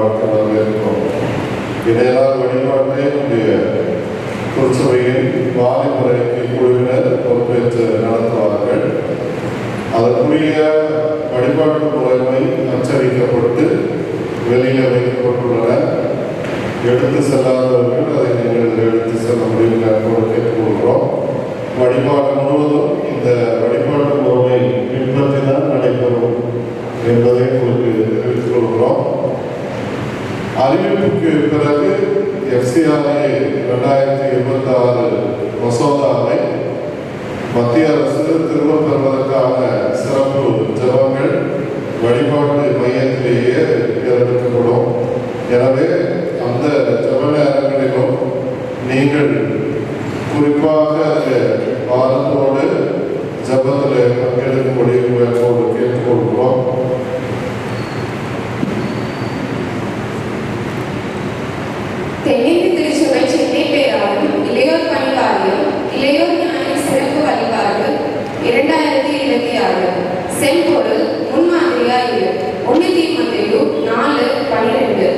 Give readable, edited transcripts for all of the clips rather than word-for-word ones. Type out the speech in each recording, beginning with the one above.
வழிபாட்டில் வரவேற்கிறோம். இடையலார் வழிபாட்டை நம்முடைய திருச்சபையின் வாலிமுறைக்கு குழுவினர் பொறுப்பேற்று நடத்துவார்கள். அதற்குரிய வழிபாட்டு முறைமை அச்சடிக்கப்பட்டு வெளியில் வைக்கப்பட்டுள்ளன. எடுத்து செல்லாதவர்கள் அதை நீங்கள் எடுத்து செல்ல முடியும் என்பதை கேட்டுக்கொள்கிறோம். வழிபாடு முழுவதும் இந்த வழிபாட்டு முறைமை பின்பற்றி தான் நடைபெறும் என்பதை உங்களுக்கு தெரிவித்துக் கொள்கிறோம். அறிவிப்புக்கு பிறகு FCRA 2026 மசோதாவை மத்திய அரசு திரும்பப் பெறுவதற்கான சிறப்பு ஜபங்கள் வழிபாட்டு மையத்திலேயே தேர்ந்தெடுக்கப்படும். எனவே அந்த ஜப நேரங்களிலும் நீங்கள் குறிப்பாக வாரத்தோடு ஜபத்தில் பங்கெடுக்கும்படி உங்களோடு கேட்டுக்கொள்கிறோம். தென்னிந்திய திருச்சபை சென்னை பேராலும் இளையோர் பணிவாரியம் இளையோர் ஞான சிறப்பு வழிபாடு 2026 செம்பொருள் முன்மாதிரியாயிரு 1 தீமோத்தேயு 4:12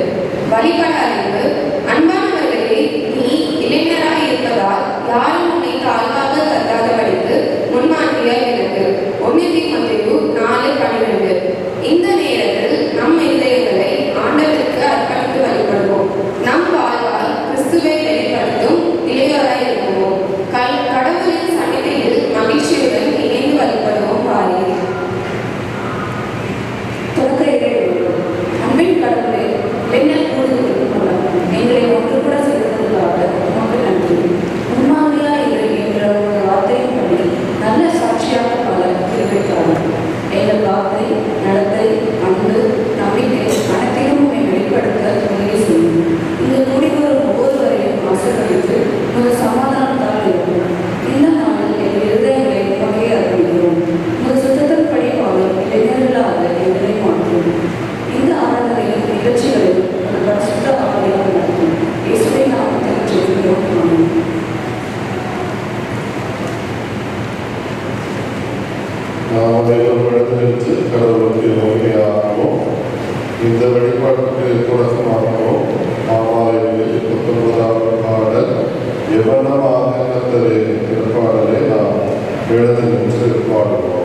வழிபாடு அறிவு. அன்பானவர்களே, நீ இளைஞராய் இருப்பதால் யாரும் உன்னை தாழ்வாக கருதாதபடிக்கு முன்மாதிரியாய் இருக்கு. 1 தீமோத்தேயு 4:12. இந்த நேரத்தில் நம் இதயங்களை ஆண்டவருக்கு அர்ப்பணித்து வழிபடுவோம். நம் வாழ்வால் கிறிஸ்துவை வெளிப்படுத்தும் இளையோராய் இருக்குவோம். கடவுளின் சன்னிதியில் மகிழ்ச்சியுடன் இணைந்து வழிபடுவோம். வாரி அன்பின் கடவுளே, பெண்ணல் கூடுதல் எங்களை ஒன்று கூட செலுத்துவதாக உமக்கு நன்றி. முன்மாதிரியா என்ற ஒரு வார்த்தையின் படி நல்ல சாட்சியாக பல இருக்கிறார்கள். எங்கள் வார்த்தை, நடத்தை, அன்பு, நம்பிக்கை அனைத்தையும் வெளிப்படுத்த உதவி செய்யும். இந்த முடிவரும் ஒவ்வொருவரையும் ஆசீர்வதித்து உங்கள் சமாதானத்தால் இருக்கும். இந்த நாளில் எங்கள் இருதயங்களை உமக்கே அர்ப்பணிக்கிறோம். உங்கள் சுத்தத்தின்படி வாழும் இளைஞர்களாக எங்களை மாற்றும். இந்த ஆராதனையின் நிகழ்ச்சிகளில் உங்கள் சுத்த ஆராதனை நடத்தும். இயேசுவை நாமத்தில் ஜெபிக்கிறோம். ஆமென். நாம் அனைவரிடத்திலிருந்து கடவுளுக்கு உண்மையாகவும் இந்த வழிபாட்டுக்கு தொடக்கமாகவும் மாமாலையில் 19வது பாடல் எவனமாக கர்த்தரே என்ற பாடலை நாம் எழுந்து நின்று பாடுவோம்.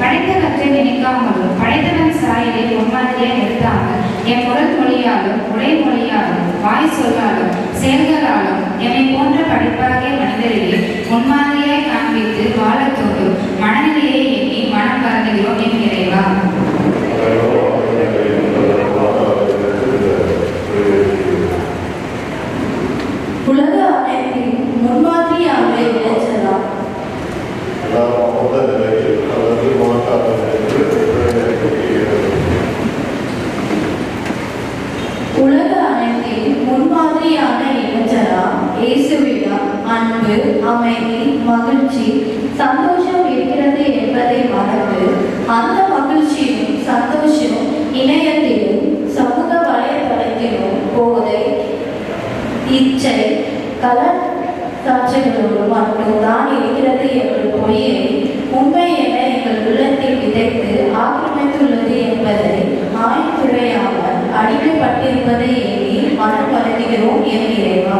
படைத்தவற்றை நினைக்காமலும் படைத்தவன் சாயலை முன்மாதிரியாய் நிறுத்தாமல் என் உடல் மொழியாலும் உடை மொழியாலும் வாய் சொல்லாலும் செயல்களாலும் என்னை போன்ற படைப்பாகிய மனிதரையே முன்மாதிரியாய் காண்பித்து வாழத் தோன்றும் மனநிலையை எண்ணி மனம் வருந்துகிறோம் என் இறைவா. உலக அமைப்பின் முன்மாதிரியாக இளைஞராம் உலக அமைப்பின் முன்மாதிரியான இளைஞராம் இயேசுவிடம் அன்பு, அமைதி, மகிழ்ச்சி, சந்தோஷம் இருக்கிறது என்பதை மறந்து அந்த மகிழ்ச்சியும் சந்தோஷமும் இணையத்திலும் சமூக வலைதளத்திலும் போதை, இச்சை, கலாச்சாரங்களோடு மட்டும்தான் இருக்கிறது என்ற பொய்யை உண்மை என எங்கள் உள்ளத்தில் விதைத்து ஆக்கிரமித்துள்ளது என்பதை ஆய்வுத்துறையாமல் அடிமைப்பட்டிருப்பதை எண்ணி மனம் வருந்துகிறோம் என் இறைவா.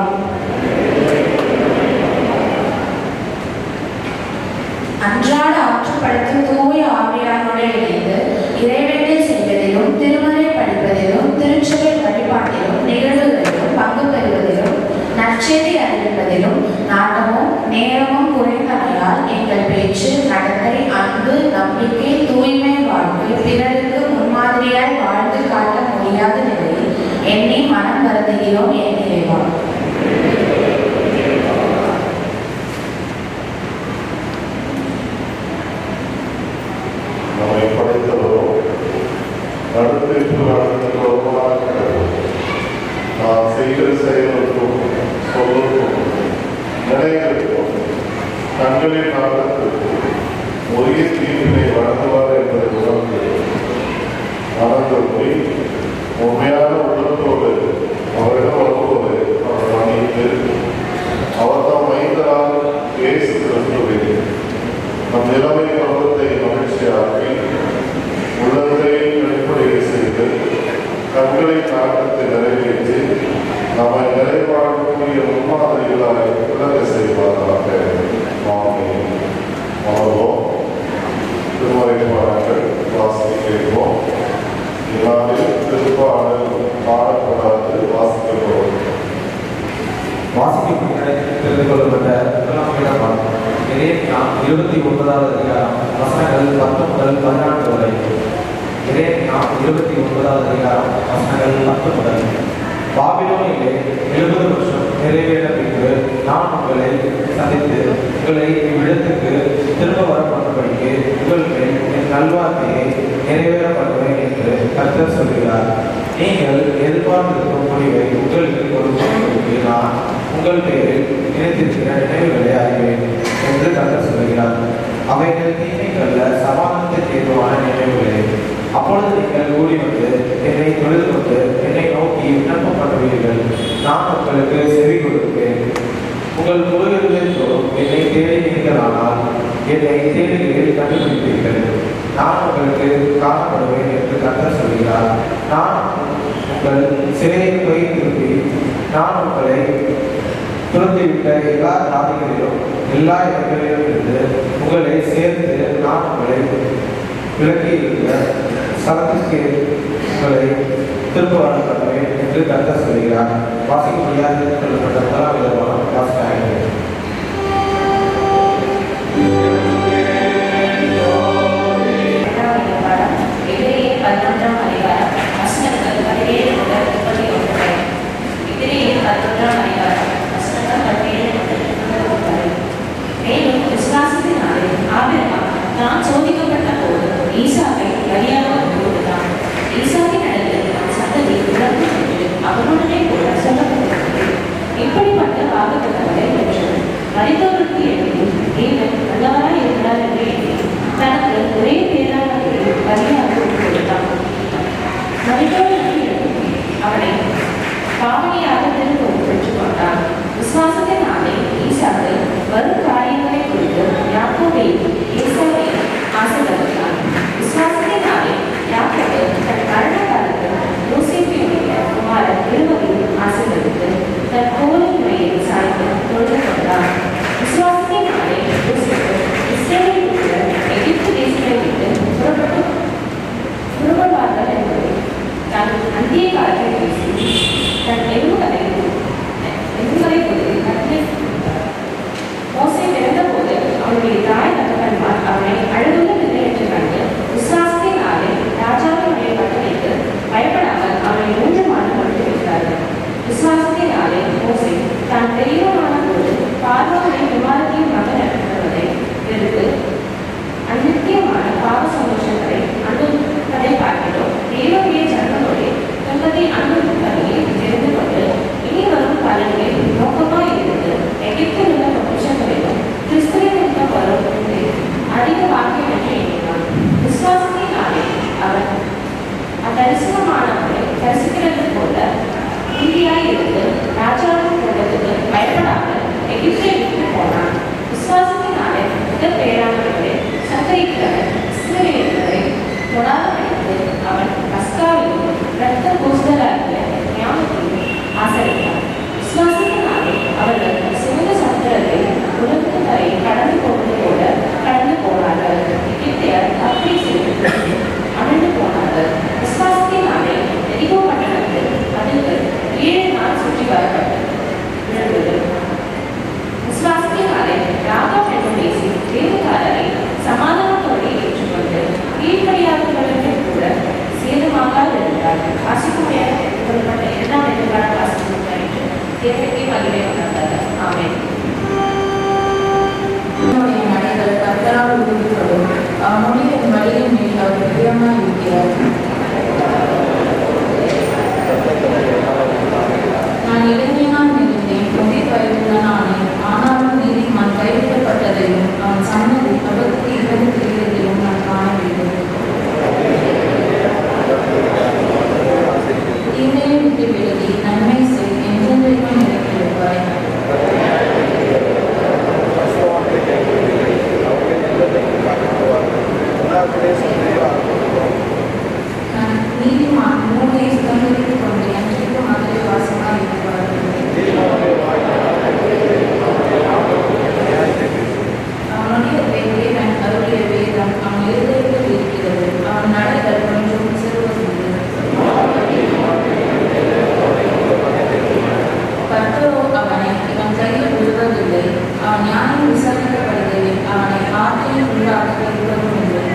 அன்றாட ஆற்றுப்படுத்தும் தூய ஆவியானோடு இணைந்து இறைவேண்டை செய்வதிலும் திருமறை படிப்பதிலும் திருச்சபை வழிபாட்டிலும் நிகழ்வுகளிலும் பங்கு பெறுவதிலும் நற்செய்தி அறிவிப்பதிலும் நாட்டமும் நேரமும் குறைந்தமையால் எங்கள் பேச்சு, நடத்தை, அன்பு, நம்பிக்கை, தூய்மை வாழ்க்கை பிறருக்கு முன்மாதிரியாய் வாழ்ந்து காட்ட முடியாத நிலையில் எண்ணி மனம் வருந்துகிறோம் என் இறைவா. நம்மை படைத்தவரோ நடத்திற்கு நடத்துகிறவர்களாக நாம் செய்கிற செயலுக்கும் சொல்லுக்கும் நிலைகளுக்கும் தங்களின் நாட்டத்திற்கும் ஒரே தீர்வினை வழங்குவார் என்பதை உணர்ந்து மறந்து போய் உண்மையான உள்ளத்தோடு அவரிடம் வரும்போது அவர் பணிந்து அவர் தம் மைந்தரால் இயேசு கிறிஸ்துவின் நம் நிலைமை பருவத்தை மகிழ்ச்சியாக்கி உள்ளத்தை வெளிப்படைய செய்து கண்களின் நாட்டத்தை நிறைவேற்றி நம்மை நிறைவாழக்கூடிய முன்மாதிரிகளாக விளங்க செய்வாராக. மாறுவோம். திருமறை பாடங்கள் வாசிக்க கேட்போம். இல்லாமல் திருப்பாடல் பாடப்படாது வாசிக்கப்படும். தெரிந்து கொள்ளப்பட்ட முதலாம் 29வது அதிகாரம் வசனங்கள் 10 முதல் 14 வரை. 29வது அதிகாரம் வசனங்கள் 10 முதல். பாபிலோனிலே 70 வருஷம் நிறைவேற பின்பு நான் உங்களை சந்தித்து உங்களை இவ்விடத்துக்கு திரும்ப வர பண்ணும்படிக்கு உங்கள் மேல் என் நல்வார்த்தையை நிறைவேற பண்ணுவேன் என்று கர்த்தர் சொல்கிறார். நீங்கள் எதிர்பார்த்திருக்கும் முடிவை உங்களுக்கு கொடுப்பதற்கு நான் உங்கள் பேரில் நினைத்திருக்கிற நினைவுகளை அறிவேன் என்று கர்த்தர் சொல்கிறார். அவைகள் தீமைக்கல்ல சமாதானத்திற்கு ஏதுவான நினைவுகளே. அப்பொழுது நீங்கள் கூடி வந்து என்னை தொழுது கொண்டு என்னை நோக்கி விண்ணப்பம் பண்ணுவீர்கள். நான் உங்களுக்கு செவி கொடுப்பேன். உங்கள் முழுவதும் தோறும் என்னை தேடினீர்களானால் என்னை தேடுகிறீர்கள் கண்டுபிடிப்பீர்கள். நான் உங்களுக்கு காணப்படுவேன் என்று கர்த்தர் சொல்கிறார். நான் உங்கள் சிறையை போய் திருப்பி நான் உங்களை துரத்திவிட்ட எல்லா ஜாதிகளிலும் எல்லா இடங்களிலும் இருந்து உங்களை சேர்த்து நான் உங்களை விலக்கி இருந்த சலத்திற்கு உங்களை திரும்ப வழங்குவேன் என்று கர்த்தர் சொல்கிறார். வாசிக்க முடியாது சொல்லப்பட்ட முதலாம் விதமான வாசிக்க மேலும் விசுவாசத்தினாலே ஆபிரகாம் தான் சோதிக்கப்பட்ட போது ஈசாக்கை பலியாக கொடுத்தான். ஈசாக்கின் இடத்தில் நான் சந்ததி உலகம் என்று அவனுடனே கூட சொல்லப்பட்டிருக்கிறது. இப்படிப்பட்ட வாக்குத்தத்தங்களை பெற்றார். நான் நீதிமான் மூளையை சுதந்திரித்துக் கொண்டு என்றைக்கும் அதிலே வாசமாக இருப்பார்கள். அவனுடைய தேவன் அவருடைய வேதம் அவன் இருதயத்தில் இருக்கிறது. அவன் நடைகள் ஒன்றும் சிறுவதில்லை. கர்த்தரோ அவனை இவன் கையில் விழுவதில்லை. அவன் ஞானம் விசாரிக்கப்படுகையில் அவனை ஆற்றில் உள்ளாக இருப்பதும் இல்லை.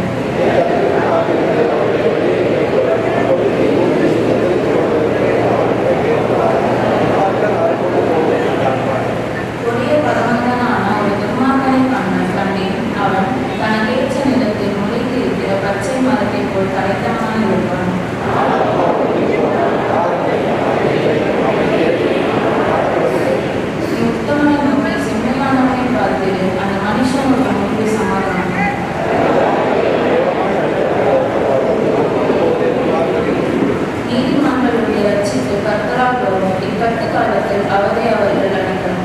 கொடிய பரமந்தனான ஒரு துன்மார்க்கனை கண்டேன். அவன் தனக்கேற்ற நிலத்தில் முளைத்து இருக்கிற பச்சை மரத்தைப் போல் கரைத்தவனாய் இருப்பான். உத்தமனை நோக்கி செம்மையானவனை பார்த்திரு, அந்த மனுஷனுடைய முடிவு சமாதானம். நீதிமன்றங்களுடைய ரட்சிப்பு கர்த்தரால் வரும். இக்கட்டு காலத்தில் அவரே அவர்கள் அடைக்கணும்.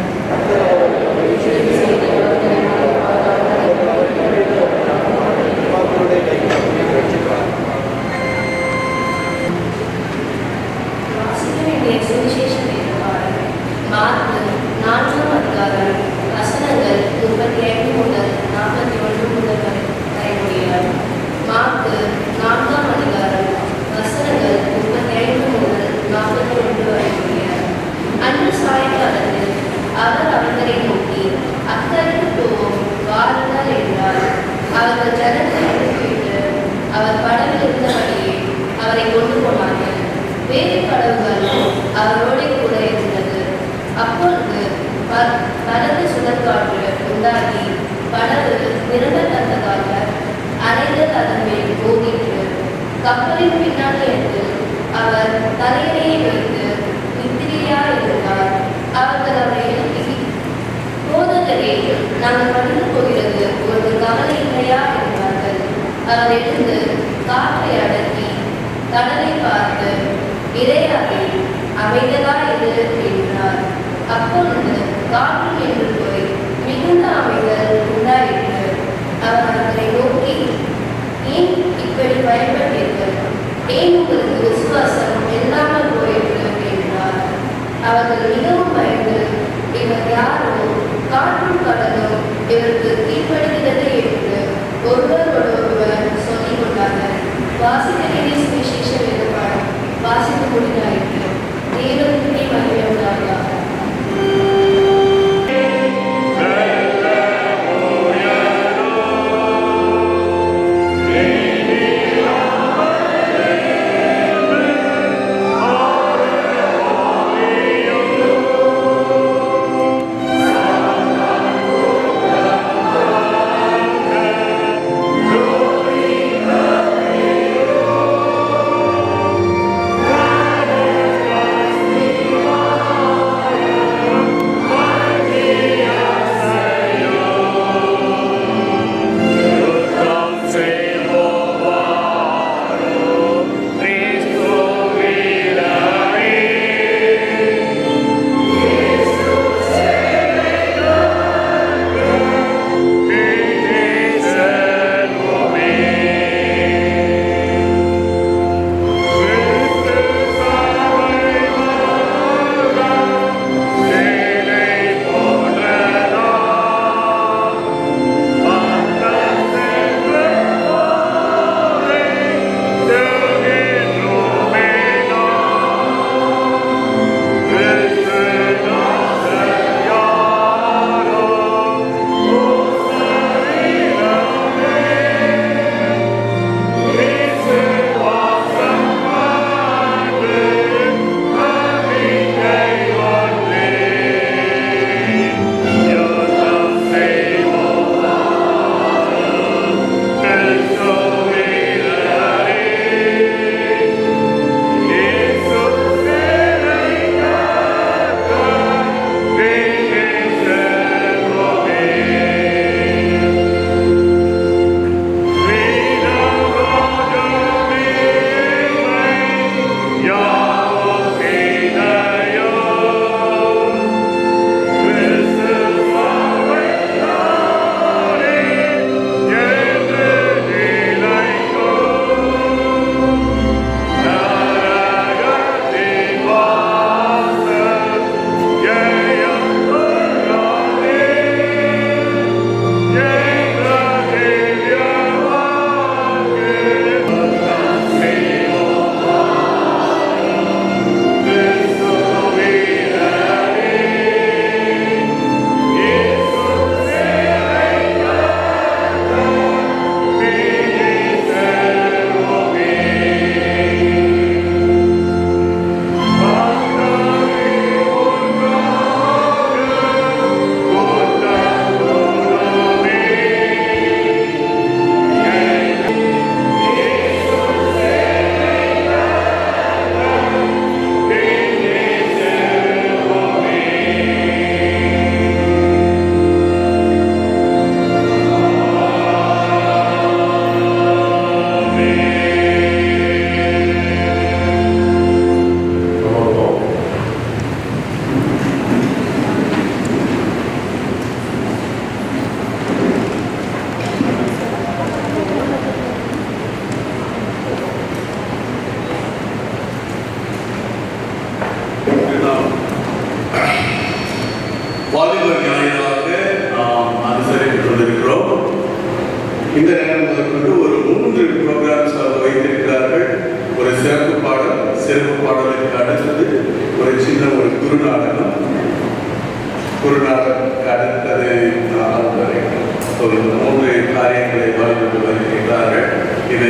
வாசிக்க வேண்டிய சுவிசேஷம் என்றால் மார்க்கு 4ஆம் அதிகாரம் வசனங்கள் 35 முதல் 41 முதல் வரை முடியாது. மார்க்கு 4ஆம் அதிகாரம் வசனங்கள் 35 முதல் 41 வரை முடியாது. அன்று சாயங்காலத்தில் அவர் அவர்களை நோக்கி, அக்கறைக்கு போவோம், வாருங்கள் என்றார். அவர்கள் ஜனத்தை அனுப்பிவிட்டு அவர் படவில் இருந்தபடியே அவரை கொண்டு போனார்கள். வேறு படகுகளும் அவரோட கூட இருந்தது. அப்பொழுது படகு சுழற்காற்று உண்டாகி படகு நிரம்பத்தக்கதாக அலைகள் அதன் மேல் ஓடிற்று. கப்பலின் பின்னாடி இருந்து அவர் தலையிலேயே வைத்து நித்திரையாயிருந்தார். அவர்கள் அவரை எழுப்பி, போதகரே, நாங்கள் படுத்து போகிறது ஒரு கவலை இல்லையா என்றார்கள். அவர் எழுந்து காற்றை அடக்கி கடலை பார்த்து, இறையாகி அமைதலாயிரு என்றார். அப்பொழுது காற்று நின்று போய் மிகுந்த அமைதல் உண்டாயிற்று. அவர் அவர்களை நோக்கி, ஏன் இப்படி பயன்பட்டீர்கள்? ஏன் உங்களுக்கு விசுவாசம் இல்லாமல் போயிற்று என்றார். அவர்கள் மிகவும் பயந்து, இவர் யாரோ, காற்றும் கடலும் இவருக்கு கீழ்ப்படுகிறது என்று ஒருவரோடொருவர் சொல்லிக் கொண்டார்கள். வாசிக்க வேண்டிய சுவிசேஷம் எதிர்பார்ப்பு வாசித்து முடிந்தாயிற்று. தேவனுக்கு மகிமை உண்டாவதாக. Amen.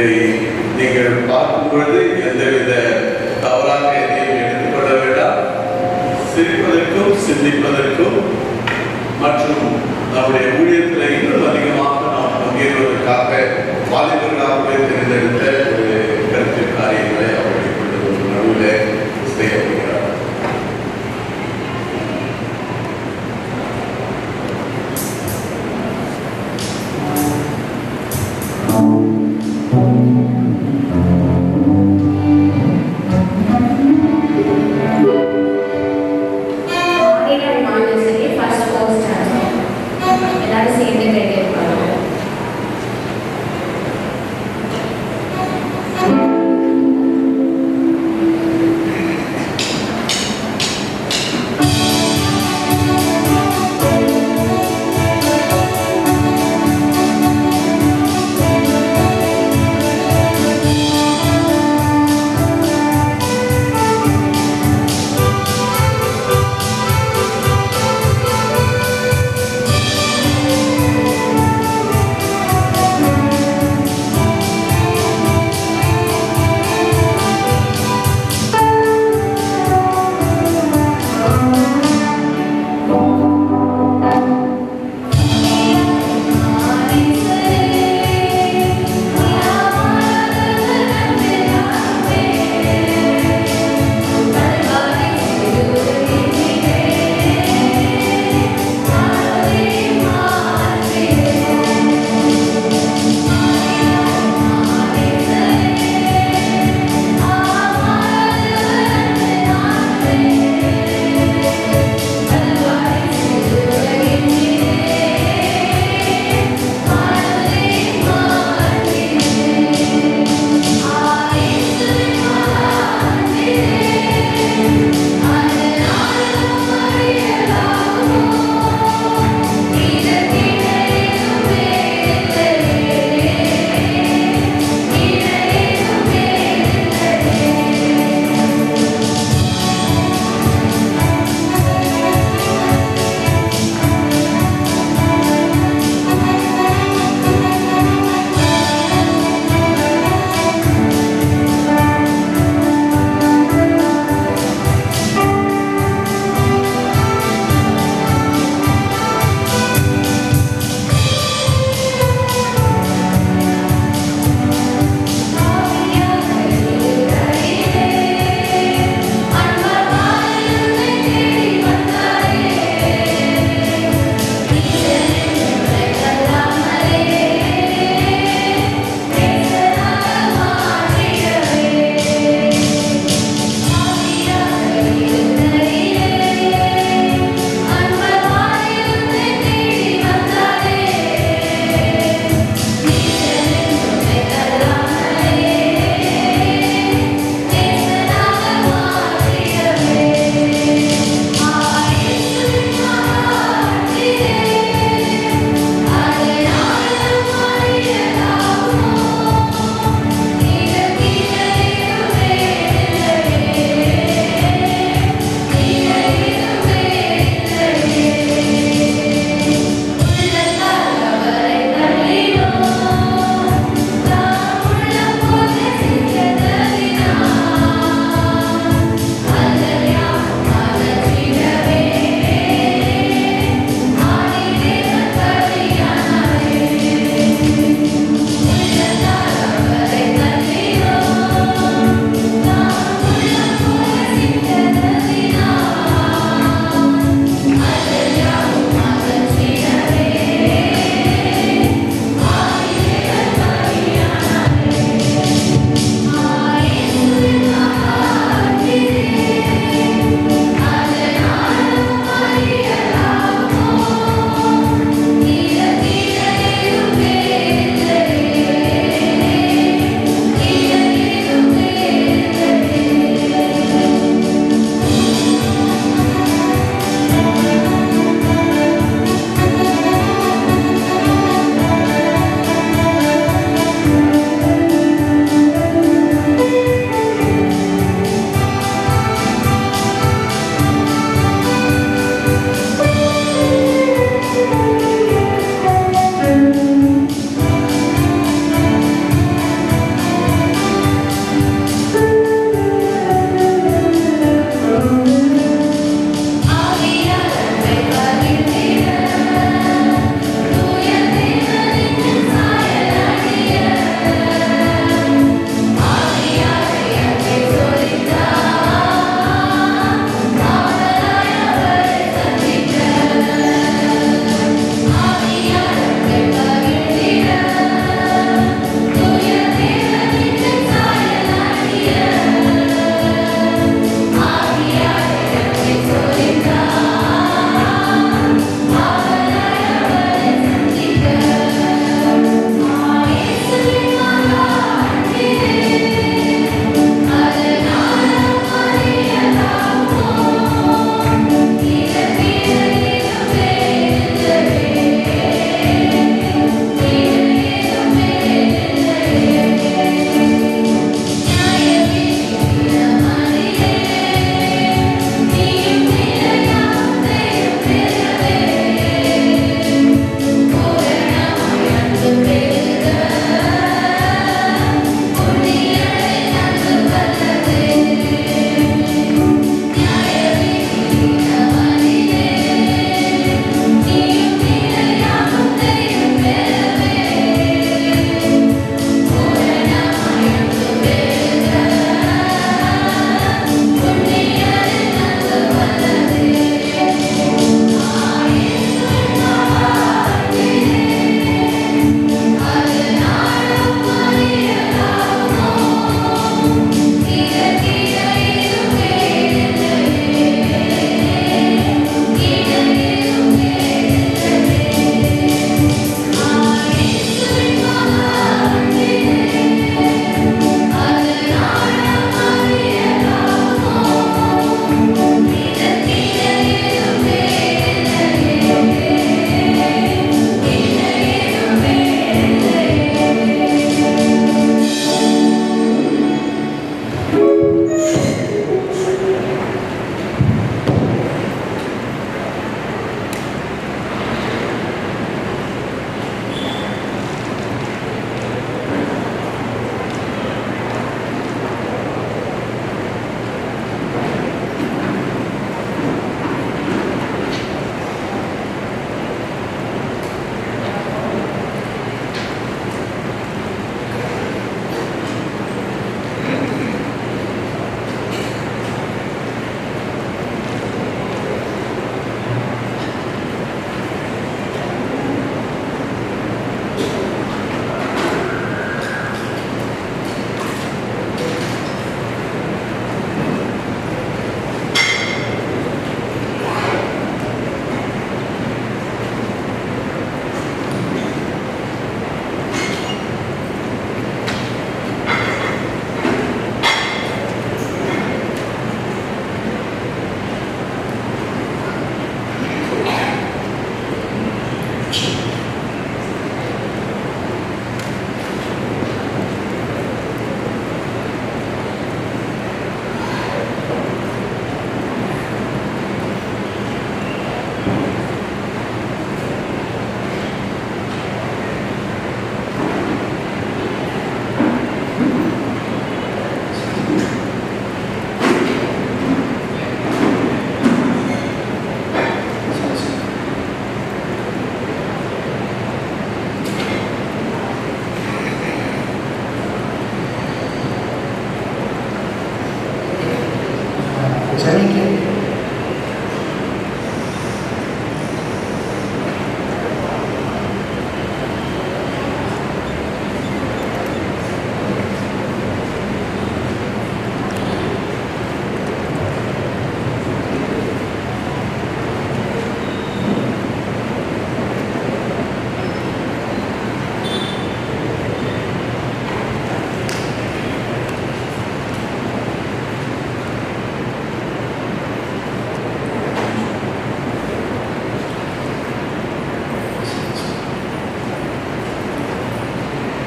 இதை நீங்கள் பார்க்கும் பொழுது எந்தவித தவறாக எதையும் எடுத்துக்கொள்ள வேண்டாம். சிரிப்பதற்கும் சிந்திப்பதற்கும் மற்றும் நம்முடைய ஊழியத்தில் இன்னும் அதிகமாக நாம் பங்கேறுவதற்காக வாலிபர்களாகவே தேர்ந்தெடுத்த ஒரு கருத்து காரியங்களை அவர்கள் கொண்டு ஒரு நடுவில் செய்யப்படுகிறார். எல்லாரும் சேர்ந்து வேண்டியிருப்பாங்க.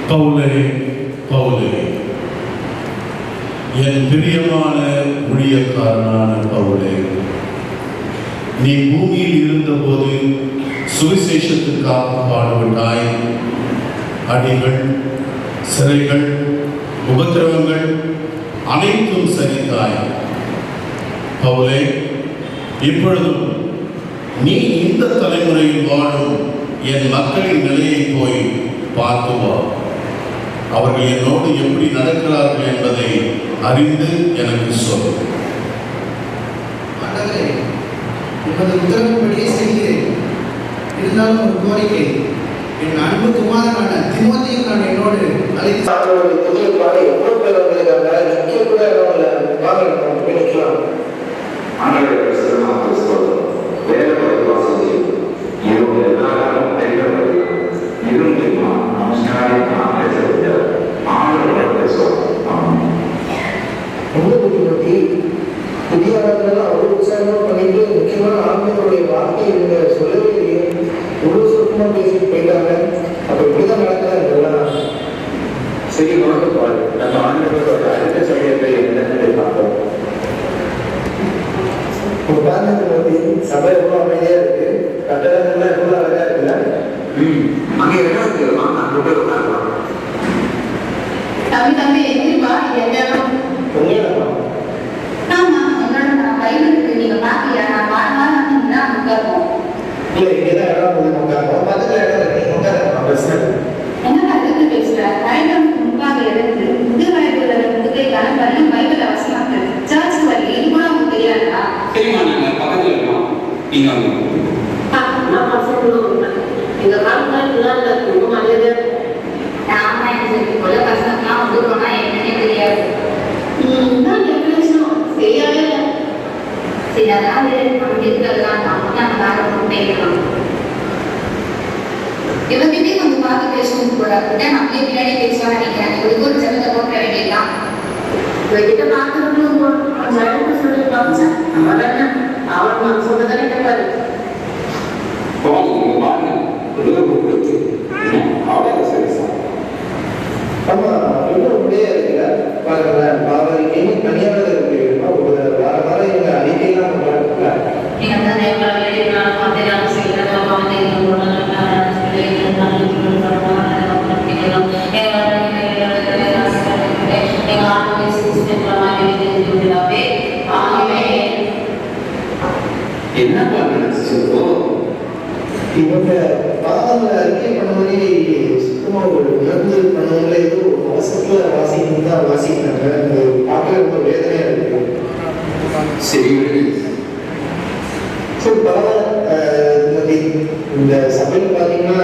பவுலே, பவுலே, என் பிரியமான ஊழியக்காரனான பவுலே, நீ பூமியில் இருந்தபோது சுவிசேஷத்துக்காக பாடுபட்டாய். அடிகள், சிறைகள், உபத்திரவங்கள் அனைத்தும் சகித்தாய். பவுலே, இப்பொழுதும் நீ இந்த தலைமுறையில் வாழும் என் மக்களின் நிலையை போய் பார்த்து வா. அவர்கள் என்னோடு எப்படி நடக்கிறார்கள் என்பதை அறிந்து எனக்கு சொல். உமது உத்தரவுப்படியே செய்கிறேன். இருந்தாலும் ஒரு கோரிக்கை, என் அன்பு குமாரனான திமோத்தேயுவை நான் என்னோடு அழைத்து எவ்வளவு பேர் வந்திருக்காங்க, நிக்க கூட இடம் வாங்க பேசலாம். புதியாளர்கள் அவ்வளவு உற்சாகமாக பண்ணிட்டு முக்கியமான ஆன்மீகருடைய வார்த்தை இவங்க சொல்லவே இல்லையே, இவ்வளவு சுருக்கமாக பேசிட்டு போயிட்டாங்க. அப்ப இப்படிதான் நடக்கிறாங்க. சரி, உனக்கு பாரு, நம்ம ஆன்மீகரோட அடுத்த சமயத்தை என்னன்னு பார்ப்போம். சபை எவ்வளவு அமைதியா இருக்கு, கட்டடங்கள்லாம் எவ்வளவு அழகா இருக்குல்ல. அங்க என்ன இருக்கு? தம்பி எங்கிருப்பா? என்னமா ஆமா, உங்களோட நான் பையன் இருக்கு, நீங்க பாக்கலையா? நான் வாரம் தான் உட்காருவோம். இல்ல, இங்கதான் இடம் போது உட்காருவோம். பக்கத்துல இடம் இருக்கு, உட்காருங்க. என்ன கருத்து பேசுற? பையனுக்கு முன்பாக இருந்து முதுகலை முதுகைக்கான பள்ளம் பைபிள் அவசியமாக்கு சர்ச் வரல. இது கூட உங்களுக்கு தெரியாதா? தெரியுமா, நாங்க பக்கத்துல இருக்கோம். நீங்க வந்து நான் பசங்களும் எங்க காலத்துல ரொம்ப மரியாதை. ஆமா, எனக்கு போல பசங்கலாம் வந்துடுறோம்னா என்னன்னே தெரியாது. சரியாவே இல்லை. சரி, அதாவது அப்படி இருக்கிறதுலாம் நம்ம வேலை பேசலாம். இவங்கிட்டே கொஞ்சம் பார்த்து பேசணும் போல. நம்மளே பின்னாடி பேசலாம் நினைக்கிறேன். இவருக்கு ஒரு ஜனத்தை போட்ட வேண்டியதுதான். இவகிட்ட பார்க்கணும் சொல்லிருப்பாங்க. அவன் சொல்றதானே கேட்பாரு. ஆமா, இன்னும் முடியா இருக்குல்ல. பாருங்களேன், பாவரிக்கு பணியாளர் இருக்கு. வார வாரம் இவங்க அறிக்கையெல்லாம் பண்றாங்க. என்னப்பா நினைச்சு இவங்க பாவங்களை அறிக்கை பண்ணுவதே சுத்தமா ஒரு உணர்ந்து பண்ணவங்களே ஏதோ அவசரத்துல வாசிக்கணும் தான் வாசிக்கிறாங்க. பார்க்கவே ரொம்ப வேதனையா இருக்கு. சரி, சரி, பரவாயில்ல. இந்த சபையில் பார்த்தீங்கன்னா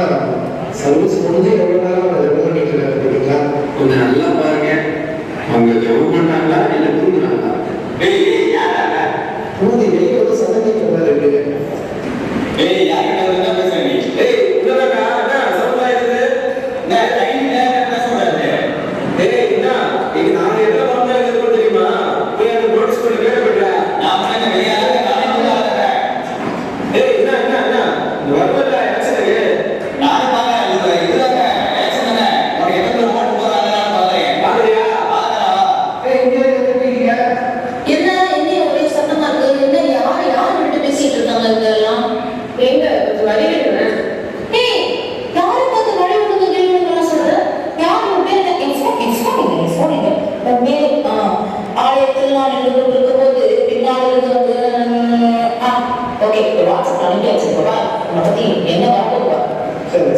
சர்வீஸ் முடிஞ்சு எவ்வளவு நேரம் ஜெபம் பண்ணிட்டு இருக்கீங்களா? கொஞ்சம் நல்லா பாருங்க. அவங்க ஜெபம் பண்ணாங்களா இல்ல தூங்குறாங்களா? பூதி வெளியே வந்து சதவீத இருக்கு. யாருக்கிட்ட பேசுறீங்க?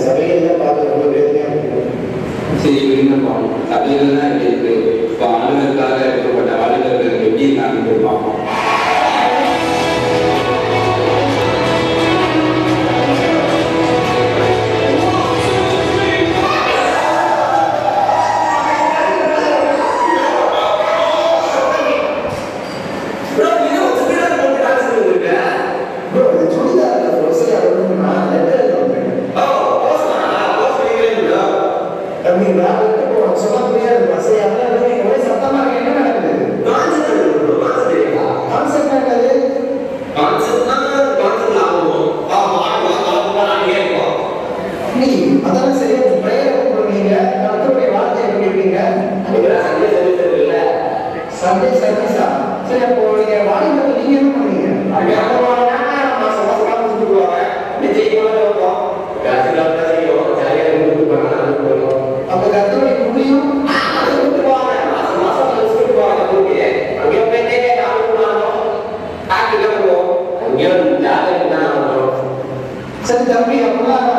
சபையெல்லாம் பார்க்க ரொம்ப வேதனையா இருக்கு. சரி, சபைகள்லாம் இருக்கு. இப்போ ஆளுநருக்காக இருக்கப்பட்ட ஆளுநர்கள் எப்படி இருக்காங்க பார்ப்போம். சொல்ல முடியாது. சண்டே சர்வீஸா? சரி, அப்போ நீங்க வாலிபத்தில் நீங்க என்ன பண்ணுவீங்க? மாசம் மாசம் கொடுத்துருவாங்க. அப்போ கர்த்தருடைய புண்ணியம் சரி தம்பி, அப்படிலாம்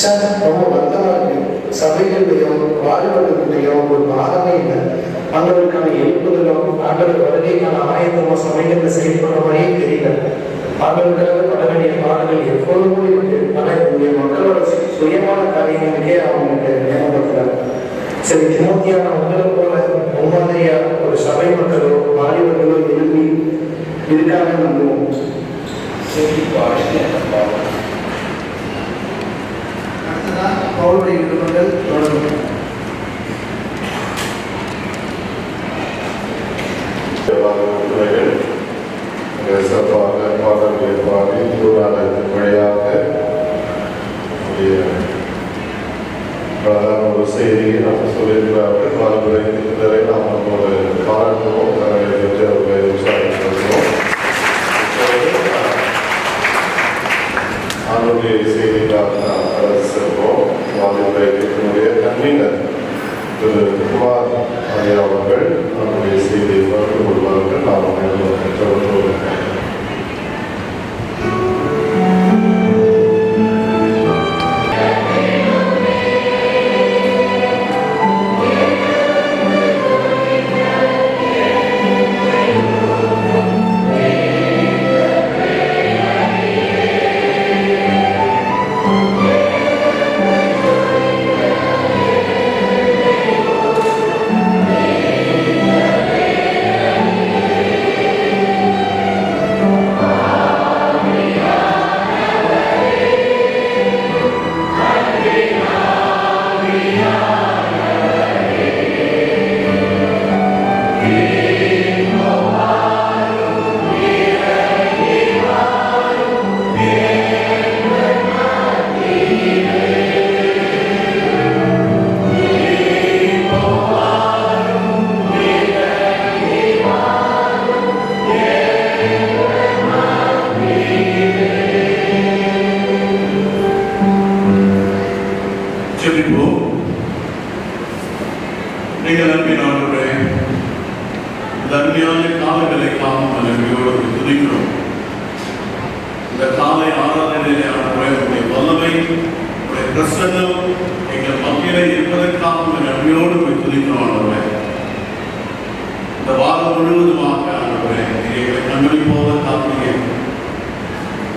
சார் ரொம்ப வருத்தமா இருக்கு. சபைகள்லையும் வாலிபர்களையும் ஒரு பாகமே இல்லை. ஆண்டவருக்கான எழுப்புதலும் ஆண்டவர் வருகைக்கான ஆயத்தமும் சபைகள்ல செயல்படுற மாதிரியே தெரியல. ஆண்டவருக்காக பட வேண்டிய பாடல்கள் எப்பொழுதும் இருக்கு. ஆனா இந்த மக்களோட சுயமான காரியங்களுக்கே அவங்களுக்கு ஞாபகப்படுத்துறாங்க. சரி, திமோத்தியான உங்களை போல முன்மாதிரியா ஒரு சபை மக்களோ வாலிபர்களோ எழுப்பி இருக்காங்க நம்புவோம். அடுத்ததான் பவுலுடைய விருப்பங்கள் தொடரும். சிறப்பாக பாடல்களை பாடி தூரானத்தின் வழியாக பிரதான ஒரு செய்தியை நம்ம சொல்லியிருக்கிறார்கள். பாரம்பரிய நாம் ஒரு பாராட்டுவோம், அவர்களை உற்சாகப்படுத்துவோம். ஆண்டுடைய செய்திக்காக நாம் கடந்து செல்வோம். வாலிபுரத்தினுடைய கன்வீனர் திரு குமார் ஐயா அவர்கள் நம்முடைய செய்தியை பகிர்ந்து கொள்வார்கள். நாம் தொடர்ந்து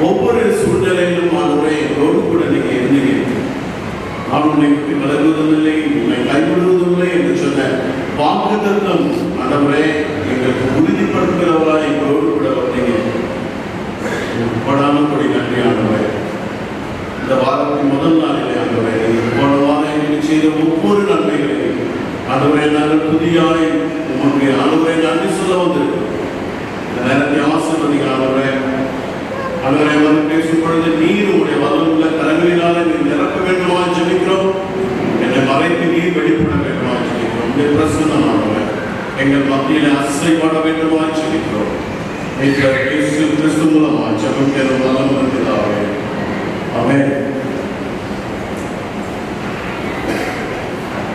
ஒவ்வொரு சூழ்நிலையிலும் ஆண்டவரே எங்களோடு கூட நீங்க இருந்தீங்க. நான் உன்னை விட்டு விலகுவதும் இல்லை, உன்னை கைவிடுவதும் இல்லை என்று சொன்ன வாக்குத்தத்தம் ஆண்டவரே எங்களுக்கு உறுதிப்படுத்துகிறவரா எங்களோடு கூட வந்தீங்க. படாமல் கொடி நன்றி ஆண்டவரே. இந்த வாரத்தின் முதல் நாளிலே ஆண்டவரே போன வாரம் எங்களுக்கு செய்த ஒவ்வொரு நன்மைகளையும் ஆண்டவரே நாங்கள் புதியாய் உங்களுடைய ஆண்டவரை நன்றி சொல்ல வந்திருக்கிறோம். இந்த நேரத்தை ஆசீர்வதிங்க ஆண்டவரே. அவரை வந்து பேசும் பொழுது நீர் உடைய வல்லமுள்ள கரங்களினால நீர் நிரப்ப வேண்டுமா ஜெபிக்கிறோம். என்னை மறைத்து நீர் வெளிப்பட வேண்டுமா ஜெபிக்கிறோம். உடைய பிரசன்னமானவரை எங்கள் மத்தியில அசைப்பட வேண்டுமா ஜெபிக்கிறோம். கிறிஸ்து மூலமா ஜெபிக்கிற வல்லமுள்ள பிதாவே, ஆமென்.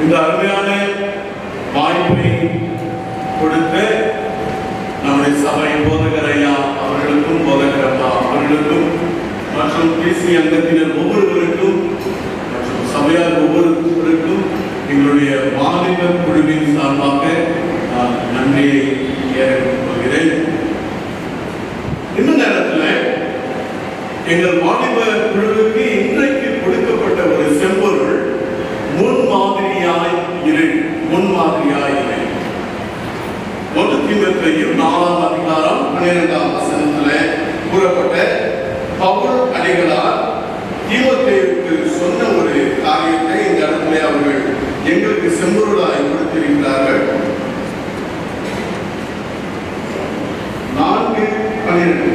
இந்த அருமையான வாய்ப்பை கொடுத்த நம்முடைய சபை போதகர் ஐயா அவர்களுக்கும், போதகர் அம்மா அவர்களுக்கும், மற்றும் தேசிய அங்கத்தினர் ஒவ்வொருவருக்கும் மற்றும் சபையார் ஒவ்வொருவருக்கும் எங்களுடைய வாலிப குழுவின் சார்பாக நான் நன்றியை ஏற்றுக்கொள்கிறேன். இந்த நேரத்தில் எங்கள் வாலிப குழுவுக்கு இன்றைக்கு கொடுக்கப்பட்ட ஒரு செம்பொருள் முன்மாதிரியாய் இரு. 1 தீமோத்தேயு 4ஆம் அதிகாரம் 12ஆம் வசனத்திலே கூறப்பட்ட பவுல் அடிகளார் தீமோத்தேயுவுக்கு சொன்ன ஒரு காரியத்தை இந்த இடத்துல அவர்கள் எங்களுக்கு செம்பொருளாய் கொடுத்திருக்கிறார்கள். 4:12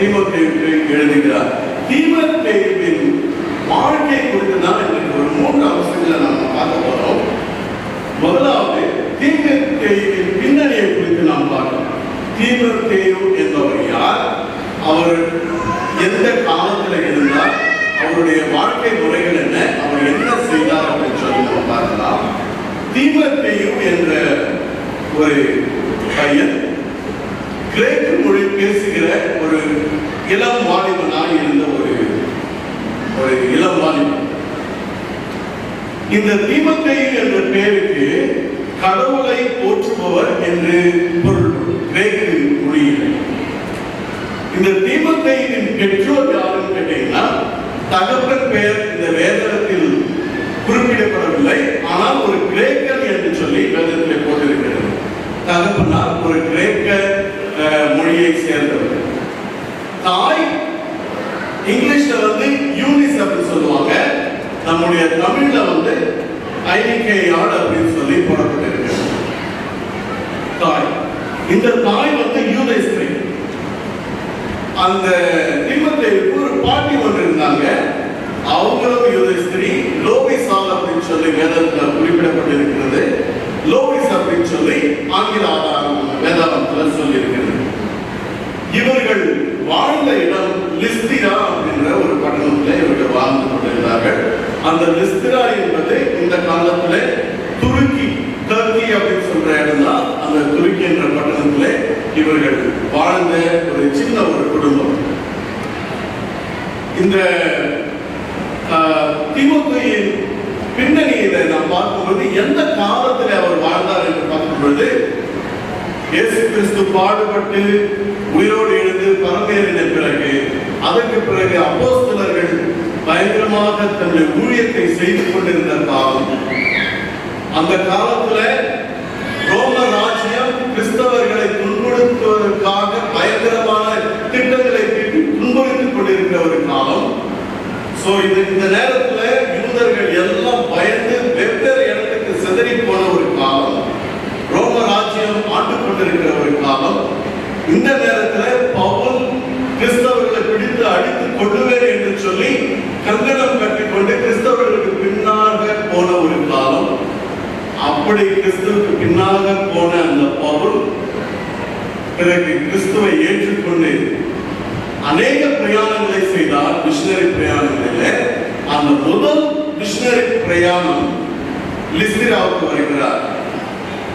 தீமோத்தேயுவுக்கு எழுதுகிறார். தீமோத்தேயுவின் வாழ்க்கை குறித்து தான் இன்றைக்கு ஒரு 3 அம்சங்களை நாம் பார்க்க போறோம். முதலாவது தீமோத்தேயுவின் பின்னணியை குறித்து நாம் பார்க்கிறோம். தீமோத்தேயு என்பவர் யார், அவர் எந்த காலத்தில் இருந்தார், அவருடைய வாழ்க்கை முறைகள் என்ன, அவர் என்ன செய்தார் அப்படின்னு சொல்லி நம்ம பார்க்கலாம். தீமோத்தேயு என்ற ஒரு பையன் கிரேக்கு மொழி பேசுகிற ஒரு இளம் வாலிபனாக இருந்த ஒரு இளம் வாலிபன். இந்த தீமோத்தேயு என்ற பெயருக்கு கடவுளை போற்றுபவர் என்று பொருள் கிரேக்கு மொழியில். இந்த தீமோத்தேயுவின் பெற்றோர் யாருன்னு கேட்டீங்கன்னா, தகப்பன் பெயர் இந்த வேதத்தில் குறிப்பிடப்படவில்லை, ஆனால் ஒரு கிரேக்கன் என்று சொல்லி வேதத்தில் போட்டிருக்கிறது. தகப்பனார் ஒரு கிரேக்க மொழியை சேர்ந்தவர். தாய் இங்கிலீஷ்ல யூனிஸ் அப்படின்னு சொல்லுவாங்க, நம்முடைய தமிழ்ல ஐனிக்கையாள் அப்படின்னு சொல்லி போடப்பட்டிருக்கிறது. தாய், இந்த தாய் யூதேஸ்திரி. அந்த தீமோத்தேயுவுக்கு ஒரு பாட்டி ஒன்று இருந்தாங்க, அவங்களும் யூதேஸ்திரி. லோபிசால் அப்படின்னு சொல்லி வேதத்தில் குறிப்பிடப்பட்டிருக்கிறது. லோபிஸ் அப்படின்னு சொல்லி ஆங்கில வேதாளத்தில் சொல்லி இருக்கிறது. இவர்கள் வாழ்ந்த இடம் லிஸ்திரா அப்படின்ற ஒரு பட்டணத்தில் இவர்கள் வாழ்ந்து கொண்டிருந்தார்கள். அந்த லிஸ்திரா என்பது இந்த காலத்தில் துருக்கி அப்படின்னு சொல்ற இடம் தான். அந்த துருக்கி என்ற பட்டணத்தில் இவர்கள் வாழ்ந்த ஒரு சின்ன ஒரு குடும்பம். இந்த தீமோத்தேயுவின் பின்னணியை நாம் பார்க்கும்போது எந்த காலத்தில் அவர் வாழ்ந்தார் என்று பார்க்கும்பொழுது, இயேசு கிறிஸ்து பாடுபட்டு உயிரோடு எழுந்து பரமேறின பிறகு, அதற்கு பிறகு அப்போஸ்தலர்கள் பயங்கரமாக தன்னுடைய ஊழியத்தை செய்து கொண்டிருந்த காலம். அந்த காலத்துல ரோம ராஜ்யம் கிறிஸ்தவர்களை துன்புறுத்துவதற்காக பயங்கரமான திட்டங்களை தீட்டி துன்புறுத்திக் கொண்டிருக்கிற ஒரு காலம். சோ இந்த நேரத்துல யூதர்கள் எல்லாம் பயந்து வெவ்வேறு இடத்துக்கு சிதறி போன ஒரு காலம். ரோம ராஜ்யம் ஆண்டு கொண்டிருக்கிற ஒரு காலம். இந்த நேரத்துல பவுல் கிறிஸ்தவர்களை பிடித்து அடித்து கொள்ளுவேன் என்று சொல்லி கங்கணம் கட்டிக்கொண்டு கிறிஸ்தவர்களுக்கு பின்னாக போன ஒரு காலம். அப்படி கிறிஸ்துவுக்கு பின்னாக போன அந்த பவுல் பிறகு கிறிஸ்துவை ஏற்றுக்கொண்டு அநேக பிரயாணங்களை செய்தார். மிஷனரி பிரயாணங்களில் அந்த முதல் மிஷனரி பிரயாணம் லிஸ்திராவுக்கு வருகிறார்.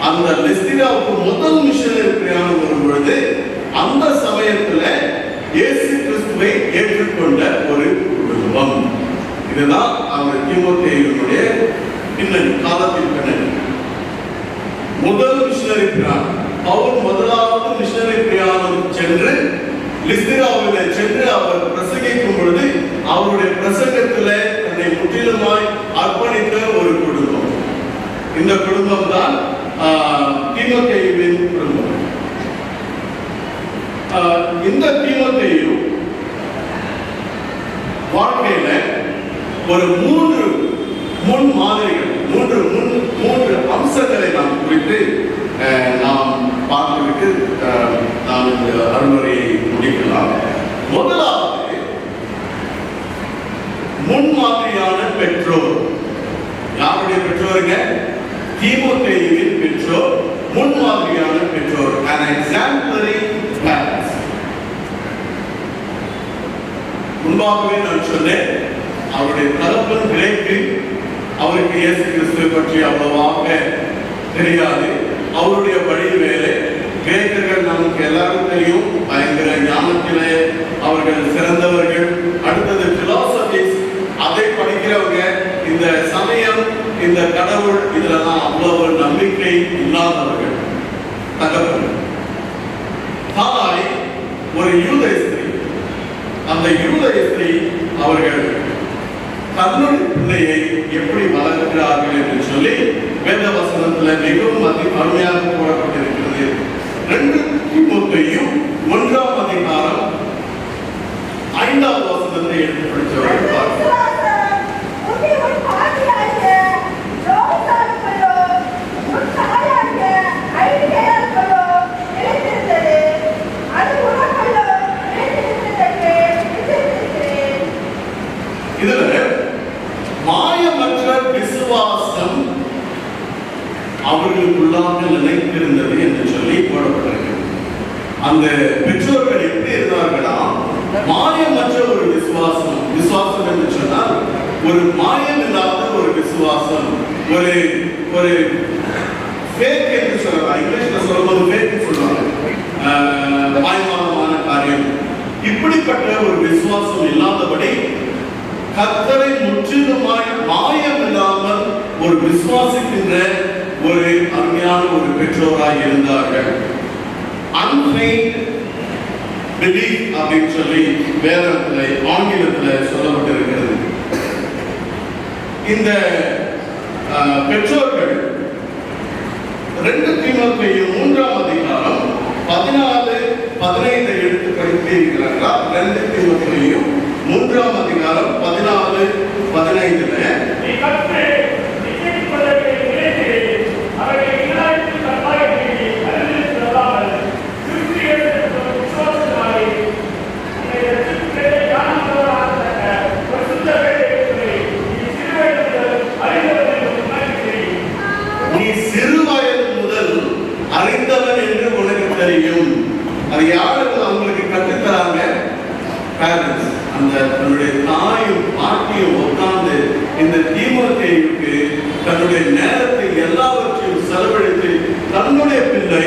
அந்த லிஸ்திராவுக்கு முதல் மிஷனரி பிரயாணம் வரும் பொழுது அந்த சமயத்துல இயேசு கிறிஸ்துவை ஏற்றுக்கொண்ட ஒரு குடும்பம். இதுதான் அவர் தீமோத்தேயுவினுடைய பின்னணி, காலத்தின் பின்னணி. முதல் மிஷனரி பிரயாணம், பவுல் முதலாவது மிஷனரி பிரயாணம் சென்று லிஸ்திராவிலே சென்று அவர் பிரசங்கிக்கும் பொழுது அவருடைய பிரசங்கத்துல தன்னை முற்றிலுமாய் அர்ப்பணித்த ஒரு குடும்பம். இந்த குடும்பம் தான் தீமோத்தேயுவின் குடும்பம். இந்த தீமோத்தேயு வாழ்க்கையில ஒரு 3 முன் மாதிரிகள், 3 அம்சங்களை நாம் குறித்து நாம் பார்த்துவிட்டு நாம் இந்த அருள்முறையை முடிக்கலாம். முதலாவது முன்மாதிரியான பெற்றோர். யாருடைய பெற்றோருங்க? தீமோத்தேயுவின் பெற்றோர், முன்மாதிரியான பெற்றோர். an exemplary parents. முன்பாகவே நான் சொன்னேன், அவருடைய தகப்பன் கிரேக்கு, அவருக்கு இயேசு கிறிஸ்துவை பற்றி அவ்வளவாக தெரியாது. அவருடைய வழி வேலை. கிரேக்கர்கள் நமக்கு எல்லாரும் தெரியும், பயங்கர ஞானத்திலே அவர்கள் சிறந்தவர்கள். அடுத்தது பிலாசபிஸ், அதை படிக்கிறவங்க. இந்த சமயம், இந்த கடவுள், இதெல்லாம் அவ்வளவு நம்பிக்கை இல்லாதவர்கள். தகப்பன். தாய் ஒரு யூத ஸ்திரீ. அந்த யூத ஸ்திரீ அவர்கள் தன்னுடைய பிள்ளையை எப்படி வளர்க்கிறார்கள் என்று சொல்லி வேத வசனத்தில் மிகவும் அருமையாக போடப்பட்டிருக்கிறது. 2 தீமோத்தேயு 1ஆம் அதிகாரம் 5வது வசனத்தை எடுத்து படித்தவர்கள் பார்க்கிறோம். அது அந்த பெற்றோர்கள் எப்படி இருந்தார்களா, மாயமற்ற ஒரு விசுவாசம். விசுவாசம் என்று சொன்னால் ஒரு மாயம் இல்லாத ஒரு விசுவாசம், ஒரு ஒரு ஃபேக் என்று சொல்லலாம். இங்கிலீஷ்ல சொல்லும்போது ஃபேக் சொல்லுவாங்க, மாயமான காரியம். இப்படிப்பட்ட ஒரு விசுவாசம் இல்லாதபடி கர்த்தரை முற்றிலுமாய் மாயம் இல்லாமல் ஒரு விசுவாசிக்கின்ற ஒரு அருமையான ஒரு பெற்றோராய் இருந்தார்கள். அன்ஃபெயிண்ட் பிலீஃப் அப்படின்னு சொல்லி வேதத்துல ஆங்கிலத்தில் சொல்லப்பட்டிருக்கிறது. இந்த பெற்றோர்கள் 2 தீமோத்தேயு 3ஆம் அதிகாரம் 14-15 எடுத்து படித்தீர்களால் 2 தீமோத்தேயு 3ஆம் அதிகாரம் 14-15 நீ சிறு வயது முதல் அறிந்தவன் என்று உனக்கு தெரியும். அது யாருக்கு அவங்களுக்கு கற்றுத்தராங்க? பேரண்ட்ஸ். அந்த தன்னுடைய தாயும் பாட்டியும் உட்கார்ந்து இந்த தீமோத்தேயுவுக்கு தன்னுடைய நேரத்தை எல்லாவற்றையும் செலவழித்து தன்னுடைய பிள்ளை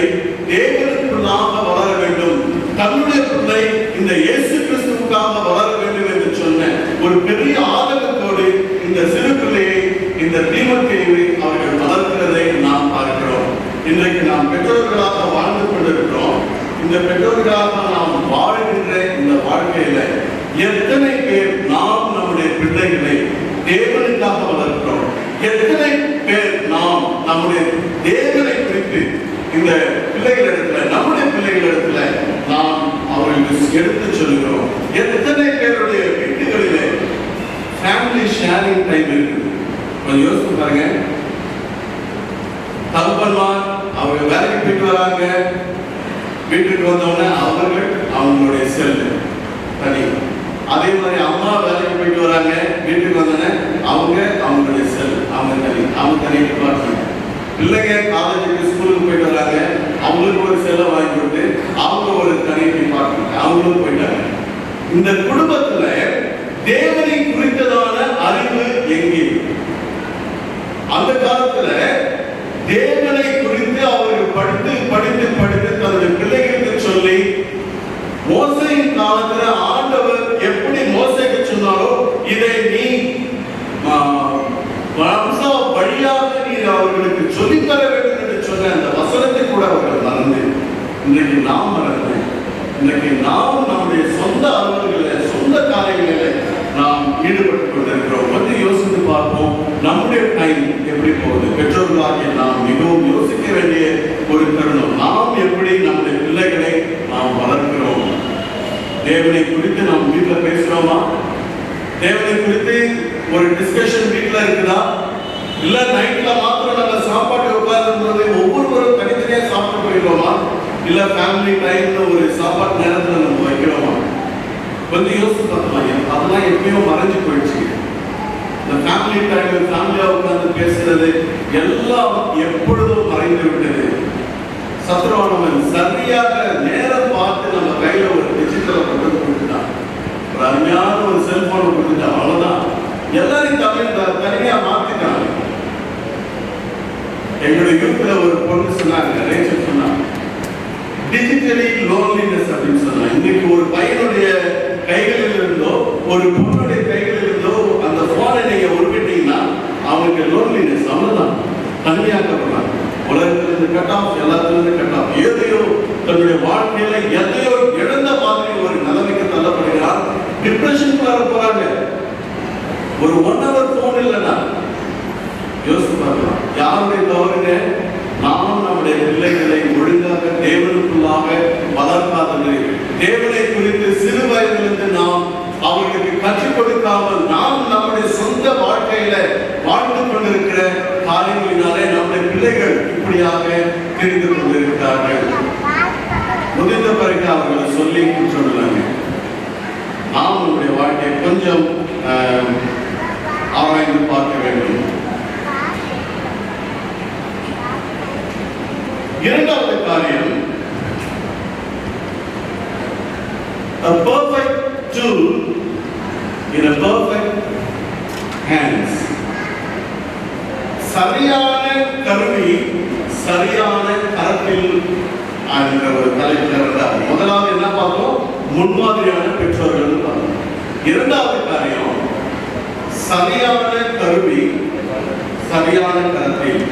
தேவனுக்குள்ளாக வளர வேண்டும், தன்னுடைய பிள்ளை இந்த இயேசு கிறிஸ்துவுக்காக வளர வேண்டும் என்று சொன்ன ஒரு பெரிய ஆதங்கத்தோடு இந்த சிறு பிள்ளையை, இந்த தீமோத்தேயுவை அவர்கள் வளர்க்கிறதை நாம் பார்க்கிறோம். இன்றைக்கு நாம் பெற்றோர்களாக வாழ்ந்து கொண்டிருக்கிறோம். இந்த பெற்றோர்களாக நாம் வாழ்கின்ற இந்த வாழ்க்கையில எத்தனை பேர் நாம் நம்முடைய பிள்ளைகளை தேவனுக்காக வளர்க்கிறோம்? எத்தனை பேர் நாம் நம்முடைய தேவனை குறித்து இந்த பிள்ளைகளிடத்துல, நம்முடைய பிள்ளைகளிடத்துல நாம் அவர்களுக்கு எடுத்து சொல்கிறோம்? எத்தனை பேருடைய வீட்டுகளிலே ஃபேமிலி ஷேரிங் டைம் இருக்கு? கொஞ்சம் யோசிச்சு பாருங்க. தகப்பன்மார் அவங்க வேலைக்கு போயிட்டு வராங்க, வீட்டுக்கு வந்தோடனே அவர்கள் அவங்களுடைய செல் தனி. அதே மாதிரி அம்மா வேலைக்கு போயிட்டு வராங்க, வீட்டுக்கு வந்தோடனே அவங்க அவங்களுடைய செல் அவங்க தனி டிபார்ட்மெண்ட். பிள்ளைங்க காலேஜுக்கு ஸ்கூலுக்கு போயிட்டு வராங்க, அவங்களுக்கு ஒரு செல்லை வாங்கி கொடுத்து அவங்க ஒரு தனி டிபார்ட்மெண்ட், அவங்களும் போயிட்டாங்க. இந்த குடும்பத்துல தேவனை குறித்ததான அறிவு எங்கே? அந்த காலத்துல தேவனை குறித்து அவர்கள் படித்து படித்து படித்து தன்னுடைய பிள்ளைகளுக்கு சொல்லி, மோசையின் காலத்துல ஆண்டவர் எப்படி மோசைக்கு சொன்னாரோ இதை நீ வம்சா வழியாக நீ அவர்களுக்கு சொல்லித்தர வேண்டும் என்று சொன்ன அந்த வசனத்தை கூட அவர்கள் மறந்து இன்றைக்கு நாம் மறந்து, இன்றைக்கு நாம் நம்முடைய சொந்த அலுவல்களில் சொந்த காரியங்களில் நாம் ஈடுபட்டு கொண்டிருக்கிறோம். வந்து யோசித்து பார்ப்போம், நம்முடைய டைம் எப்படி போகுது? பெற்றோர்களாகிய நாம் மிகவும் யோசிக்க வேண்டிய ஒரு தருணம். நாம் எப்படி நம்முடைய பிள்ளைகளை நாம் வளர்க்கிறோம்? தேவனை குறித்து நாம் வீட்டில் பேசுறோமா? தேவனை குறித்து ஒரு டிஸ்கஷன் வீட்டில் இருக்குதா? இல்ல நைட்ல மாத்திரம் நம்ம சாப்பாட்டு உட்கார்ந்து ஒவ்வொருவரும் தனித்தனியா சாப்பிட்டு போயிடுவோமா? இல்ல ஃபேமிலி டைம்ல ஒரு சாப்பாட்டு நேரத்துல நம்ம வைக்கிறோமா? வந்து யோசித்து பார்க்கலாம். அதெல்லாம் எப்பயும் மறைஞ்சு போயிடுச்சு. இந்த ஃபேமிலி டைம், ஃபேமிலியா உட்கார்ந்து பேசுறது எல்லாம் எப்பொழுதும் மறைந்து விட்டது. சத்ருவானவன் சரியாக நேரம் பார்த்து நம்ம கையில ஒரு டிஜிட்டலை கொண்டு கொடுத்துட்டான், ஒரு அருமையான ஒரு செல்போனை கொடுத்துட்டான். அவ்வளவுதான், எல்லாரையும் தனியா மாத்திட்டாங்க. எங்களுடைய யூத்ல ஒரு பொண்ணு சொன்னாங்க, ரேச்சல் சொன்னாங்க, டிஜிட்டலி லோன்லினஸ் அப்படின்னு சொன்னாங்க. இன்னைக்கு ஒரு பையனுடைய கைகளில் இருந்தோ ஒரு பொண்ணுடைய கைகளில் இருந்தோ அந்த போனை நீங்க உருவிட்டீங்கன்னா அவங்களுக்கு லோன்லினஸ், அவ்வளவுதான், தனியாக்கப்படுறாங்க. உலகத்திலிருந்து கட் ஆஃப், எல்லாத்திலிருந்து கட் ஆஃப். எதையோ தன்னுடைய வாழ்க்கையில எதையோ இழந்த மாதிரி ஒரு நிலைமைக்கு தள்ளப்படுகிறார். டிப்ரெஷனுக்குள்ளார போறாங்க. ஒரு 1 hour போன் இல்லைன்னா யோசித்து பார்க்கலாம். யாருடைய தவறுங்க? நாம் நம்முடைய பிள்ளைகளை ஒழுங்காக தேவனுக்குள்ளாக வளர்க்காதது, தேவனை குறித்து சிறு வயதிலிருந்து நாம் அவர்களுக்கு கற்றுக் கொடுக்காமல் நாம் நம்முடைய சொந்த வாழ்க்கையில வாழ்ந்து கொண்டிருக்கிற காரியங்களினாலே நம்முடைய பிள்ளைகள் இப்படியாக தெரிந்து கொண்டிருக்கிறார்கள். முடிந்த பிறகு அவர்களை சொல்லி சொல்லுவாங்க. நாம் நம்முடைய வாழ்க்கையை கொஞ்சம் ஆராய்ந்து பார்க்க வேண்டும். இரண்டாவது காரியம், A perfect tool in a perfect hands. சரியான கருவி சரியான கரத்தில் என்ற ஒரு தலைப்பில் இருந்தார். முதலாவது என்ன பார்த்தோம்? முன்மாதிரியான பெற்றோர்கள் பார்த்தோம். இரண்டாவது காரியம் சரியான கருவி சரியான கரத்தில்.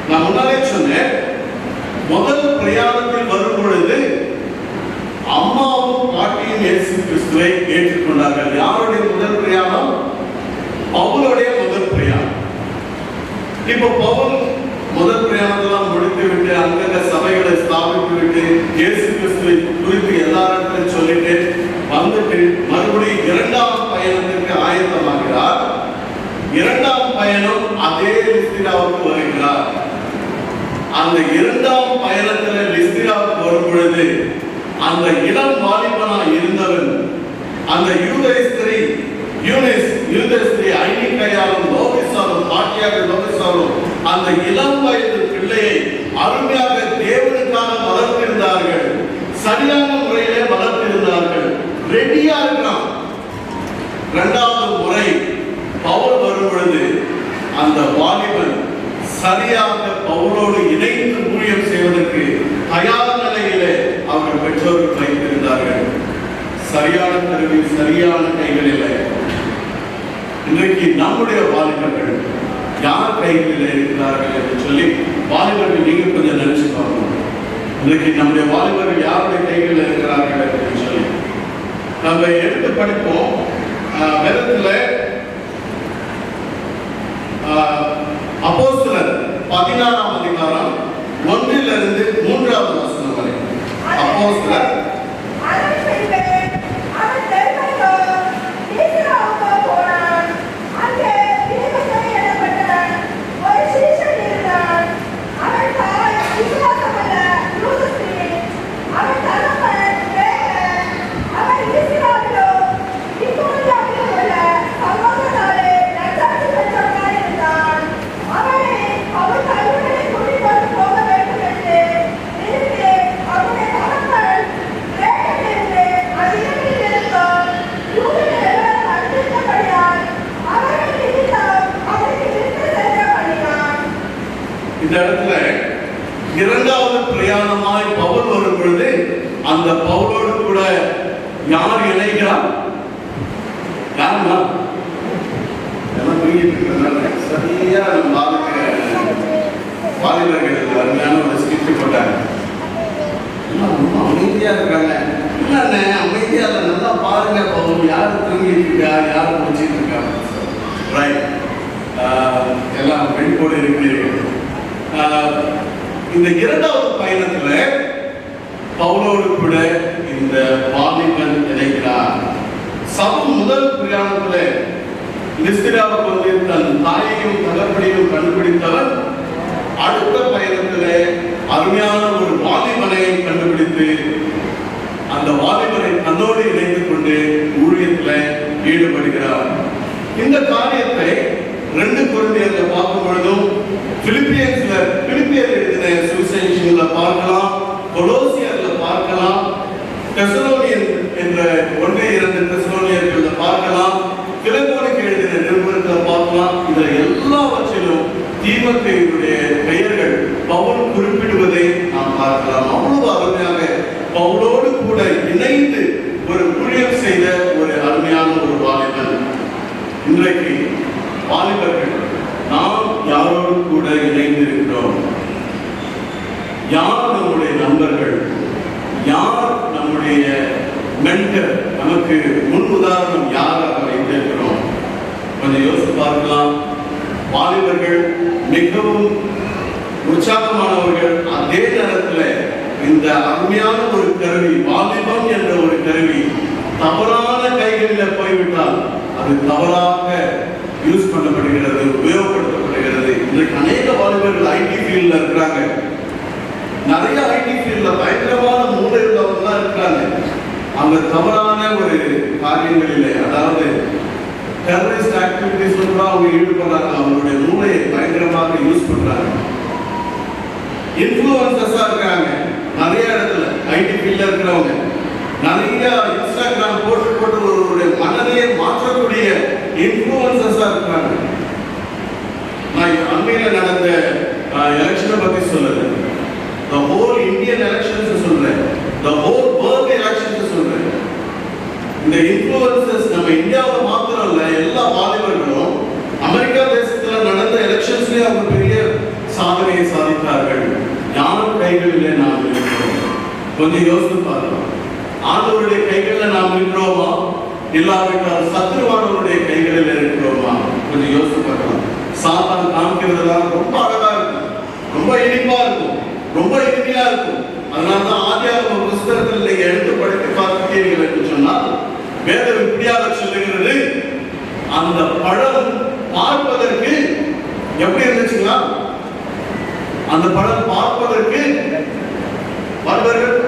நான் முன்னாலே சொன்னேன், முதல் பிரயாணத்தில் வரும் பொழுது அம்மாவும் பாட்டியும் இயேசு கிறிஸ்துவை ஏற்றுக்கொண்டார்கள். யாருடைய முதல் பிரயாணம்? பவுலுடைய முதல் பிரயாணம். இப்போ பவுல் முதல் பிரயாணத்தெல்லாம் முடித்து விட்டு அங்கங்க சபைகளை ஸ்தாபித்து விட்டு இயேசு கிறிஸ்துவை குறித்து எல்லாரும் சொல்லிட்டு வந்துட்டு மறுபடியும் இரண்டாம் பயணத்திற்கு ஆயத்தமாகிறார். இரண்டாம் பயணம் அதே லிஸ்திராவுக்கு வருகிறார். அந்த இரண்டாம் பயணத்தில் லிஸ்திராவுக்கு வரும் பொழுது அந்த இளம் வாலிபனா இருந்தவன் அந்த யூதஸ்திரி ஐனிக்கையாலும் லோபிசாலும் பாட்டியாக லோபிசாலும் அந்த இளம் வயது பிள்ளையை அருமையாக தேவனுக்காக வளர்த்திருந்தார்கள். சரியான முறையிலே வளர்த்திருந்தார்கள். ரெடியா இருக்கிறான். இரண்டாவது முறை பவுல் வரும் பொழுது அந்த வாலிபன் சரியாக பவுலோடு இணைந்து ஊழியம் செய்வதற்கு தயார் நிலையிலே அவர்கள் பெற்றோர்கள் வைத்திருந்தார்கள். சரியான கருவி சரியான கைகளில். இன்றைக்கு நம்முடைய வாலிபர்கள் யார் கைகளில் இருக்கிறார்கள் என்று சொல்லி வாலிபர்கள் நீங்க கொஞ்சம் நினைச்சு பார்க்கணும். இன்றைக்கு நம்முடைய வாலிபர்கள் யாருடைய கைகளில் இருக்கிறார்கள் என்று சொல்லி நம்ம எடுத்து படிப்போம். வேதத்தில் அப்போஸ்தலர் 16ஆம் அதிகாரம் 1 to 3 வசனம் வரை. அப்போஸ்தலர் இந்த இடத்துல இரண்டாவது பிரயாணமாய் பவுல் வரும் பொழுது அந்த பவுலோடு கூட யார் இணைகிறார்? யாருமா? சரியா வாலிபர்கள் அருமையான ஒரு ஸ்கிரிப்ட் போட்டாங்க. அமைதியா இருக்காங்க. இல்லண்ணே அமைதியா இல்லை, நல்லா பாருங்க பவுல் யாரு தூங்கிட்டு இருக்கா யாரு முடிச்சிட்டு இருக்கா. ரைட், எல்லாம் வெளிப்போடு இருக்கிறீர்கள். இந்த இரண்டாவது பயணத்துல பவுலோடு கூட இந்த வாலிபன் இணைகிறார். சவுல் முதல் பிரயாணத்துல லிஸ்திராவுக்கு வந்து தன் தாயையும் தகப்பனையும் கண்டுபிடித்தவர் அடுத்த பயணத்துல அருமையான ஒரு வாலிபனை கண்டுபிடித்து அந்த வாலிபனை தன்னோடு இணைத்துக் கொண்டு ஊழியத்துல ஈடுபடுகிறார். இந்த காரியத்தை 2 கொரிந்தியர்ல பார்க்கும் பொழுதும் பிலிப்பியர் எழுதின சுவிசேஷங்கள்ல பார்க்கலாம், கொலோசியர்ல பார்க்கலாம், தெசலோனியன் என்ற 1-2 தெசலோனியர்கள்ல பார்க்கலாம், பிலமோனுக்கு எழுதின நிருபத்துல பார்க்கலாம். இதுல எல்லாவற்றிலும் தீமோத்தேயுடைய பெயர்கள் பவுல் குறிப்பிடுவதை நாம் பார்க்கலாம். அவ்வளவு அருமையாக பவுலோடு கூட இணைந்து ஒரு ஊழியம் செய்த ஒரு அருமையான ஒரு வாலிபன். இன்றைக்கு வாலிபர்கள் நாம் யாரோடு கூட இணைந்து இருக்கிறோம்? யார் நம்முடைய நண்பர்கள்? யார் நம்முடைய மென்டர்? நமக்கு முன் உதாரணம் யாராக வைத்திருக்கிறோம்? கொஞ்சம் யோசித்து பார்க்கலாம். வாலிபர்கள் மிகவும் உற்சாகமானவர்கள். அதே நேரத்தில் இந்த அருமையான ஒரு கருவி, வாலிபம் என்ற ஒரு கருவி தவறான கைகளில் போய்விட்டால் அது தவறாக யூஸ் பண்ணப்படுகிறது, உபயோகப்படுத்தப்படுகிறது. இன்றைக்கு அநேக வாலிபர்கள் ஐடி ஃபீல்ட்ல இருக்கிறாங்க. நிறைய ஐடி ஃபீல்ட்ல பயங்கரமான மூளை உள்ளவங்க இருக்கிறாங்க. அவங்க தவறான ஒரு காரியங்களிலே, அதாவது டெரரிஸ்ட் ஆக்டிவிட்டிஸ்ல கூட அவங்க ஈடுபடுறாங்க. அவங்களுடைய மூளையை பயங்கரமாக யூஸ் பண்றாங்க. இன்ஃப்ளூயன்சஸா இருக்காங்க நிறைய இடத்துல ஐடி ஃபீல்ட்ல இருக்கிறவங்க. நிறைய இன்ஸ்டாகிராம் போட்டு ஒருவருடைய மனதையை மாற்றக்கூடிய இன்ஃப்ளூயன்சஸா இருக்காங்க. நான் அண்மையில் நடந்த எலெக்ஷனை பத்தி சொல்லல, the whole Indian elections சொல்றேன், the whole world elections சொல்றேன். இந்த இன்ஃப்ளூயன்சஸ் நம்ம இந்தியாவில் மாத்திரம் இல்ல, எல்லா வாலிபர்களும் அமெரிக்கா தேசத்துல நடந்த எலெக்ஷன்ஸ்லயே அவங்க பெரிய சாதனையை சாதித்தார்கள். யார் கைகளிலே நாம் இருக்கிறோம்? கொஞ்சம் யோசித்து பார்க்கலாம். ஆண்டவருடைய கைகளில் நாம் இருக்கிறோமா, இல்லாவிட்டால் சத்துருவானவருடைய கைகளில் இருக்கிறோமா? கொஞ்சம் யோசித்து பார்க்கலாம். சாத்தான் காமிக்கிறதெல்லாம் ரொம்ப அழகா இருக்கும், ரொம்ப இனிப்பா இருக்கும், ரொம்ப இனிமையா இருக்கும். அதனால்தான் ஆதியாகம புஸ்தகத்தில் நீங்க எடுத்து படித்து பார்க்கிறீர்கள் என்று சொன்னால் வேதம் இப்படியாக சொல்லுகிறது, அந்த பழம் பார்ப்பதற்கு எப்படி இருந்துச்சுங்களா? அந்த பழம் பார்ப்பதற்கு பார்ப்பார்கள்,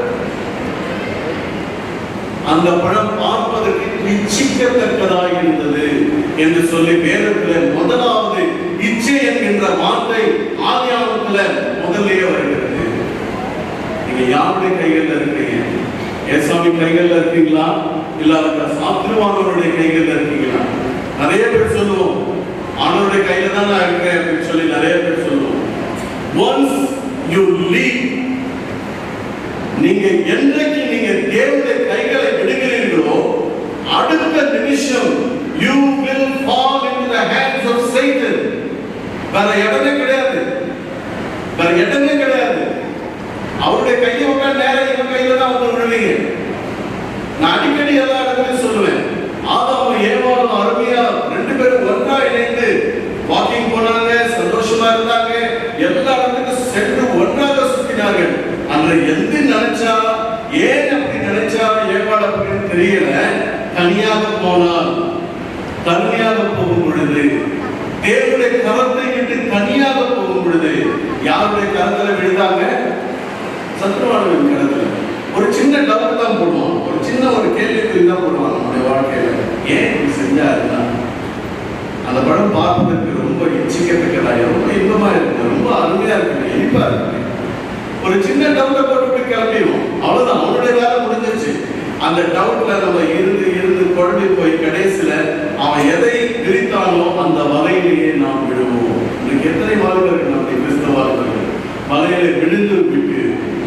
அந்த பழம் பார்ப்பதற்கு இச்சிக்கத்தக்கதாக இருந்தது என்று சொல்லி வேதத்தில் முதலாவது இச்சை என்கின்ற வார்த்தை ஆதியாகமத்தில் முதல்லயே வருகிறது. நீங்க யாருடைய கைகளில் இருக்கீங்க? ஏசாமி கைகளில் இருக்கீங்களா, இல்லாத சாத்ருவானவருடைய கைகளில் இருக்கீங்களா? நிறைய பேர் சொல்லுவோம் ஆண்டவருடைய கையில தான் நான் இருக்கிறேன் அப்படின்னு சொல்லி நிறைய பேர் சொல்லுவோம். Once you leave, நீங்க என்றைக்கு நீங்க தேவனுடைய கைகளை விடுகிறீர்களோ அடுத்த நிமிஷம் you will fall into the hands of Satan. வேற இடமே கிடையாது, வேற இடமே கிடையாது. அவருடைய கையை உட்காந்து நேரம் இவங்க கையில தான் வந்து விடுவீங்க. நான் அடிக்கடி எல்லா இடத்துலையும் சொல்லுவேன், ஆதாமும் ஏவாளும் அருமையா ரெண்டு பேரும் ஒன்றா இணைந்து வாக்கிங் போனாங்க, சந்தோஷமா இருந்தாங்க, எல்லா இடத்துக்கும் சென்று ஒன்றாக சுத்தினார்கள். அன்று எந்த நினைச்சா, ஏன் அப்படி நினைச்சா ஏவாள் அப்படின்னு தெரியல. தனியாக போனால், தனியாக போகும் பொழுது, தேவனுடைய கரத்தை விட்டு தனியாக போகும் பொழுது யாருடைய கரத்துல விழுந்தாங்க? சத்ருவானவரின் கரத்துல. ஒரு சின்ன டவுட் தான் போடுவான், ஒரு சின்ன ஒரு கேள்விக்குறி தான் போடுவான் நம்முடைய வாழ்க்கையில. ஏன் இப்படி செஞ்சா இருந்தா? அந்த படம் பார்ப்பதற்கு ரொம்ப இச்சிக்கத்தக்கதாக, ரொம்ப இன்பமா இருக்கு, ரொம்ப அருமையா இருக்கு, இனிப்பா இருக்கு. ஒரு சின்ன டவுட்டை போட்டு கிளம்பிடுவோம், அவ்வளவுதான், அவனுடைய வேலை முடிஞ்சிருச்சு. அந்த டவுட்ல நம்ம இருந்து இருந்து குழம்பி போய் கடைசியில அவன் எதை விரித்தானோ அந்த வலையிலேயே நாம் விடுவோம். இன்னைக்கு எத்தனை வாழ்வர்கள் நம்முடைய கிறிஸ்தவ வாழ்வர்கள் வலையில விழுந்து விட்டு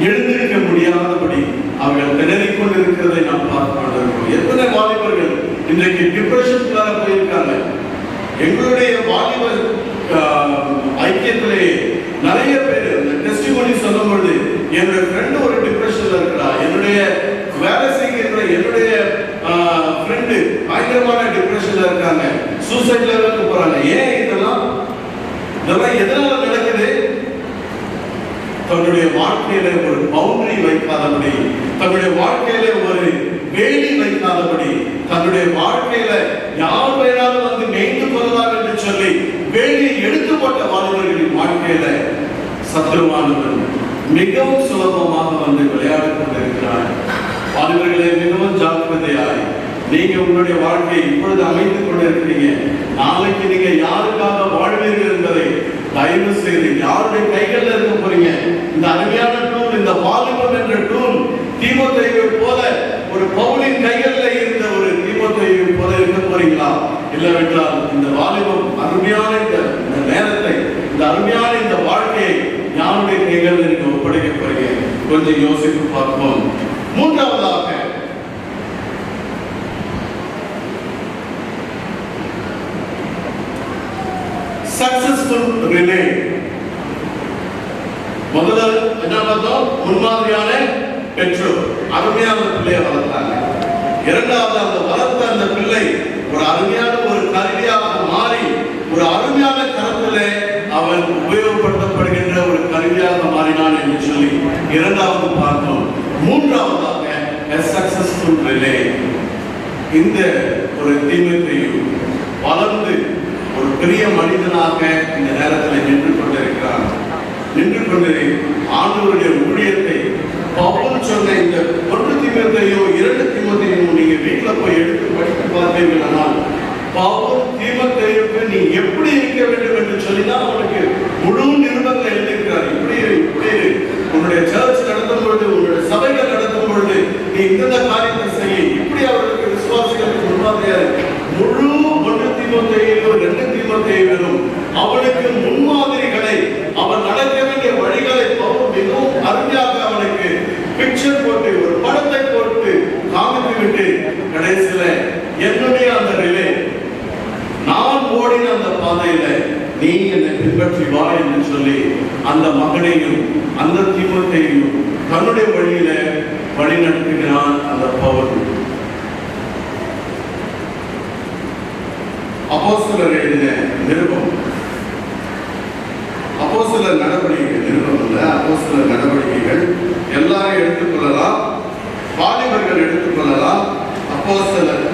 எழுந்திருக்க முடியாதபடி அவர்கள் திணறிக் கொண்டிருக்கிறதை நாம் பார்த்து கொண்டிருக்கிறோம். எத்தனை வாலிபர்கள் இன்றைக்கு டிப்ரெஷனுக்காக போயிருக்காங்க. எங்களுடைய வாலிப ஐக்கியத்திலே நிறைய பேர் டெஸ்டிமோனி சொல்லும் பொழுது, என்னுடைய ஃப்ரெண்டு ஒரு டிப்ரெஷன்ல இருக்கிறா, என்னுடைய வேலை செய்கிற என்னுடைய ஃப்ரெண்டு பயங்கரமான டிப்ரெஷன்ல இருக்காங்க, சூசைட் லெவலுக்கு போறாங்க. ஏன் இதெல்லாம் எதனால நடக்குது? தன்னுடைய வாழ்க்கையில ஒரு பவுண்டரி வைக்காதபடி, தன்னுடைய வாழ்க்கையில ஒரு வேலி வைக்காதபடி, தன்னுடைய வாழ்க்கையில யார் வேணாலும் வந்து மேய்ந்து கொள்ளலாம் என்று சொல்லி வேலியை எடுத்து போட்ட வாலிபர்களின் வாழ்க்கையில சத்ருவானவன் மிகவும் சுலபமாக வந்து விளையாடி கொண்டிருக்கிறார். வாலிபர்களை மிகவும் ஜாக்கிரதையாய் நீங்க உங்களுடைய வாழ்க்கையை இப்பொழுது அமைத்துக் கொண்டிருக்கிறீங்க. நாளைக்கு நீங்க யாருக்காக வாழ்வீர்கள் என்பதை தயவு செய்து யாருடைய கைகளில் இருக்க போறீங்க? இந்த அருமையான டூல், இந்த வாலிபம் என்ற டூல் தீமோத்தேயுவை போல ஒரு பவுலின் கைகளில் இருந்த ஒரு தீமோத்தேயுவை போல இருக்க போறீங்களா? இல்லவென்றால் இந்த வாலிபம் அருமையான இந்த நேரத்தை, இந்த அருமையான இந்த வாழ்க்கையை யாருடைய கைகளில் நீங்க ஒப்படைக்க போறீங்க? கொஞ்சம் யோசித்து பார்ப்போம். மூன்றாவதாக சக்சஸ்ஃபுல் ரிலே. முதல்ல என்ன பார்த்தோம்? முன்மாதிரியான பெற்றோர் அருமையான பிள்ளையை வளர்த்தாங்க. இரண்டாவது, அந்த வளர்த்த அந்த பிள்ளை ஒரு அருமையான ஒரு கருவியாக மாறி ஒரு அருமையான கருத்திலே அவன் உபயோகப்படுத்தப்படுகின்ற ஒரு கருவியாக மாறினான் என்று சொல்லி இரண்டாவது பார்த்தோம். மூன்றாவதாக சக்சஸ்ஃபுல் ரிலே. இந்த ஒரு தீமோத்தேயு வளர்ந்து ஒரு பெரிய மனிதனாக இந்த நேரத்தில் நின்று கொண்டிருக்கிறார். நின்று கொண்டு ஆண்டவருடைய ஊழியத்தை பவுல் சொன்ன இந்த 1 தீமோத்தேயு 2 தீமோத்தேயு நீங்க வீட்டுல போய் எடுத்து படித்து பார்த்தீங்கன்னா, பவுல் தீமோத்தேயுக்கு நீ எப்படி இருக்க வேண்டும் என்று சொல்லிதான் அவனுக்கு முழு நிருபங்களை எழுதியிருக்கிறார். இப்படி உன்னுடைய சர்ச் நடத்தும் பொழுது, உன்னுடைய சபைகள் நடத்தும் பொழுது நீ இந்த காரியத்தை இப்படி அவர்களுக்கு விசுவாசிகளுக்கு முன்மாதிரியா இருக்கு. முழு 1 தீமோத்தேயுவிலும் 2 தீமோத்தேயுவிலும் அவனுக்கு முன்மாதிரிகளை, அவன் நடக்க வேண்டிய வழிகளை பவுல் மிகவும் அருமையாக அவனுக்கு பிக்சர் போட்டு, ஒரு படத்தை போட்டு காமித்து விட்டு கடைசியில என்னுடைய அந்த ரிலே, நான் ஓடின அந்த பாதையில நீ என்னை பின்பற்றி வா என்று சொல்லி அந்த மகனையும் அந்த தீமோத்தேயுவையும் தன்னுடைய வழியில வழி நடத்துகிறான் அந்த பவுல். அப்போஸ்தலர் எழுதின நிருபம், அப்போஸ்தலர் நடவடிக்கைகள் நிருபம் அல்ல, அப்போஸ்தலர் நடவடிக்கைகள் எல்லாரும் எடுத்துக்கொள்ளலாம், வாலிபர்கள் எடுத்துக்கொள்ளலாம். அப்போஸ்தலர்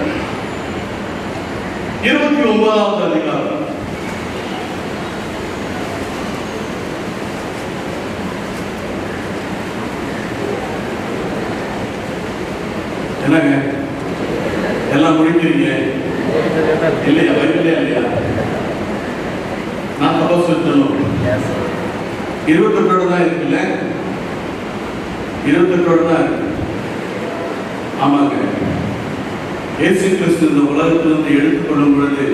29வது அதிகாரம். என்னங்க எல்லாம் முடிக்கிறீங்க இல்லையா? பைபிளே இல்லையா? நான் தப்பா சொல்லணும். 28 தான் இருக்குல்ல, 28 தான் இருக்கு. ஆமாங்க, இயேசு கிறிஸ்து இந்த உலகத்திலிருந்து எடுத்துக்கொள்ளும் பொழுது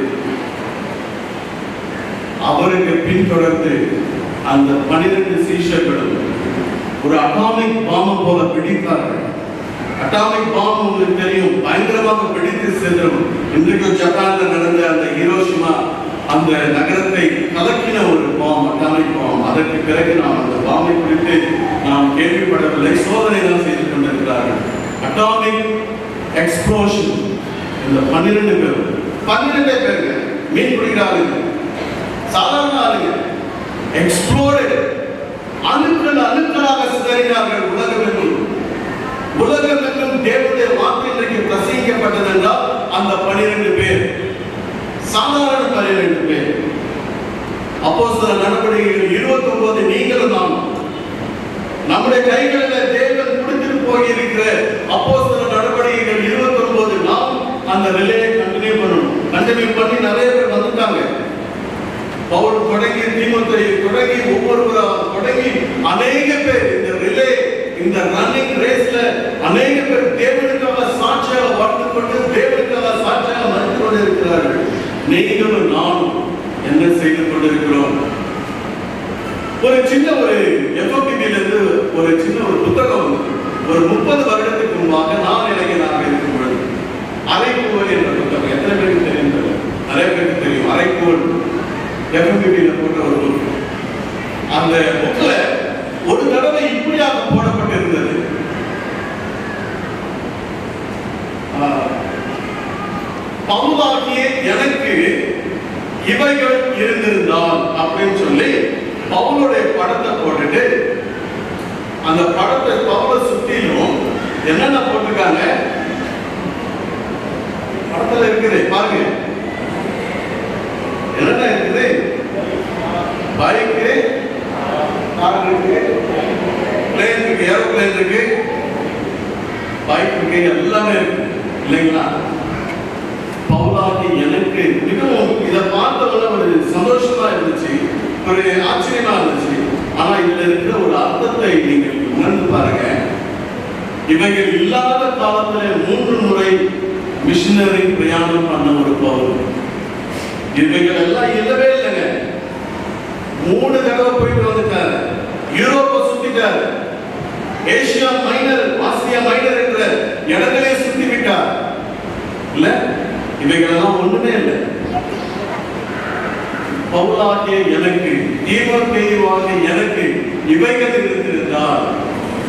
அவருக்கு பின்தொடர்ந்து அந்த 12 சீஷர்களும் ஒரு அட்டாமிக் பாம்பு போல பிடித்தார்கள். அட்டாமிக் பாம்பு உங்களுக்கு தெரியும், பயங்கரமாக வெடித்து சென்றும். இன்றைக்கு ஜப்பான்ல நடந்த அந்த ஹிரோஷிமா அந்த நகரத்தை கலக்கின ஒரு பாம்பு, அட்டாமிக் பாம்பு. அதற்கு பிறகு நாம் அந்த பாம்பை குறித்து நாம் கேள்விப்படவில்லை, சோதனை தான் செய்து கொண்டிருக்கிறார்கள். Atomic explosion. இந்த 12 பேருங்க மீன் பிடிக்கிறார்கள், சாதாரண ஆளுங்க. எக்ஸ்ப்ளோர்ட், அணுக்களாக சிதறினார்கள் உலகமெங்கும். உலகமெங்கும் தேவனுடைய வார்த்தை இன்றைக்கு பிரசங்கிக்கப்பட்டது என்றால் அந்த 12 பேர் சாதாரண 12 பேர். அப்போஸ்தலர் நடவடிக்கைகள் 29 நீங்களும் நானும் நம்முடைய கைகளில் தேவன் கொடுத்துட்டு போயிருக்கிற அப்போஸ்தலர் நடவடிக்கைகள் 29 நாம் அந்த ரிலேயை கண்டினியூ பண்ணணும். கண்டினியூ பண்ணி நிறைய பேர் வந்துட்டாங்க. பவுல் தொடங்கி, தீமோத்தேயு தொடங்கி, ஒவ்வொருவரா தொடங்கி அநேக பேர் இந்த ரிலே, இந்த ரன்னிங் ரேஸ்ல அநேக பேர் தேவனுக்காக சாட்சியாக வாழ்ந்து கொண்டு தேவனுக்காக சாட்சியாக மறுத்து கொண்டு இருக்கிறார்கள். நீங்களும் நானும் என்ன செய்து கொண்டிருக்கிறோம்? ஒரு சின்ன எஃப்எம்பிலிருந்து ஒரு சின்ன புத்தகம் ஒரு 30 வருடத்துக்கு முன்பாக நான் இளைஞனாக இருக்கும் பொழுது அரைக்கோல் என்ற புத்தகம், எத்தனை பேருக்கு தெரியும்? நிறைய பேருக்கு தெரியும். அரைக்கோல் எஃப்எம்பில போட்ட ஒரு புக். அந்த புக்ல ஒரு தடவை இப்படியாக போடப்பட்டிருந்தது, பவுலாகிய எனக்கு இவைகள் இருந்திருந்தால் அப்படின்னு சொல்லி பவுலுடைய படத்தை போட்டுட்டு, அந்த படத்தை பவுலை சுத்திலும் என்னென்ன போட்டிருக்காங்க படத்துல இருக்குது பாருங்க. என்னென்ன இருக்குது? பைக்கு, கார் இருக்கு, பிளேன் இருக்கு, ஏரோப்ளேன் இருக்கு, பைக் இருக்கு, எல்லாமே இருக்கு இல்லைங்களா? பவுலாகி எனக்கு மிகவும் இதை பார்த்தவங்க ஒரு சந்தோஷமா இருந்துச்சு, ஒரு ஆச்சரியமா இருந்துச்சு. ஆனா இதுல இருக்கிற ஒரு அர்த்தத்தை நீங்கள் உணர்ந்து பாருங்க. இவைகள் இல்லாத காலத்துல 3 முறை மிஷனரி பிரயாணம் பண்ண ஒரு பவுல். இவைகள் எல்லாம் இல்லவே இல்லைங்க. 3 தடவை போயிட்டு வந்துட்டார். யூரோப்பை சுத்திட்டார், ஏசியா மைனர், ஆசியா மைனர் என்ற இடங்களே சுத்தி விட்டார். இல்ல, இவைகள் எல்லாம் ஒண்ணுமே இல்லை. பவுலாகிய எனக்கு, தீமோத்தேயுவாகிய எனக்கு இவைகள் இருந்திருந்தால்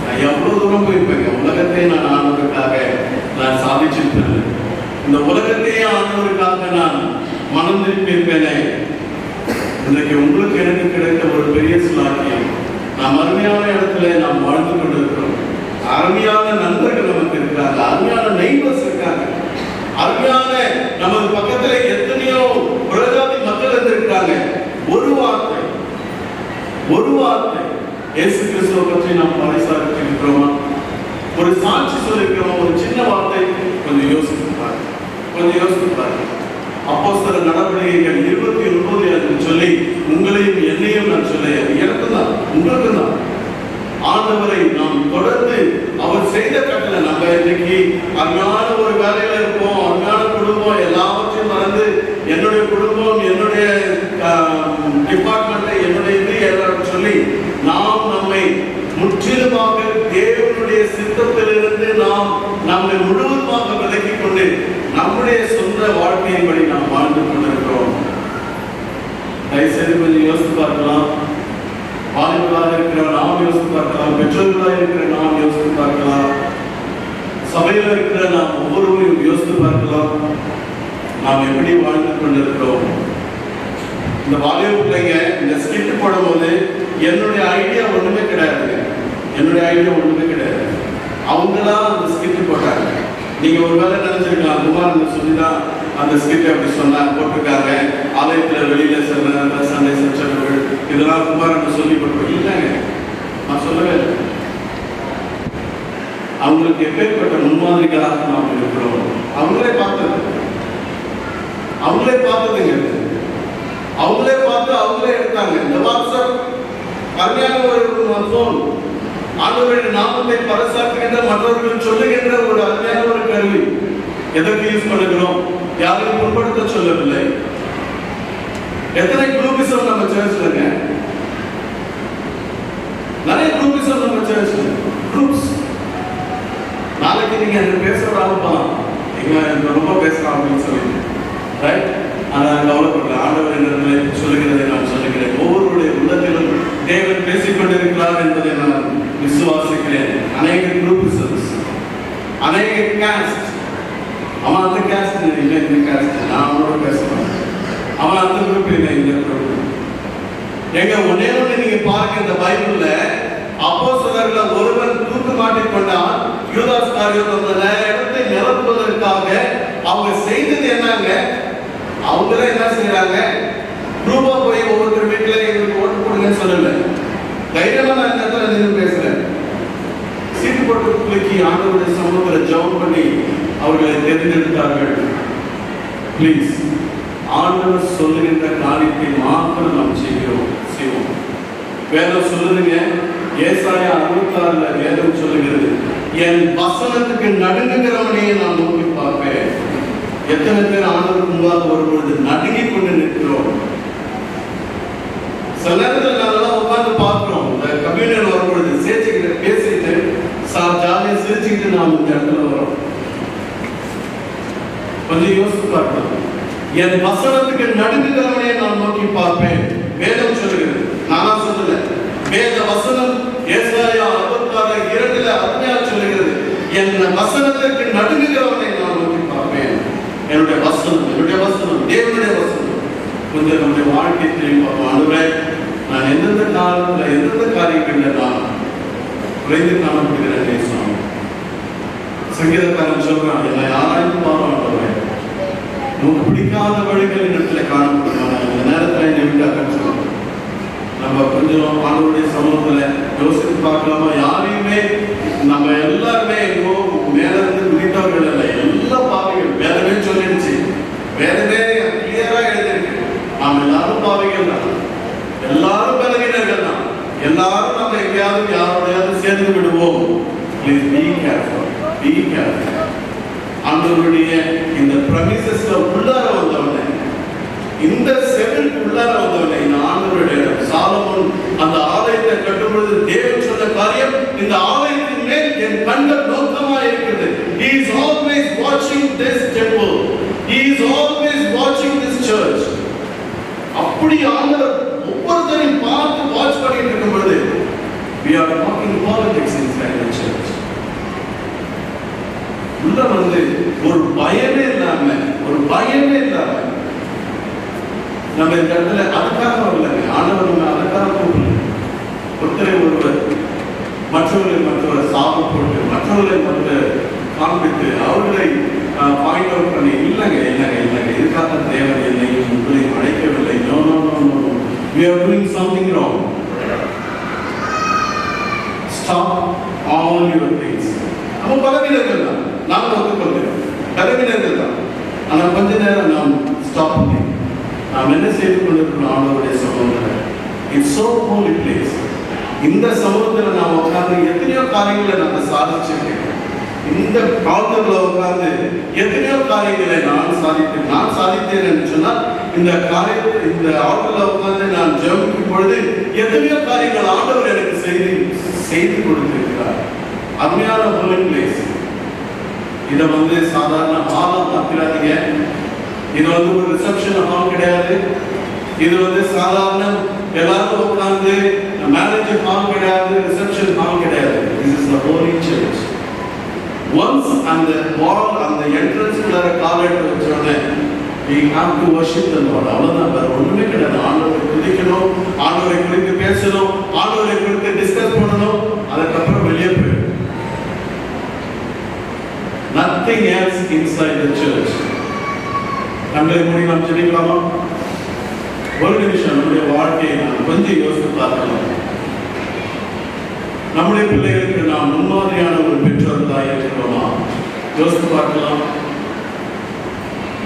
நான் எவ்வளவு தூரம் போயிருப்பேங்க. உலகத்தை நான் ஆண்டவருக்காக நான் சாதிச்சிருப்பேன். இந்த உலகத்தையே ஆண்டவருக்காக நான் மனம் திருப்பியிருப்பேனே. இன்றைக்கு உங்களுக்கு எனக்கு கிடைத்த ஒரு பெரிய சிலாக்கியம். நாம் அருமையான இடத்துல நாம் வாழ்ந்து கொண்டிருக்கிறோம். அருமையான நண்பர்கள் நமக்கு இருக்காங்க, அருமையான நெய்பர்ஸ் இருக்காங்க, அருமையான நமது பக்கத்துல எத்தனையோ பிரஜாதி மக்கள் இருந்திருக்காங்க. ஒரு வார்த்தை இயேசு கிறிஸ்துவை பற்றி நாம் பறைசாற்றிருக்கிறோமா? ஒரு சாட்சி சொல்லிருக்கிறோமா? ஒரு சின்ன வார்த்தை கொஞ்சம் யோசித்து பாருங்க. அப்போஸ்தலர் நடவடிக்கைகள் 29 சொல்லி உங்களையும் என்னையும் நான் சொல்ல, எனக்கு தான் உங்களுக்கு தான். ஆண்டவரை நாம் தொடர்ந்து அவர் செய்த கட்டளை, நம்ம இன்னைக்கு அருமையான ஒரு வேலை முழுவதுமாக விலக்கிக் கொண்டு நம்முடைய சொந்த வாழ்க்கையின்படி நாம் வாழ்ந்து கொண்டிருக்கிறோம். தயவுசெய்து கொஞ்சம் யோசித்து பார்க்கலாம். வாலிபர்களாக இருக்கிற நாம் யோசித்து பார்க்கலாம், பெற்றோர்களாக இருக்கிற நாம் யோசித்து பார்க்கலாம், சபையில் இருக்கிற நாம் ஒவ்வொருவரையும் யோசித்து பார்க்கலாம். நாம் எப்படி வாழ்ந்து கொண்டிருக்கிறோம்? இந்த வாலிப பிள்ளைங்க இந்த ஸ்கிட் போடும்போது என்னுடைய ஐடியா ஒண்ணுமே கிடையாது. அவங்களாம் அந்த ஸ்கிட் போட்டாங்க. நீங்க ஒரு வேலை நினைச்சிருக்கலாம், குமாரன் சொல்லிதான் அந்த ஸ்கிட் அப்படி சொன்னா போட்டிருக்காங்க, ஆலயத்தில் வெளியில செல்ற சண்டை சச்சரவுகள் இதெல்லாம் குமாரன் சொல்லி போட்டு இல்லைங்க, நான் சொல்லவே இல்லை. அவங்களுக்கு எப்பேற்பட்ட முன்மாதிரிகளாக நாம் இருக்கிறோம். அவங்களே பார்த்ததுங்க, அவங்களே பார்த்து அவங்களே எடுத்தாங்க. இந்த வாட்ஸ்அப் அருமையான ஒரு போன், ஆண்டவருடைய நாமத்தை பறைசாற்றுகின்ற மற்றவர்கள் சொல்லுகின்ற ஒரு அருமையான ஒரு கருவி. எதற்கு யூஸ் பண்ணுகிறோம்? யாரையும் புண்படுத்த சொல்லவில்லை. எத்தனை குரூப்பிசம் நம்ம சர்ச்லங்க, நிறைய குரூப்பிசம் நம்ம சர்ச்ல குரூப்ஸ். நாளைக்கு நீங்க அந்த பேசுறாங்கலாம், எங்க ரொம்ப பேசுறாங்க அப்படின்னு சொல்லி ரைட். ஆனால் கவலைப்படல, ஆண்டவர் என்னை சொல்லுகிறதை நான் சொல்லுகிறேன். ஒவ்வொருடைய உள்ளத்திலும் தேவன் பேசிக்கொண்டிருக்கிறார் என்பதை நான் விசுவாசிக்கிறேன். அநேக குரூப்பிசம்ஸ், அநேக கேஸ்ட். அவன் அந்த கேஸ்ட் இல்லை, இந்த கேஸ்ட், நான் அவனோட பேசுறேன். அவன் அந்த குரூப் இல்லை, இந்த குரூப். எங்க ஒன்னே ஒண்ணு நீங்க பாருங்க, இந்த பைபிள்ல அப்போஸ்தலர்கள் ஒருவன் தூக்கு மாட்டிக் கொண்டான். யூதாஸ் காரியோத் அந்த இடத்தை நிரப்புவதற்காக அவங்க செய்தது என்னங்க? அவங்களே என்ன செய்யறாங்க? குரூப்பா போய் ஒவ்வொருத்தர் வீட்டுல எங்களுக்கு ஓட்டு போடுங்கன்னு சொல்லல. தைரியமா நான் இந்த இடத்துல நின்று பேசுறேன். சீட்டு போட்டு குலுக்கி ஆண்டவருடைய சமூகத்துல ஜெபம் பண்ணி அவர்களை தேர்ந்தெடுத்தார்கள். பிளீஸ், ஆண்டவர் சொல்லுகின்ற காரியத்தை மாத்திரம் நாம் செய்வோம். வேதம் சொல்லுதுங்க, ஏசாயா 66 வேதம் சொல்லுகிறது, என் வசனத்துக்கு நடுங்குகிறவனையே நான் நோக்கி பார்ப்பேன். எத்தனை பேர் ஆண்டவருக்கு முன்பாக வரும்பொழுது நடுங்கிக் கொண்டு நிற்கிறோம்? சில நேரத்தில் நாங்கெல்லாம் உட்கார்ந்து பார்க்கிறோம், இந்த கம்யூனியன் வரும்பொழுது சேர்த்துக்கிட்டு பேசிக்கிட்டு ஜாலியா சிரிச்சுக்கிட்டு நாம் இந்த இடத்துல வரோம். கொஞ்சம் யோசித்து பார்க்கலாம். என் வசனத்துக்கு நடுங்குகிறவனையே நான் நோக்கி பார்ப்பேன். வேதம் சொல்லுகிறது, நானா சொல்லல, வேத வசனம் ஏசாயா 66:2 அருமையா சொல்லுகிறது, என் வசனத்திற்கு நடுங்குகிறவனை நான் நோக்கி பார்ப்பேன். என்னுடைய வசனம் தேவனுடைய வசனம். கொஞ்சம் நம்முடைய வாழ்க்கை தெரியும் பார்ப்போம். ஆண்டவரே, நான் எந்தெந்த காலத்துல எந்தெந்த காரியங்கள்ல நான் குறைந்து காணப்படுகிறேன் பேசுவாங்க. சங்கீதக்காரன் சொல்றான், என்னை யாராயும் பாருவாங்க, உங்களுக்கு பிடிக்காத வழிகள் இடத்துல காணப்படுவாங்க. இந்த நேரத்தில் என்னை விட்டு அகற்றுவாங்க. நம்ம கொஞ்சம் ஆண்டவருடைய சமூகத்துல யோசித்து பார்க்கலாமா? யாரையுமே நம்ம எல்லாருமே மேல இருந்து குதித்தவர்கள் இல்லை, எல்லா பாவிகள். வேதமே சொல்லிடுச்சு, வேதமே கிளியரா எழுதிருக்கு, நாம் எல்லாரும் பாவிகள் தான், எல்லாரும் பலவீனர்கள் தான், எல்லாரும் நம்ம எங்கேயாவது யாரோடையாவது சேர்ந்து விடுவோம். Please be careful. ஆண்டவருடைய இந்த பிரமிசஸ்ல உள்ளார வந்தவனே, இந்த செவிலுக்கு உள்ளார வந்தவனே, இந்த ஆண்டவருடைய சாலமோன் அந்த ஆலயத்தை கட்டும் பொழுது தேவன் சொன்ன காரியம், இந்த ஆலயத்தின் மேல் என் கண்கள் நோக்கமா இருக்கிறது. He is always watching this temple. He is always watching this church. அப்படி ஆண்டவர் ஒவ்வொருத்தரையும் பார்த்து வாட்ச் பண்ணிட்டு இருக்கும் பொழுது, we are talking politics inside the church. உள்ள வந்து ஒரு பயமே இல்லாம நம்ம இந்த இடத்துல அதுக்காக வரல. ஆண்டவர் நம்ம அதுக்காக கூப்பிடல. ஒருவர் மற்றவர்கள் சாப போட்டு மற்றவர்களை காண்பித்து அவர்களை பாயிண்ட் அவுட் பண்ணி இல்லைங்க இதுக்காக தேவன் என்னையும் உங்களையும் அழைக்கவில்லை. We are doing something wrong. Stop all your things. நம்ம பலவீனர்கள் தான், நாம் ஒத்துக்கொள்கிறோம், பலவீனர்கள் தான். ஆனால் கொஞ்ச நேரம் நாம் ஸ்டாப் பண்ணி நாம் என்ன செய்து கொண்டிருக்கிறோம்? ஆண்டவருடைய சமூகத்தில், இட்ஸ் சோ ஹோலி பிளேஸ். இந்த சமூகத்தில் நாம் உட்கார்ந்து எத்தனையோ காரியங்களை நம்ம சாதிச்சிருக்கேன். இந்த காலத்தில் உட்கார்ந்து எத்தனையோ காரியங்களை நான் சாதித்தேன் என்று சொன்னால், இந்த காரியத்தில் இந்த ஆற்றில் உட்கார்ந்து நான் ஜெபிக்கும் பொழுது எத்தனையோ காரியங்கள் ஆண்டவர் எனக்கு செய்து கொடுத்திருக்கிறார். அருமையான ஹோலி பிளேஸ். இதை வந்து சாதாரண ஹாலாக மாற்றிடாதீங்க. இது வந்து ஒரு ரிசப்ஷன் ஹால் கிடையாது. இது வந்து சாதாரண எல்லாரும் உட்கார்ந்து மேரேஜ் ஹால் கிடையாது, ரிசப்ஷன் ஹால் கிடையாது. This is the holy church. Once அந்த வால் அந்த entrance குள்ளார காலெட்டு வச்சோடனே we have to worship the Lord. அவ்வளவுதான், வேற ஒண்ணுமே கிடையாது. ஆண்டவரை துதிக்கணும், ஆண்டவரை குறித்து பேசணும், ஆண்டவரை குறித்து டிஸ்கஸ் பண்ணணும், அதுக்கப்புறம் வெளியே போயிடும். Nothing else inside the church. கண்களை மூடி நாம் ஜெபிக்கலாமா? ஒரு நிமிஷம் நம்முடைய வாழ்க்கையை நாம் கொஞ்சம் யோசித்து பார்க்கலாம். நம்முடைய பிள்ளைகளுக்கு நாம் முன்மாதிரியான ஒரு பெற்றோர் தாய் இருக்கிறோமா? யோசித்து பார்க்கலாம்.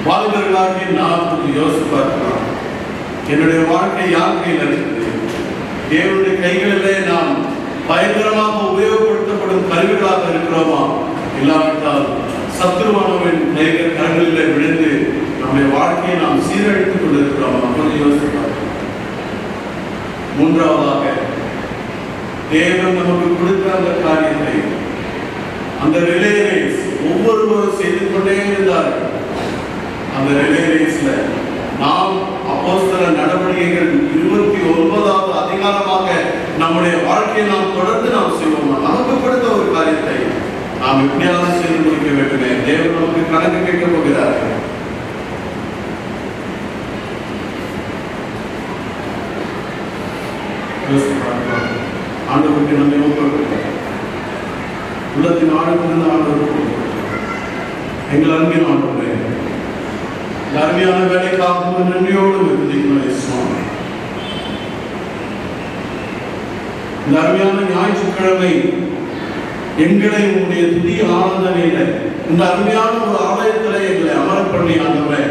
வாலிபர்களாகி நாம் கொஞ்சம் யோசித்து பார்க்கலாம். என்னுடைய வாழ்க்கை யார் கையில் இருக்குது? தேவனுடைய கைகளிலே நாம் பயங்கரமாக உபயோகப்படுத்தப்படும் கருவிகளாக இருக்கிறோமா? இல்லாவிட்டால் சத்துருவானவன் கரங்களிலே விழுந்து நம்முடைய வாழ்க்கையை நாம் சீரழித்துக் கொண்டிருக்கிறோமா? கொஞ்சம் யோசித்து பார்க்கலாம். மூன்றாவதாக, தேவன் நமக்கு கொடுத்த அந்த காரியத்தை, அந்த ரிலே ரேஸ் ஒவ்வொருவரும் செய்து கொண்டே இருந்தார்கள். அந்த ரிலே ரேஸ்ல நாம் அப்போஸ்தலர் நடவடிக்கைகள் 29வது அதிகாரமாக நம்முடைய வாழ்க்கையை நாம் தொடர்ந்து நாம் செய்வோமா? நமக்கு கொடுத்த ஒரு காரியத்தை நாம் எப்படியாவது செய்து முடிக்க வேண்டுமே. தேவன் நமக்கு கணக்கு கேட்க போகிறார்கள். ஆண்டவருக்கு நம்மை ஒப்புக்கொடுக்கிறோம். உள்ளத்தின் ஆழத்திலிருந்து ஆண்டவருக்கு எங்கள் அன்பின் ஆண்டவரே, இந்த அருமையான வேலைக்காகவும் நன்றியோடு துதிக்கிறோம். இந்த அருமையான ஞாயிற்றுக்கிழமை எங்களை உங்களுடைய துதி ஆராதனையில, இந்த அருமையான ஒரு ஆலயத்தில் எங்களை அமர பண்ணி ஆண்டவரே,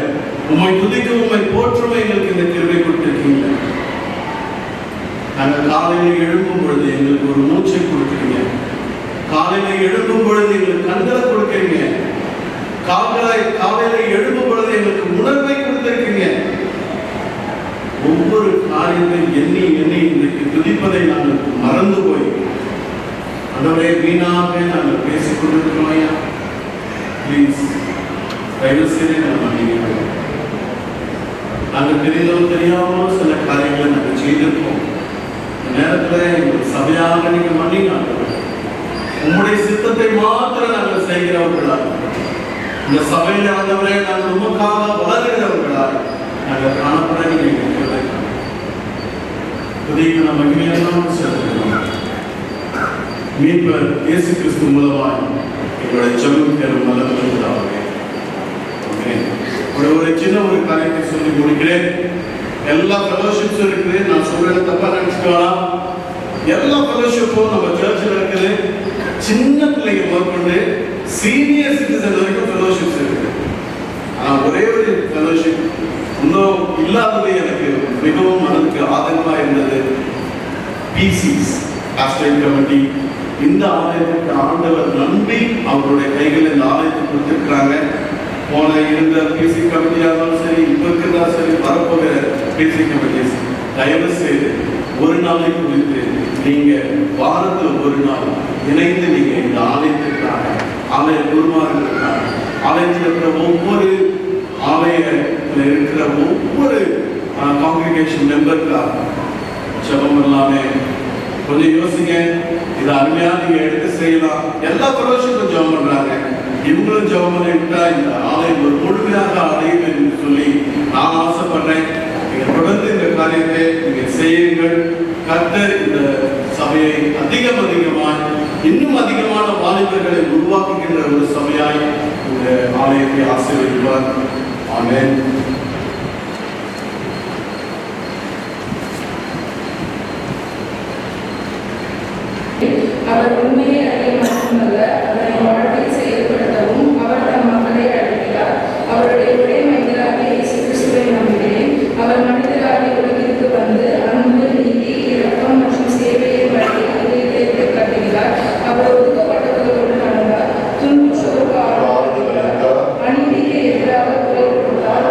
உம்மை துதிக்க உம்மை போற்றுமை எங்களுக்கு இந்த கிருபை கொடுத்திருக்கீங்க. நாங்கள் காலையில் எழும்பும் பொழுது எங்களுக்கு ஒரு மூச்சை கொடுக்குறீங்க. காலையில் எழும்பும் பொழுது எங்களுக்கு கண்களை கொடுக்குறீங்க. காலையில் எழும்பும் பொழுது எங்களுக்கு உணர்வை கொடுத்திருக்கீங்க. ஒவ்வொரு காரியத்தை எண்ணி எண்ணி இன்றைக்கு துதிப்பதை நாங்கள் மறந்து போய் ஆண்டவரே வீணாக நாங்கள் பேசிக் கொண்டிருக்கிறோம். ஐயா ப்ளீஸ் தயவு செய்து நாங்கள் தெரிந்தோ தெரியாமலோ சில காரியங்களை நாங்கள் செய்திருக்கோம். நேரத்தில் எங்கள் சபையாக நீங்கள் மன்னிங்க. உங்களுடைய சித்தத்தை மாத்திரம் நாங்கள் செய்கிறவர்களாக, இந்த சபையில் ஆண்டவரே நாங்கள் உமக்காக வளர்கிறவர்களாக நாங்கள் காணப்பட நீங்கள் புதிய மகிமையெல்லாம் செலுத்துகிறோம். மீட்பர் இயேசு கிறிஸ்து மூலமாய் எங்களுடைய ஜெபம் நல்லதாக. ஒரு சின்ன ஒரு காரியத்தை சொல்லி முடிக்கிறேன். எல்லா ஃபெலோஷிப்ஸும் இருக்குது. நான் சொல்றது தப்பா நினைச்சுக்கலாம். எல்லா ஃபெலோஷிப்பும் நம்ம சர்ச்சில் இருக்குது. சின்ன பிள்ளைங்க முதற்கொண்டு சீனியர் சிட்டிசன் வரைக்கும் ஃபெலோஷிப்ஸ் இருக்குது. ஆனால் ஒரே ஒரு ஃபெலோஷிப் இன்னும் இல்லாதது எனக்கு மிகவும் மனதுக்கு ஆதங்கமாக இருந்தது. PCs pastor committee. இந்த ஆலயத்துக்கு ஆண்டவர் நம்பி அவருடைய கைகளில் இந்த ஆலயத்தை கொடுத்துருக்குறாங்க. போன இருந்த பிசி கமிட்டியாக இருந்தாலும் சரி, இப்போ இருக்கிறதா சரி, வரப்போகிற பிசி கமிட்டிஸ் தயவு செய்து ஒரு நாளை குறித்து நீங்க வாரத்தில் ஒரு நாள் இணைந்து நீங்க இந்த ஆலயத்திற்காக, ஆலய குருமார்களுக்காக, ஆலயத்தில் இருக்கிற ஒவ்வொரு ஆலயத்தில் இருக்கிற ஒவ்வொரு காங்கிரிகேஷன் மெம்பருக்காக ஜெபம் எல்லாமே கொஞ்சம் யோசிங்க. இதை அருமையா நீங்க எடுத்து செய்யலாம். எல்லா ஃபெலோஷிப்பும் ஜெபம் பண்றாங்க. இவங்களும் ஜெபம் பண்ணிவிட்டா இந்த ஆலயம் ஒரு முழுமையாக அடையும் என்று சொல்லி நான் ஆசைப்படுறேன். நீங்க தொடர்ந்து இந்த காரியத்தை நீங்க செய்யுங்கள். கர்த்தர் இந்த சபையை அதிகமாய் இன்னும் அதிகமான வாலிபர்களை உருவாக்குகின்ற ஒரு சபையாய் இந்த ஆலயத்தை ஆசீர்வதிப்பார். ஆமென். அவர் உண்மையை அறிய மட்டுமல்ல, அதனை வாழ்வில் செயல்படுத்தவும் அவர் தம் மக்களை அழைக்கிறார். அவருடைய ஒரே மனிதராகிய இயேசு கிறிஸ்துவை நம்புகிறேன். அவர் மனிதராகிய உலகிற்கு வந்து அன்பு, நீதி, இரக்கம் மற்றும் சேவையை வழி இதயத்தை கட்டுகிறார். அவர் ஒதுக்கப்பட்டவர்களோடு நடந்தார், துன்புற்றோருக்கு ஆதரவு அளித்தார், அநீதிக்கு எதிராக குரல் கொடுத்தார்,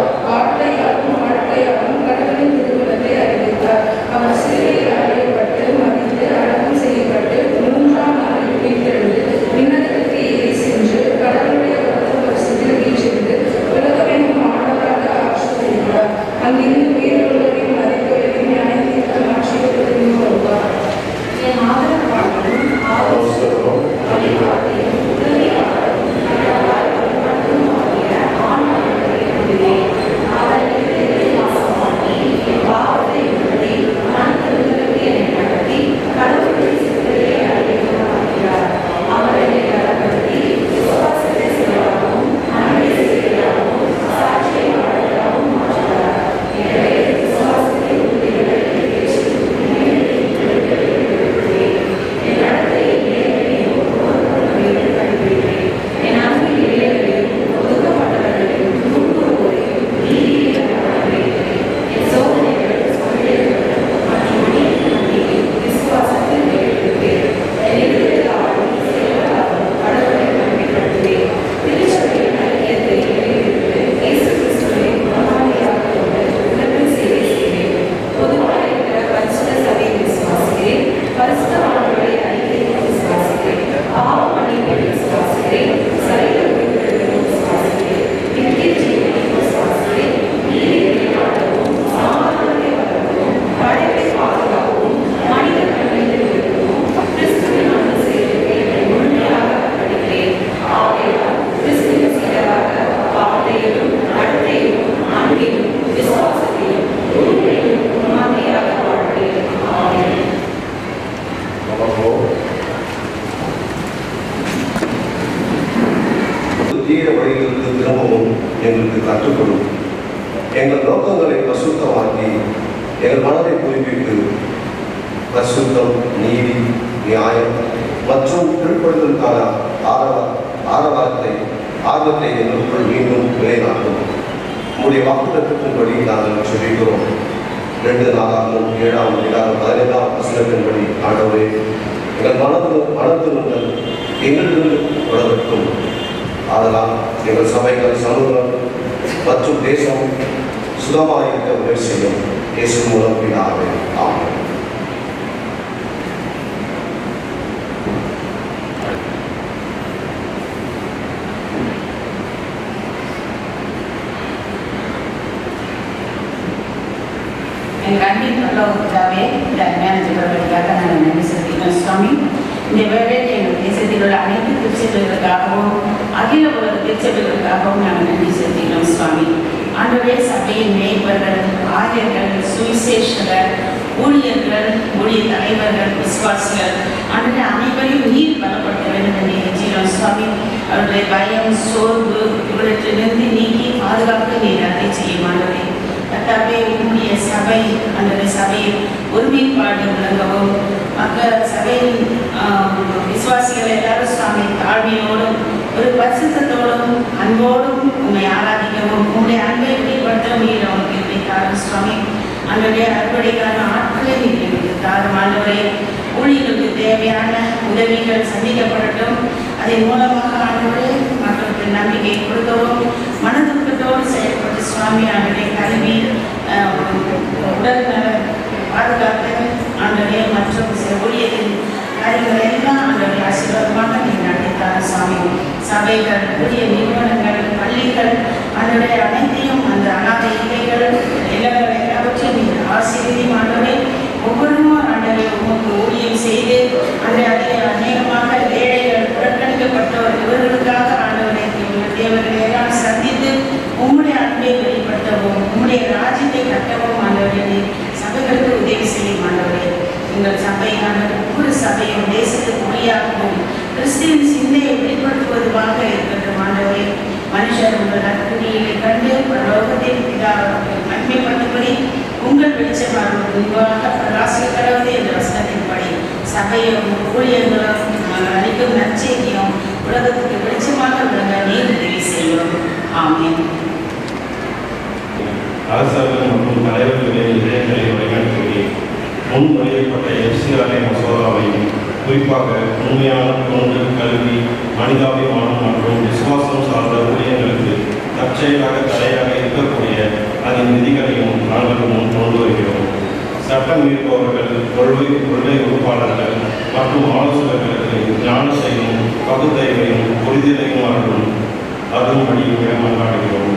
வழிகளுக்கு திரும்பவும் எங்களுக்கு கற்றுக் கொடும். எங்கள் நோக்கங்களை பரிசுத்தமாக்கி எங்கள் மனதை புதுப்பித்து பரிசுத்தம், நீதி, நியாயம் மற்றும் கீழ்ப்படுதலுக்கான ஆர்வத்தை எங்களுக்குள் மீண்டும் நிலைநாட்டும். உங்களுடைய வாக்குத்தத்தின்படி நாங்கள் சொல்லிக்கிறோம். 2 நாளாகவும் 7ஆம் அதிகாரம் 15ஆம் வசனத்தின்படி ஆண்டவரே, எங்கள் மனத்திருந்தல் எங்களிருந்து தொடரட்டும். ஆதலால் எங்கள் சபைகள், சமூகம் மற்றும் தேசம் சுகமாக இருக்க உதவி செய்யும். இயேசு மூலம் பிதாவே, ஆமென். எங்கள் அன்பின் பரலோகப்பிதாவே, இந்த அருமையான ஜெபங்களுக்காக நாங்கள் நன்றி செலுத்துகிறோம் சுவாமி. இந்த வேளையில் எங்கள் தேசத்தில் உள்ள அனைத்து திருச்சபைகளுக்காகவும் அகில உலக திருச்சபைகளுக்காகவும் நாங்கள் நன்றி செலுத்துகிறோம் சுவாமி. ஆண்டவரே, சபையின் மேய்ப்பர்கள், ஆயர்கள், சுவிசேஷகர், ஊழியர்கள், ஊழிய தலைவர்கள், விசுவாசிகள் ஆண்டவரே அனைவரையும் நீர் பலப்படுத்த வேண்டும் என்று எண்ணுகிறோம் சுவாமி. அவருடைய பயம், சோர்வு இவற்றிலிருந்து நீக்கி பாதுகாப்பு நீர் அதை செய்யும் ஆண்டவரே. கர்த்தாவே, உம்முடைய சபை அந்த சபையில் ஒருமைப்பாடு விளங்கவும் மக்கள் சபையின் விசுவாசிகள் எல்லாரும் சுவாமி தாழ்மையோடும் ஒரு பரிசுத்தத்தோடும் அன்போடும் உண்மை ஆராதிக்கவும் உங்களுடைய அன்பை வெளிப்படுத்தவும் நீர் அவங்களுக்கு இருக்காரு சுவாமி. அன்றைய அறுவடைக்கான ஆட்களை நீர் எங்களுக்கு தாரும் ஆண்டவரே. ஊழியர்களுக்கு தேவையான உதவிகள் சந்திக்கப்படட்டும். அதன் மூலமாக ஆண்டவரே மக்களுக்கு நம்பிக்கை கொடுக்கவும் மனதுக்கத்தோடு செயல்பட்டு சுவாமி ஆண்டவரே கல்வி, உடல் நலம் பாதுகாக்க ஆண்டவரே மற்றும் ஊழியத்தின் காரியங்கள் எல்லாம் ஆண்டவரே ஆசீர்வாதமாக நீங்கள் நடத்தித்தார் சுவாமி. சபைகள், ஊழிய நிறுவனங்கள், பள்ளிகள் ஆண்டவரே அனைத்தையும் அந்த அனாதை இல்லைகள் எல்லாவற்றையும் நீங்கள் ஆசீர்வதியும் ஆண்டவரே. ஒவ்வொருவரும் ஆண்டவரே உமக்கு ஊழியம் செய்து அந்த அநேகமாக ஏழைகள், புறக்கணிக்கப்பட்டோர் இவர்களுக்காக ஆண்டவரே தேவர்களை எல்லாம் சந்தித்து உம்முடைய அன்பை வெளிப்படுத்தவும் உம்முடைய ராஜ்யத்தை கட்டவும் ஆண்டவரே சபைகளுக்கு உதவி செய்யும் ஆண்டவரே. எங்கள் சபையான ஒவ்வொரு சபையும் தேசத்துக்கு மொழியாகவும் கிறிஸ்துவின் சிந்தையை வெளிப்படுத்துவதுமாக இருக்கட்டும் ஆண்டவரே. மனுஷர் உங்கள் நற்கிரியை கண்டு பரலோகத்தின் மகிமைப்படும்படி உங்கள் வெளிச்சமாக முன்பாக பிரகாசிக்க கடவுது என்ற வசனத்தின்படி சபையும் ஊழியர்களும் அளிக்கும் நற்செய்தியும் உலகத்துக்கு வெளிச்சமாக விளங்க நீர் உதவி செய்யும். ஆமென். அரசர்கள் மற்றும் தலைவர்களின் இதயங்களை வழிநடத்தி முன்மொழியப்பட்ட எஃப்சிஆர்ஐ மசோதாவையும் குறிப்பாக உண்மையான தொண்டு, கல்வி, மனிதாபிமானம் மற்றும் விசுவாசம் சார்ந்த ஊழியர்களுக்கு தற்செயலாக தடையாக இருக்கக்கூடிய அதன் விதிகளையும் நாங்கள் முன் கொண்டு வருகிறோம். சட்டம் மீறுபவர்கள், கொள்கை உறுப்பாளர்கள் மற்றும் ஆலோசகர்களுக்கு ஞானத்தையும் பகுத்தறிவையும் புரிதலையும் அருளும்படி மன்றாடுகிறோம்.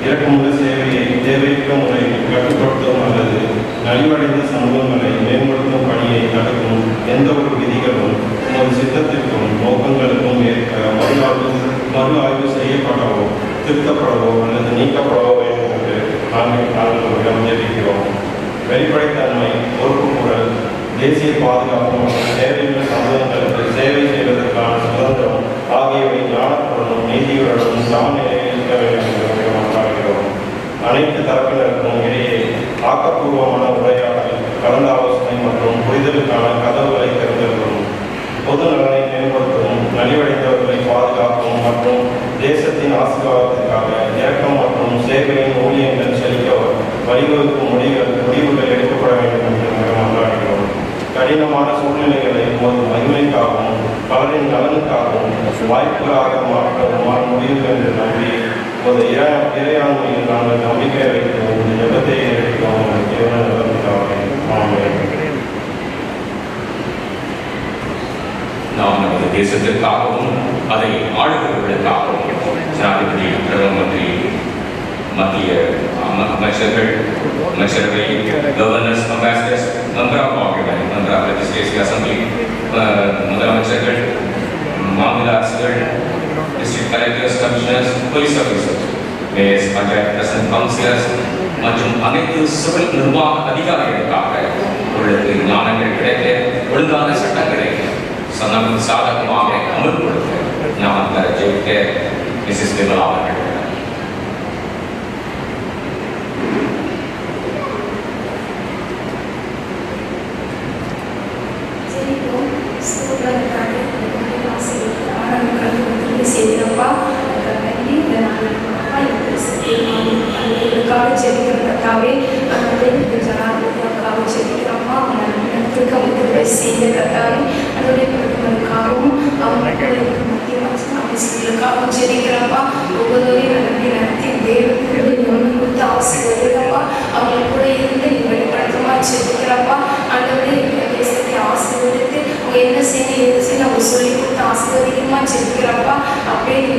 இறக்கமுள்ள சேவையை தேவையற்ற முறையில் கட்டுப்படுத்தும் அல்லது நலிவடைந்த சமூகங்களை மேம்படுத்தும் பணியை தடுக்கும் எந்த ஒரு விதிகளும் உங்கள் சித்தத்திற்கும் நோக்கங்களுக்கும் ஏற்க மறு ஆய்வு செய்யப்படவோ திருத்தப்படவோ அல்லது நீக்கப்படவோ வேண்டும் என்று நாங்கள் தெரிவிக்கிறோம். வெளிப்படைத்தன்மை, பொறுப்புக்கூறல், தேசிய பாதுகாப்பு மற்றும் தேவையுள்ள சமூகங்களுக்கு சேவை செய்வதற்கான சுதந்திரம் ஆகியவை ஞானத்துடனும் நீதியுடனும் சமநிலையில் இருக்க வேண்டும் என்று கொண்டாடுகிறோம். அனைத்து தரப்பினருக்கும் இடையே ஆக்கப்பூர்வமான உரையாடல், கலந்து ஆலோசனை மற்றும் புரிதலுக்கான கதவுகளை திறந்திருக்கிறோம். பொது நலனை மேம்படுத்தவும், நலிவடைந்தவர்களை பாதுகாக்கவும் மற்றும் தேசத்தின் ஆசீர்வாதத்திற்காக இறக்கம் மற்றும் சேவையின் ஊழியங்கள் செழிக்க வழிவகுக்கும் முடிவுகள் எடுக்கப்பட வேண்டும் என்று கொண்டாடுகிறோம். கடினமான சூழ்நிலைகளை ஒரு மகிமைக்காகவும் பலரின் நலனுக்காகவும் வாய்ப்புகளாக மாற்ற முடியும் என்று நம்பி ஒரு இறையாண்மையில் நாங்கள் நம்பிக்கை வைக்கிறோம். இந்த ஜெபத்தை எடுக்கிறோம். நாம் நமது தேசத்திற்காகவும் அதை ஆளுநர்களுக்காகவும் ஜனாதிபதி, பிரதம மந்திரி, மத்திய அமைச்சர்கள், அமைச்சரவை, governors, ambassadors, member of parliament, member of legislative assembly, முதலமைச்சர்கள், மாநில அரசுகள், district collectors, commissioners, police officers, mayors, panchayat president, councillors மற்றும் அனைத்து சிவில் நிர்வாக அதிகாரிகளுக்காக உங்களுக்கு ஞானங்கள் கிடைக்க, ஒழுங்கான சட்டங்களை சாதகமாக அமல்படுத்த நான் ஜெயிக்க மிஸ்ஸஸ் விமலா அவர்கள். செய்திருப்பா நன்றி. இந்த நாளுக்காக எங்களுக்காக செடிக்கிறதுக்காகவே ஜனாதிபதிக்காக செடிக்கிறோமா அவங்க நடத்துக்கு அவங்க செய்த கத்தாவே அதோடைய பிரதமருக்காகவும் அவங்க மத்திய ஆஃபீஸர்களுக்காகவும் செடிக்கிறப்பா ஒவ்வொருவரையும் நடத்தி தேவனுக்கு ஒன்று கொடுத்து ஆசீர்வதிக்கிறப்பா அவங்க கூட இருந்து நீ வெளிப்படுத்தமா செடிக்கிறப்பா அதோடைய தேசத்தை ஆசீர்வதித்து அவங்க என்ன செய்யணும் எது செய்யணும் அவங்க சொல்லி கொடுத்து ஆசீர்வதிக்கமா செடிக்கிறப்பா அப்படியே நீ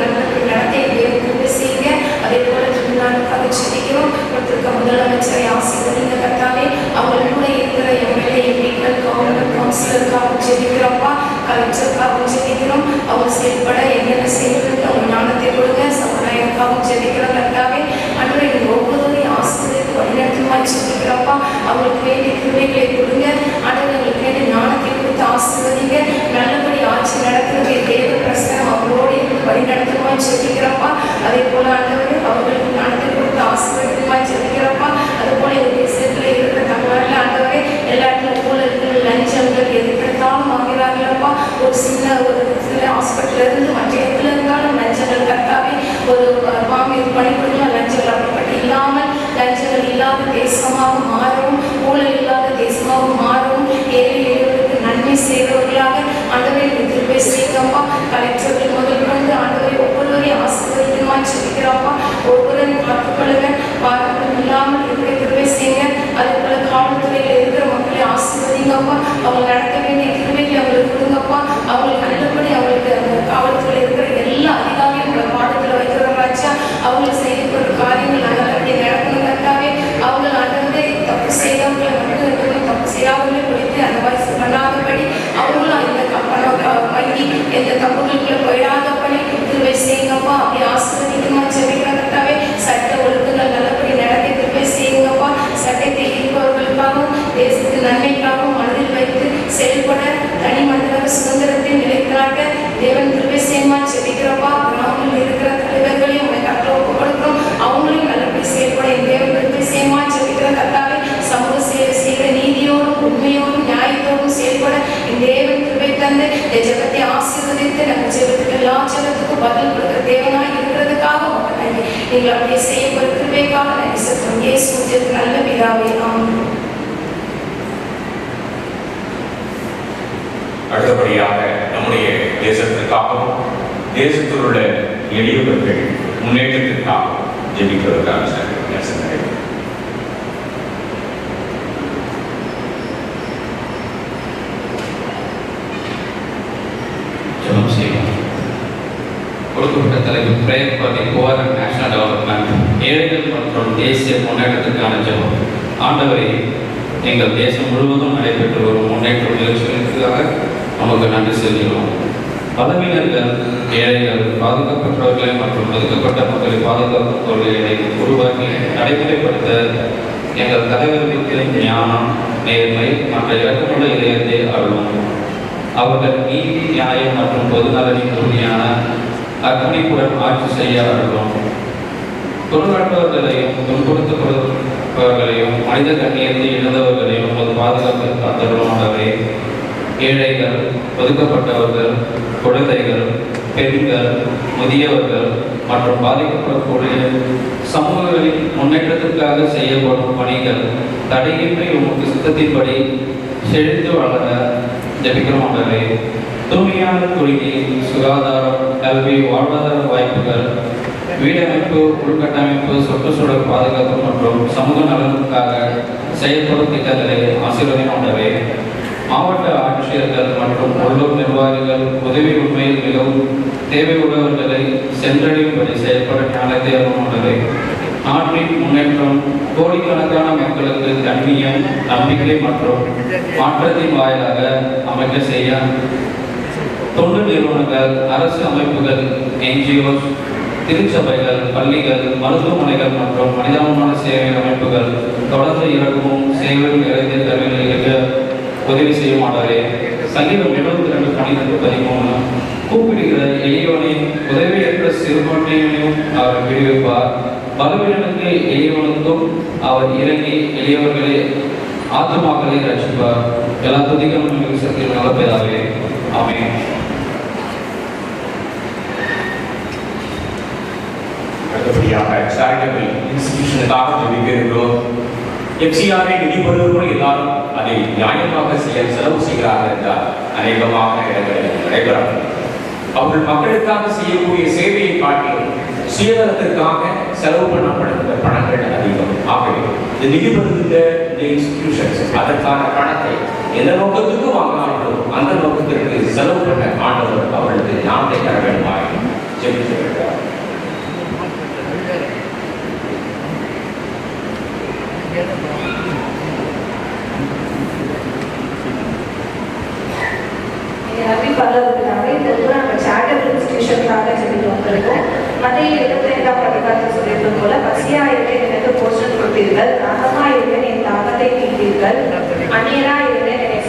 நடத்தி தேவனுக்கு செய்யுங்க. அதே போல தமிழ்நாட்டுக்காக செடிக்கிறோம். ஒருத்தருக்கு முதலமைச்சரை ஆசீர்வதிங்க கத்தாவே அவங்க கூட இருக்கிற எம்எல்ஏ எம்பிக்கள் கவர்னர் கவுன்சிலருக்காக செடிக்கிறோம்ப்பா கலெக்டருக்காகவும் செடிக்கிறோம். அவங்க செயல்பட என்னென்ன செய்யறதுக்கு அவங்க ஞானத்தை கொடுங்க. சமுதாயத்துக்காகவும் செடிக்கிறோம் கத்தாவே அன்றைய ஒவ்வொருவரையும் ஆசீர்வதித்து வழிநடத்துமா செடிக்கிறோம்ப்பா அவங்களுக்கு வேண்டிய கிருபைகளை கொடுங்க. அவங்களுக்கு வேண்டிய ஞானத்தை கொடுத்து ஆசீர்வதிங்க. நல்லபடி ஆட்சி நடத்துறது தேவ பிரசனம் அவங்களோடு இருந்து வழிநடத்துமா செடிக்கிறோம்ப்பா. அதே போல அவர்களுக்கு ஞானத்தை கொடுத்து ஆசீர்வதிமா செடிக்கிறோம்ப்பா. அது போல இந்த தேசத்துல இருக்கிற தமிழ்நாட்டில் ஆண்டவரே எல்லா இடத்துல போல இருக்கிற லஞ்சங்கள் எதுக்கெடுத்தாலும் வாங்குறாங்களப்பா. ஒரு சின்ன ஹாஸ்பிட்டல்ல இருந்து மற்ற இடத்துல இருந்தாலும் லஞ்சங்கள் கட்டாவே ஒரு பணிபுரியும் லஞ்சங்கள் அப்படிப்பட்ட இல்லாமல் லஞ்சங்கள் இல்லாத தேசமாக மாறவும் ஊழல் இல்லாத தேசமாக மாறவும் ஏழை எளியவர்களுக்கு நன்மை செய்தவர்களாக ஆண்டவரை திருப்பி செய்யப்பா. கலெக்டர்கள் முதல் கொண்டு ஆண்டவரை ஒவ்வொருவரையும் ஆசீர்வதிக்கணுமா செபிக்கிறோம்ப்பா. ஒவ்வொருவரையும் பார்த்துக்கொள்ளுங்க. பாரம்பரியம் இல்லாமல் இருக்கிற திருப்பி செய்யுங்க. அதே போல காவல்துறையில் இருக்கிற மக்களை ஆசீர்வதிங்கப்பா. அவங்க நடத்த வேண்டிய திருவைகளை அவங்களுக்கு கொடுங்கப்பா. அவங்களுக்கு நல்லபடி அவங்களுக்கு அந்த காவல்துறையில் இருக்கிற எல்லா அதிகாரியும் உங்களை பாடத்தில் வைக்கிறவராச்சா அவங்களுக்கு செய்யப்படுற காரியங்கள் நல்லபடியாக நடக்கணும் கட்டாவே. அவங்க ஆண்டவரை தப்பு செய்தவங்களை மட்டும் தப்பு செய்யாமலே பிடித்து அந்த வயசு பண்ணாதபடி அவங்களும் இந்த பணம் வங்கி எந்த தப்புகளுக்குள்ள போயிடாதபடி திருவை செய்யுங்கப்பா. அப்படி ஆசீர்வதிக்கமா செபிக்கிறதாவே சட்ட ஒழுங்குகள் நல்லபடி நடத்தி திருவை செய்யுங்கப்பா. சட்டத்தை இருப்பவர்களுக்காகவும் தேசத்தின் நன்மைக்காகவும் மனதில் வைத்து செயல்பட தனி மனிதர் சுதந்திரத்தை நிலைக்கிறாங்க. தேவன் திருவை செய்யமா செபிக்கிறப்பா. கிராமங்களில் இருக்கிற தலைவர்களையும் உங்களை கட்டளை ஒப்பு கொடுக்கிறோம். அவங்களையும் நல்லபடி செயல்பட தேவன் திருவை செய்யமா செபிக்கிற கத்தாவே சமூக சேவை செய்கிற நீதியோடும் உண்மையோடும் நியாயத்தோடும் செயல்பட தேவன் கிருபை தந்து ஜெபத்தை ஆசீர்வதித்து நம்ம ஜெபத்துக்கு எல்லா ஜெபத்துக்கும் பதில் கொடுக்கிற தேவனாய் இருக்கிறதுக்காக உங்க நன்றி. நீங்கள் அப்படியே செய்யப்படுற கிருபைக்காக நன்றி செலுத்தும். இயேசு நல்ல பிதாவே ஆமென். அடுத்தபடியாக நம்முடைய தேசத்திற்காகவும் தேசத்தில் உள்ள எளியவர்கள் முன்னேற்றத்திற்காகவும் ஜெபிக்கிறதுக்காக நரசிம்மரை ஜெபம் செய்வோம். கொடுக்கப்பட்ட தலைவர் prayer for the poor and national development, ஏழைகள் மற்றும் தேசிய முன்னேற்றத்திற்கான ஜெபம். ஆண்டவரே, எங்கள் தேசம் முழுவதும் நடைபெற்று வரும் முன்னேற்ற முயற்சிகளுக்காக நமக்கு நன்றி செலுத்துகிறோம். பதவியினர்கள், ஏழைகள், பாதுகாப்பற்றவர்களை மற்றும் ஒதுக்கப்பட்ட மக்களை பாதுகாப்பவர்களை உருவாக்கி நடைமுறைப்படுத்த எங்கள் தலைவர்களுக்கு ஞானம், நேர்மை மற்ற இறக்கமுள்ள இதயத்தை அருளும். அவர்கள் நீதி, நியாயம் மற்றும் பொதுநலனின் உறுதியான அர்ப்பணிப்புடன் ஆட்சி செய்ய அருளும். பொருளாற்றவர்களையும் துன்புறுத்தப்படுபவர்களையும் மனித கண்ணியத்தை இழந்தவர்களையும் ஒரு பாதுகாப்பு காத்தருமானவரே, ஏழைகள், ஒதுக்கப்பட்டவர்கள், குழந்தைகள், பெண்கள், முதியவர்கள் மற்றும் பாதிக்கப்படக்கூடிய சமூகங்களின் முன்னேற்றத்திற்காக செய்யப்படும் பணிகள் தடையின்றி உமக்கு சித்தத்தின்படி செழித்து வளர ஜெபிக்கிறோமானவரே. தூய்மையான குடிநீர், சுகாதாரம், கல்வி, வாழ்வாதார வாய்ப்புகள், வீடமைப்பு, உள்கட்டமைப்பு, சுற்றுச்சூழல் பாதுகாப்பு மற்றும் சமூக நலனுக்காக செயல்படும் திட்டங்களை ஆசீர்வதிமானவரே. மாவட்ட ஆட்சியர்கள் மற்றும் உள்ளூர் நிர்வாகிகள் உதவி உண்மையில் மிகவும் தேவை உள்ளவர்களை சென்றடையும்படி செயல்பட ஞானத்தை அருள்மானவரே. நாட்டின் முன்னேற்றம் கோடிக்கணக்கான மக்களுக்கு கண்ணியம், நம்பிக்கை மற்றும் மாற்றத்தின் வாயிலாக அமைக்க செய்ய தொண்டு நிறுவனங்கள், அரசு அமைப்புகள், என்ஜிஓஸ், திருச்சபைகள், பள்ளிகள், மருத்துவமனைகள் மற்றும் மனிதாபிமான சேவை அமைப்புகள் தொடர்ந்து இறக்கும் சேவை நிறைந்த தருவிக்க உதவி செய்ய மாட்டாரே. சங்கீதம் 72:12-13 கூப்பிடுகிற எளியவனையும் உதவியற்ற சிறுபான்மையனையும் அவர் விடுவிப்பார். பலவீனனுக்கு எளியவனுக்கும் அவர் இறங்கி எளியவர்களே ஆத்மாக்களை ரட்சிப்பார். எல்லா துதிகளும் சக்தியும் நல்ல பேராகவே. ஆமென். அடுத்தபடியாக சேரிட்டபிள் இன்ஸ்டிடியூஷனுக்காக ஜெபிக்கிறோம். எஃப்சிஆரை நிதி பெறுவர்கள் எல்லாரும் அதை நியாயமாக செலவு செய்கிறார்கள் என்றால் அநேகமாக இடங்களில் நடைபெறும். அவர்கள் மக்களுக்காக செய்யக்கூடிய சேவையை காட்டிலும் சுயநலத்திற்காக செலவு பண்ணப்படுகிற பணங்கள் அதிகம். ஆகவே இந்த நிதி பெறுகின்ற இந்த இன்ஸ்டிடியூஷன்ஸ் அதற்கான பணத்தை எந்த நோக்கத்துக்கு வாங்கினார்களோ அந்த நோக்கத்திற்கு செலவு பண்ண ஆண்டவர் அவர்களுக்கு ஞானத்தை தர வேண்டுமாய் ஜெபித்து வருகிறார். நம்பி பரவதுனால இந்த தூரம் நம்ம சேரிட்டபிள் இன்ஸ்டிடியூஷனுக்காக ஜெபித்து வந்திருக்கோம். மத்திய 25ஆம் அதிகாரத்தில் சொல்லியிருப்பது போல பசியா இருந்தேன் எனக்கு போஷன் கொடுத்தீர்கள், தாகமா இருந்தேன் என் தாகத்தை தீர்த்தீர்கள், அந்நியரா இருந்தேன் என்னை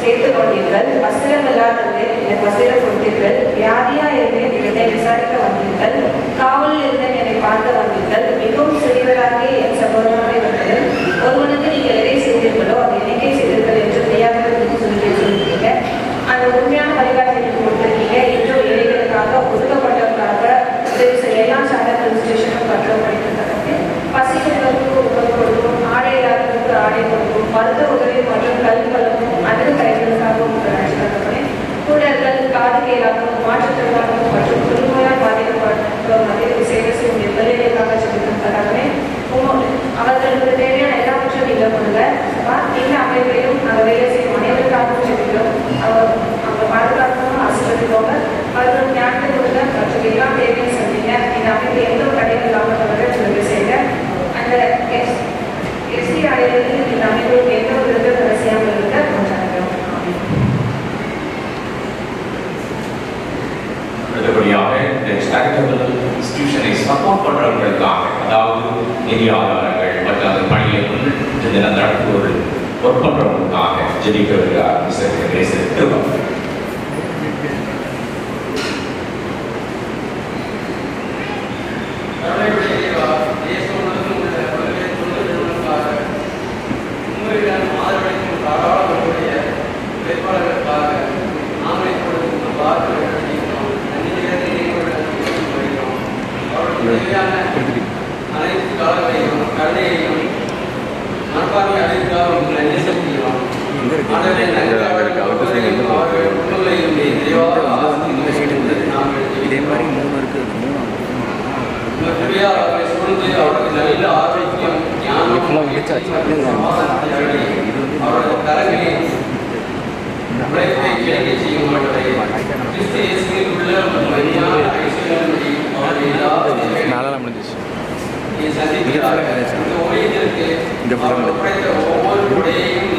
சேர்த்துக் கொண்டீர்கள், வஸ்திரம் இல்லாதிருந்தேன் எனக்கு வஸ்திரம் கொடுத்தீர்கள், வியாதியா இருந்தேன் என்னை விசாரிக்க வந்தீர்கள், காவலில் இருந்தேன் என்னை பார்க்க வந்தீர்கள், மிகவும் சிறியவராகவே என் சகோதரனாக இருந்தது. ஒருவனுக்கு நீங்கள் எதை செய்தீர்களோ அதை எனக்கே செய்தீர்கள் என்று மெய்யானவர்களுக்கு சொல்லியிருக்கீங்க. அந்த உண்மையான வழிகாட்டுதலுக்கு கொடுத்திருக்கீங்க. இன்றும் ஏழைகளுக்காக ஒதுக்கப்பட்டவர்களாக உதவி செய்ய எல்லா சேரிட்டபிள் இன்ஸ்டிடியூஷனும் கட்டளையிட்டிருக்கிறது. பசிக்கிறவர்களுக்கு உணவு கொடுக்கும், ஆடை இல்லாதவர்களுக்கு ஆடை கொடுக்கும், மருத்துவ உதவி மற்றும் கல்வி வழங்கும் அதிக கைகளுக்காக உங்களை கூடர்கள், காது கேளாகவும் மாற்றுத்திறனாகவும் மற்றும் குடும்பத்தால் பாதிக்கப்பட்டவர்கள் மத்தியில் சேவை செய்யும் எவ்வளவுக்காக சொல்லியிருக்கிறார்களே அவர்களுக்கு தேவையான எல்லாவற்றையும் நீங்கள் கொடுங்க. இந்த அமைப்பையும் நாங்கள் வேலை செய்யும் அனைவருக்காகவும் சொல்லிக்கிறோம். அவங்க பாதுகாக்கவும் ஆசீர்வதிக்கோங்க. அவர்களுக்கு ஞானத்தை கொடுங்க மற்றும் எல்லா தேவையும் சொன்னீங்க. இந்த அமைப்பு எந்த ஒரு கடைகள் இல்லாமல் உதவி செய்யுங்க. அந்த எஸ்சிஆரிலிருந்து இந்த அமைப்புக்கு எந்த ஒரு வித கடைசியாக இருக்க கொண்டாடுறோம். அடுத்தபடியாக இந்த சேரிட்டபிள் இன்ஸ்டிடியூஷனை சப்போர்ட் பண்ணுறவர்களுக்காக, அதாவது நிதி ஆதாரங்கள் மற்றும் அந்த பணியை முன்னிட்டு நடத்துவர்கள் ஒர்க் பண்ணுறவர்களுக்காக ஜெபிக்க வருகிறார் மிஸ்டர் கிரேசன் திரும்ப. அனைத்து காலங்களையும் கருணையையும் மனப்பான்மை அடைந்தால் உங்களை நேசிக்கிறோம். இதே மாதிரி 3 இருக்கு. அவருக்கு நல்ல ஆரோக்கியம், ஞானம், அவரது கரங்களில் உழைப்பை கிடைக்க செய்யும் மாட்டவரை கிறிஸ்து இயேசுவில் உள்ள மரியாதை ஐஸ்வர்யங்களை அவருடைய எல்லா ஒவ்வொரு உடையையும்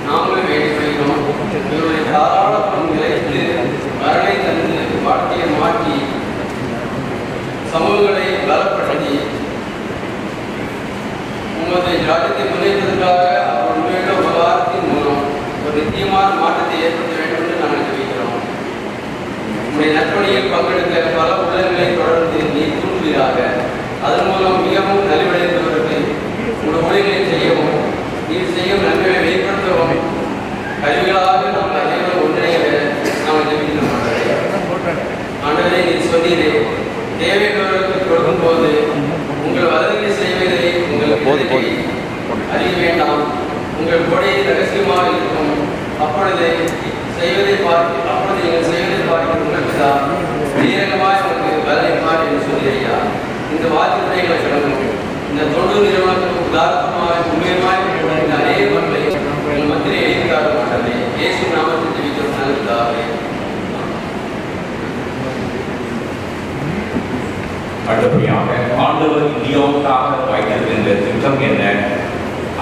நாங்களும் வேண்டிக்கிறோம். இவருடைய தாராள பண்புகளுக்கு வரலை தந்து வாழ்க்கையை மாற்றி சமூகங்களை பலப்படுத்தி உமது ராஜ்யத்தை முன்னேற்றத்திற்காக அவர் உண்மையுள்ள உபகாரத்தின் மூலம் ஒரு நித்தியமான மாற்றத்தை ஏற்படுத்த வேண்டும் என்று நாங்கள் ஜெபிக்கிறோம். உங்களுடைய நற்பணியில் பங்கெடுக்க பல உள்ளங்களை தொடர்ந்து நீர் தூண்டுவீராக. அதன் மூலம் மிகவும் நலிவடைந்தவர்கள் உங்களுடைய உழைகளை செய்யவும் நீர் செய்யும் நன்மையை வெளிப்படுத்தவும் கருவிகளாக நாங்கள் அனைவரும் ஒன்றிணைய நாங்கள் ஜெபிக்கிறோம். ஆண்டவரே, நீர் சொன்னீரே, தேவைகளுக்கு கொடுக்கும் போது உங்கள் வதவியை செய்வதை உங்களுக்கு அறிய வேண்டாம். உங்கள் கொடையை ரகசியமாக இருக்கும். அப்பொழுது நீங்கள் செய்வதை பார்த்து உங்களுக்கு தான் வெளியரங்கமாக உங்களுக்கு பலனிப்பார் என்று சொல்லியா. இந்த வார்த்தை எங்களை கடமும் இந்த தொண்டு நிறுவனத்துக்கு உதாரணமாக உண்மையமாய் இந்த அநேக மக்களை உங்கள் மத்தியில் எழுதிக்கார மாட்டதை இயேசு நாமத்தில் ஜெபிக்கிறோம். அடுத்தபடியாக ஆண்டவர் இந்தியாவுக்காக வைத்திருக்கின்ற திட்டம் என்ன,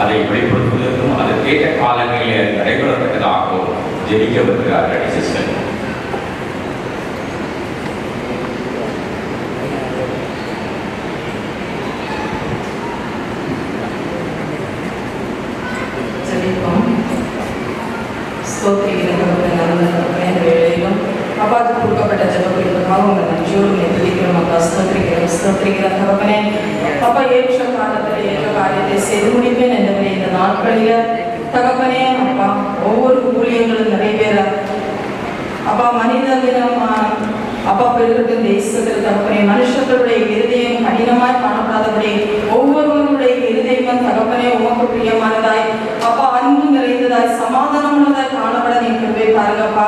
அதை வெளிப்படுத்துவதற்கும் அது கேட்ட காலங்களில் நடைபெறத்தக்கதாகவும் ஜெபிக்க வருகிறார்கள் சிஸ்டர். ஜெபிப்போம். ஸ்தோத்திரிக்கிற தகப்பனே. அப்பா ஏற்ற காலத்தில் ஏற்ற காரியத்தை செய்து முடிப்பேன் என்றவரை இந்த நாட்களில் தகப்பனே அப்பா ஒவ்வொரு ஊழியங்களும் நிறைவேற அப்பா மனித தினம் அப்பா பெருகட்டும் தேசத்தில் தகப்பனே மனுஷர்களுடைய இருதயம் கடினமாய் காணப்படாதபடி ஒவ்வொருவருடைய இருதயமும் தகப்பனே உமக்கு பிரியமானதாய் அப்பா அன்பு நிறைந்ததாய் சமாதானம் உள்ளதாய் காணப்பட நீங்க பாருங்கப்பா.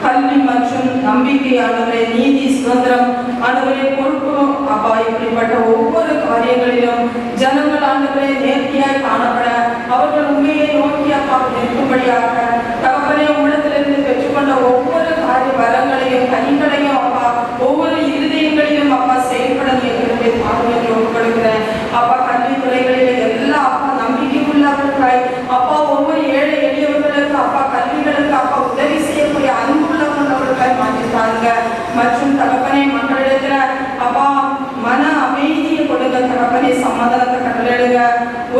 கல்வி மற்றும் நம்பிக்கை ஆண்டவரே, நீதி, சுதந்திரம் ஆண்டவரே, பொறுப்பு அப்பா இப்படிப்பட்ட ஒவ்வொரு காரியங்களிலும் ஜனங்கள் ஆண்டவரே நேர்த்தியாய் காணப்பட அவர்கள் உண்மையை நோக்கி அப்பா நிற்கும்படியாக தகப்பனே உள்ளத்திலிருந்து பெற்றுக்கொண்ட ஒவ்வொரு காரிய வரங்களையும் கனிகளையும் அப்பா ஒவ்வொரு இருதயங்களிலும் அப்பா செயல்பட நீங்க பாதுகாப்பு ஒப்புக்கொடுக்கிறேன் அப்பா. கல்வித்துறைகளில் எல்லா அப்பா நம்பிக்கைக்குள்ளவர்களாய் அப்பா ஒவ்வொரு ஏழை எளியவர்களுக்கு அப்பா கல்விகளுக்கு அப்பா உதவி செய்யக்கூடிய அன்புள்ளவர்களாய் மாற்றித்தாங்க. மற்றும் தகப்பனே மக்களிடத்துல அப்பா மன அமைதியை கொடுங்க தகப்பனே, சமாதானத்தை கட்டளையிடுங்க.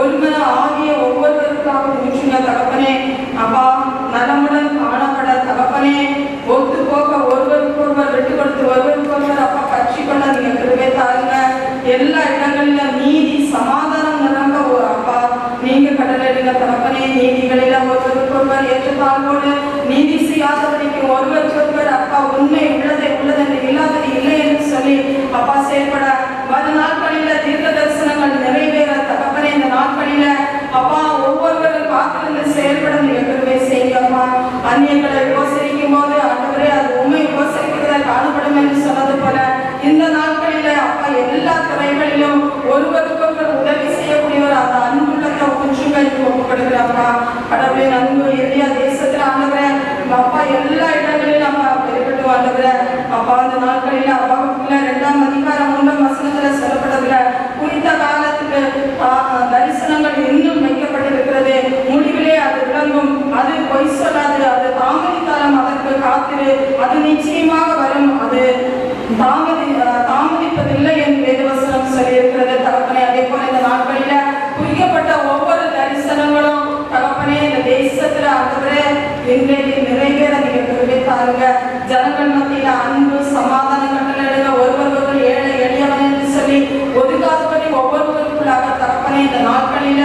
ஒருமன ஆகிய ஒவ்வொருவருக்காக முடிச்சுங்க தகப்பனே அப்பா. நலமுடன் காணப்பட தகப்பனே ஒத்து போக ஒருவருக்கொருவர் விட்டு கொடுத்து ஒருவருக்கொருவர் அப்பா கட்சி கொள்ள நீங்க கிருபை தாருங்க. எல்லா இடங்களிலும் நீதி சமாதானம் நிரம்ப அப்பா நீங்க கடலிடுங்க தகப்பனே. நீதிகளில ஒருவருக்கொருவர் ஏற்றத்தாழ்வோடு நீதி செய்யாதபடிக்கு ஒருவருக்கொருவர் அப்பா உண்மை உள்ளதை உள்ளதென்று இல்லாதது இல்லை என்று சொல்லி அப்பா செயல்பட வரும் நாட்களில தீர்க்க தரிசனங்கள் நிறைவேற தகப்பனே. இந்த நாட்களில அப்பா ஒவ்வொருவரும் காத்திருந்து செயல்பட நீங்க கிருபை செய்யுங்கப்பா. அந்நியங்களை உபசரிக்கும் போது ஆண்டவரே அது உண்மை உபசரிக்கிறதா காணப்படும் என்று சொன்னது போல இந்த நாட்களில அப்பா எல்லா துறைகளிலும் ஒருவருக்கொருவர் உதவி செய்யக்கூடியவர் அந்த அன்புள்ளத்தை ஒன்றுங்களுக்கு ஒப்புக்கொடுக்கிறாப்பா. கடவுளை அன்பு இந்தியா தேசத்துல ஆண்டவரே அப்பா எல்லா இடங்களிலும் அப்பா பெருக்கட்டும் ஆண்டவரே அப்பா. அந்த நாட்களில அப்பாவுக்குள்ள 2ஆம் அதிகாரம் 3ஆம் வசனத்துல சொல்லப்பட்டதுல குறித்த காலத்துக்கு தரிசனங்கள் இன்னும் வைக்கப்பட்டிருக்கிறது, முடிவிலே அது விளங்கும், அது பொய் சொல்லாது, அது தாமதித்தாலும் அதற்கு காத்திரு, அது நிச்சயமாக வரும், அது தாமதிப்பதில்லை என்று வேதவசனம் சொல்லியிருக்கிறது தகப்பனே. அதே போல இந்த நாட்களில குறிக்கப்பட்ட ஒவ்வொரு தரிசனங்களும் தகப்பனே இந்த தேசத்துல ஆண்டவரே இன்றைக்கு நிறைவேற நீங்க கிருபை தாருங்க. ஜனங்கள் மத்தியில அன்பு சமாதானம் கட்டளையிடுங்க. ஒருவர் ஏழை எளியவன் என்று சொல்லி ஒதுக்காதபடி ஒவ்வொருவருக்குள்ளாக தகப்பனே இந்த நாட்களில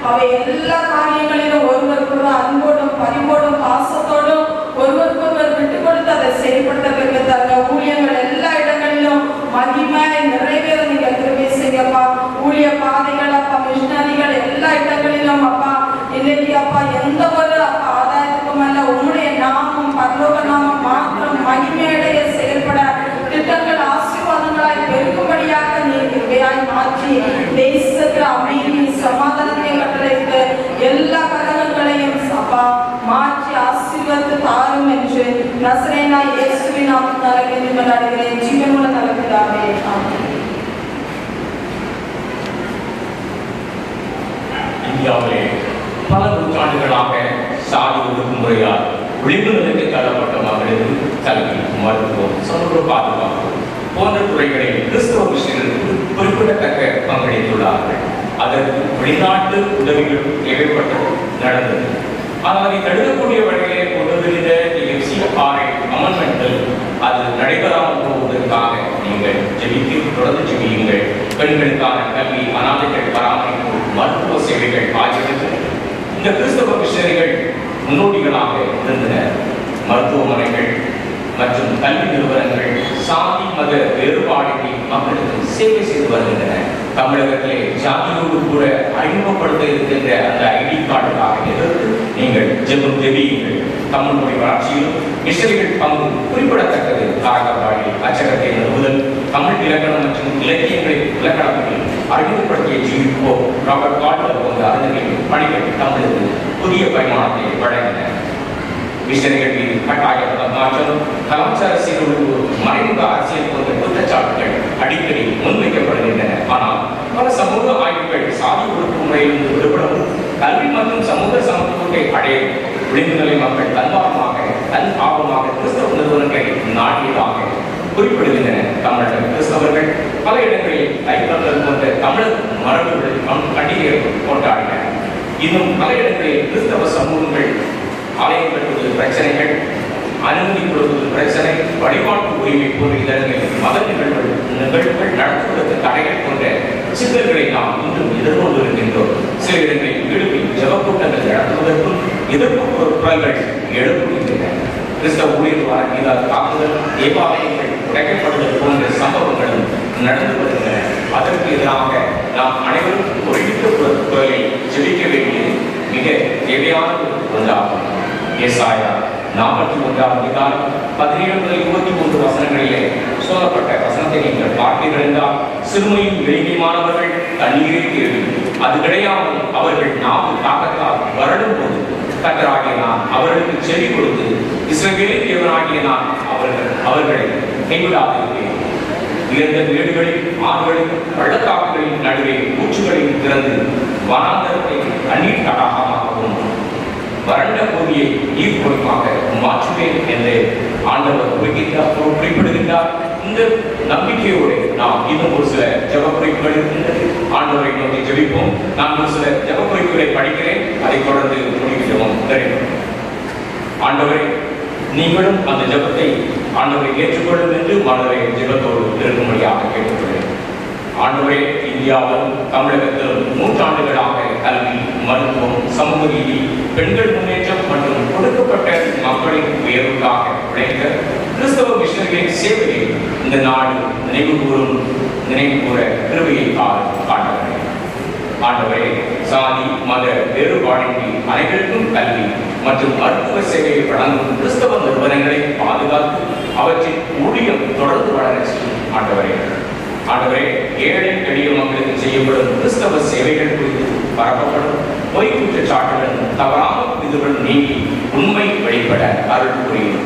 அவை எல்லா காரியங்களிலும் ஒருவருக்குள்ள அன்போடும் பரிவோடும் பாசத்தோடும் ஒருவருக்கொருவர் விட்டு கொடுத்து அதை செயல்படுத்த வைத்தாங்க. ஊழியர்கள் எல்லா இடங்களிலும் மகிமை நிறைவேற நீங்க கிருபை செய்யப்பா. ஊழிய பாதைகள் அப்பா மிஷனரிகள் எல்லா இடங்களிலும் அப்பா இன்னைக்கு அப்பா எந்த ஒரு அப்பா ஆதாயத்துக்கும் அல்ல உம்முடைய நாமம் பரலோக நாமம் மாத்திரம் மகிமையடைய செயல்பட திட்டங்கள் ஆசீர்வாதங்களாய் பெருக்கும்படியாக நீர் கிருபையாய் மாற்றி தேசத்தில் அமைதி சமாதானத்தை கட்டளையிட்டு எல்லா கலகங்களையும் அப்பா மாற்றி ஆசீர்வதித்து தாரும் என்று நசரேயனாகிய இயேசுவின் நாமத்தினாலே வேண்டி கொண்டாடுகிறேன். ஜீவனுள்ள நல்ல பிதாவே, ஆமென். இந்தியாவிலே பல நூற்றாண்டுகளாக சாதி ஒடுக்குமுறையால் விளிம்பு நிலைக்கு தள்ளப்பட்ட மக்களுக்கு கல்வி, மருத்துவம், சமூக பாதுகாப்பு போன்ற துறைகளில் கிறிஸ்தவ மிஷனரிகள் குறிப்பிடத்தக்க பங்களித்துள்ளார்கள். அதற்கு வெளிநாட்டு உதவிகள் தேவைப்பட்டது நடந்தது. ஆனால் அதை தடுக்கக்கூடிய வழியிலே கொண்டு வருகிற FCRA அமெண்ட்மென்ட்கள் அது நடைபெறாமல் போவதற்காக நீங்கள் தொடர்ந்து ஜெபியுங்கள். பெண்களுக்கான கல்வி, அனாதைகள் பராமரிப்பு, மருத்துவ சேவைகள் ஆகியவற்றை இந்த கிறிஸ்தவ மிஷனரிகள் முன்னோடிகளாக இருந்தனர். மருத்துவமனைகள் மற்றும் கல்வி நிறுவனங்கள் சாதி மத வேறுபாடின்றி மக்களுக்கு சேவை செய்து வருகின்றன. தமிழகத்திலே ஜாதியோடு கூட அறிமுகப்படுத்த இருக்கின்ற அந்த ஐடி கார்டுக்காக எதிர்த்து நீங்கள் ஜெபியுங்கள். தமிழ் மொழி வளர்ச்சியிலும் மிஷனரிகள் பங்கு குறிப்பிடத்தக்கது. காரகப்பாடி அச்சகத்தை நிறுவுதல், தமிழ் இலக்கணம் மற்றும் இலக்கியங்களை இலக்கணத்தில் அறிமுகப்படுத்திய ஜீவிப்போ ராபர்ட் கால்டர் போன்ற அறிஞர்களின் பணிகள் தமிழுக்கு புதிய பரிமாணத்தை வழங்கின. மிஷனரிகள் மீது கட்டாய மாற்றம், கலாச்சார சீரழிவு, மறைமுக அரசியல் போன்ற குற்றச்சாட்டுகள் அடிக்கடி முன்வைக்கப்படுகின்றன. ஆனால் பல சமூக ஆய்வுகள் சாதி ஒடுக்குமுறையிலிருந்து விடுபடவும் கல்வி மற்றும் சமூக சமத்துவத்தை அடையும் விளிம்புநிலை மக்கள் தன் ஆர்வமாக கிறிஸ்தவ நிறுவனங்களை நாடியதாக குறிப்பிடுகின்றன. தமிழக கிறிஸ்தவர்கள் பல இடங்களில் தைப்பந்தல் போன்ற தமிழர் மரபுகளில் பண்டிகைகள் கொண்டாடின. இன்னும் பல இடங்களில் கிறிஸ்தவ சமூகங்கள் ஆலயம் கட்டுவதில் பிரச்சனைகள், அனுமதி கொடுப்பதில் பிரச்சனை, வழிபாட்டு உரிமை போன்ற இடங்களில் மத நிகழ்வுகள் நடத்துவதற்கு தடைகள் போன்ற சிக்கல்களை நாம் இன்றும் எதிர்கொண்டு இருக்கின்றோம். சில இடங்களில் வீடுகளில் ஜெபக்கூட்டங்கள் நடத்துவதற்கும் எதிர்ப்பு குரல்கள் எழுப்புகின்றன. கிறிஸ்தவ ஊழியர்களான மீதான தாக்குதல், தேவாலயங்கள் உடைக்கப்படுதல் போன்ற சம்பவங்களும் நடந்து வருகின்றன. அதற்கு எதிராக நாம் அனைவரும் ஒருமித்த குரலை ஜெபிக்க வேண்டியது மிக தேவையான ஒன்றாகும். ஏசாயா 41 அதிகாரம் 17 முதல் 23 வசனங்களிலே சொல்லப்பட்ட வசனத்தை நீங்கள் பார்த்தீர்கள் என்றால், சிறுமையும் எளிமையானவர்கள் தண்ணீரை தேடி அது கிடையாமல் அவர்கள் நாவு தாக்கத்தால் வறடும் போது கர்த்தராகிய நான் அவர்களுக்கு செவி கொடுத்து இஸ்ரவேலின் தேவனாகிய நான் அவர்களை கைவிடாதிருப்பேன். உயர்ந்த வீடுகளில், ஆறுகளில், பள்ளத்தாக்குகளின் நடுவே ஊற்றுகளில் திறந்து வனாந்தரத்தை தண்ணீர் தடாகமாகவும் வறண்ட பூமியை நீர் கொடுப்பாக மாற்றுவேன் என்று ஆண்டவர் குறிப்பிடுகின்றார். இந்த நம்பிக்கையோடு நாம் இன்னும் ஒரு சில ஜெப குறிப்புகள் இருக்கின்றது. ஆண்டவரை நோக்கி ஜெபிப்போம். நான் ஒரு சில ஜெப குறிப்புகளை படிக்கிறேன், அதை தொடர்ந்து முடிக்கிறோம். ஆண்டவரை நீங்களும் அந்த ஜெபத்தை ஆண்டவரை ஏற்றுக்கொள்ளும் என்று ஆண்டவரை ஜெபத்தோடு இருக்கும்படியாக கேட்டுக்கொள்கிறேன். ஆண்டவரே, இந்தியாவிலும் தமிழகத்திலும் நூற்றாண்டுகளாக கல்வி, மருத்துவம், சமூக நீதி, பெண்கள் முன்னேற்றம் மற்றும் கொடுக்கப்பட்ட மக்களின் உயர்வுக்காக உழைத்த கிறிஸ்தவ மிஷனரிகளின் சேவையை இந்த நாடு நினைவு கூற கிருபையை காட்டுகிறேன். ஆண்டவரே, சாதி மத வேறுபாடின்றி அனைவருக்கும் கல்வி மற்றும் மருத்துவ சேவையை வழங்கும் கிறிஸ்தவ நிறுவனங்களை பாதுகாத்து அவற்றின் ஊழியம் தொடர்ந்து வளர செய்யும். ஆண்டவரே, ஏழை எளிய மக்களுக்கு செய்யப்படும் கிறிஸ்தவ சேவைகள் குறித்து பரப்பப்படும் பொய் குற்றச்சாட்டுடன் தவறான புரிதலுடன் நீங்கி உண்மை வெளிப்பட அருள் புரியும்.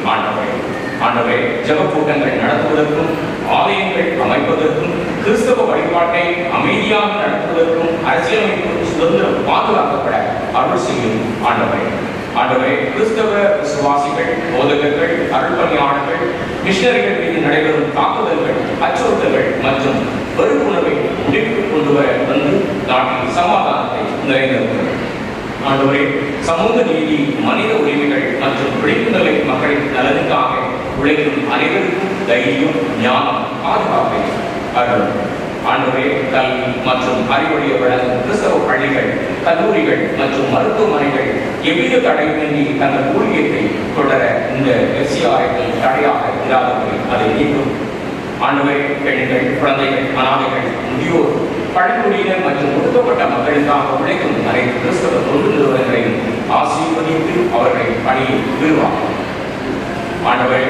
ஆண்டவரே, ஜெப கூட்டங்கள் நடத்துவதற்கும் ஆலயங்கள் அமைப்பதற்கும் கிறிஸ்தவ வழிபாட்டை அமைதியாக நடத்துவதற்கும் அரசியலமைப்பு சுதந்திரம் பாதுகாக்கப்பட அருள் செய்யும். ஆண்டவரே, கிறிஸ்தவ விசுவாசிகள், போதகர்கள், அருள் பணியாளர்கள், மிஷனரிகள் மீது நடைபெறும் தாக்குதல்கள், அச்சுறுத்தல்கள் மற்றும் வெறுப்புணர்வை முடிவுக்கு கொண்டு வர வந்து நாட்டில் சமாதானத்தை நிறைந்திருக்கிறது. ஆண்டவரே, சமூக நீதி, மனித உரிமைகள் மற்றும் விழிப்புணர்வை மக்களின் நலனுக்காக உழைக்கும் அனைவருக்கும் தைரியம், ஞானம், பாதுகாப்பை அருளும். ஆண்டவரே, கல்வி மற்றும் அறிவுடைய வழங்கும் கிறிஸ்தவ பள்ளிகள், கல்லூரிகள் மற்றும் மருத்துவமனைகள் எவ்வித தடையின்றி தங்கள் ஊழியத்தை தொடர இந்த FCRஐ தடையாக இல்லாதவரை அதை நீக்கும். ஆண்டவரே, பெண்கள், குழந்தைகள், அனாதைகள், முதியோர், பழங்குடியினர் மற்றும் ஒடுக்கப்பட்ட மக்களுக்காக உழைக்கும் அனைத்து கிறிஸ்தவ தொண்டு நிறுவனங்களையும் ஆசீர்வதித்து அவர்களை பணியில் விரிவாக்கும். ஆண்டவரே,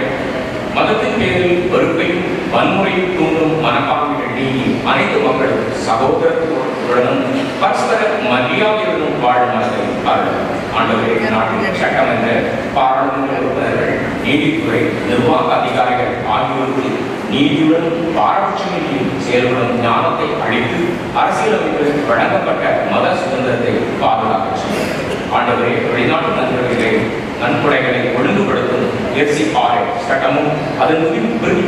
மதத்தின் பேரில் வெறுப்பையும் வன்முறையும் தூண்டும் மனப்பான்மைகள் நீங்கி அனைத்து மக்களும் சகோதரத்துடனும் பரஸ்பர மரியாதையுடனும் வாழும் மனதை அருளும். ஆண்டவரே, நாட்டின் சட்டமன்ற, பாராளுமன்ற உறுப்பினர்கள், நீதித்துறை, நிர்வாக அதிகாரிகள் ஆகியோருக்கு நீதியுடன் பாரபட்சமின்றி செயல்படும் ஞானத்தை அளித்து அரசியலமைப்பில் வழங்கப்பட்ட மத சுதந்திரத்தை பாதுகாக்க செய்யும். ஆண்டவரே, வெளிநாட்டு நன்கொடைகளை ஒழுங்குபடுத்தும் FCRஐ சட்டமும் அதன்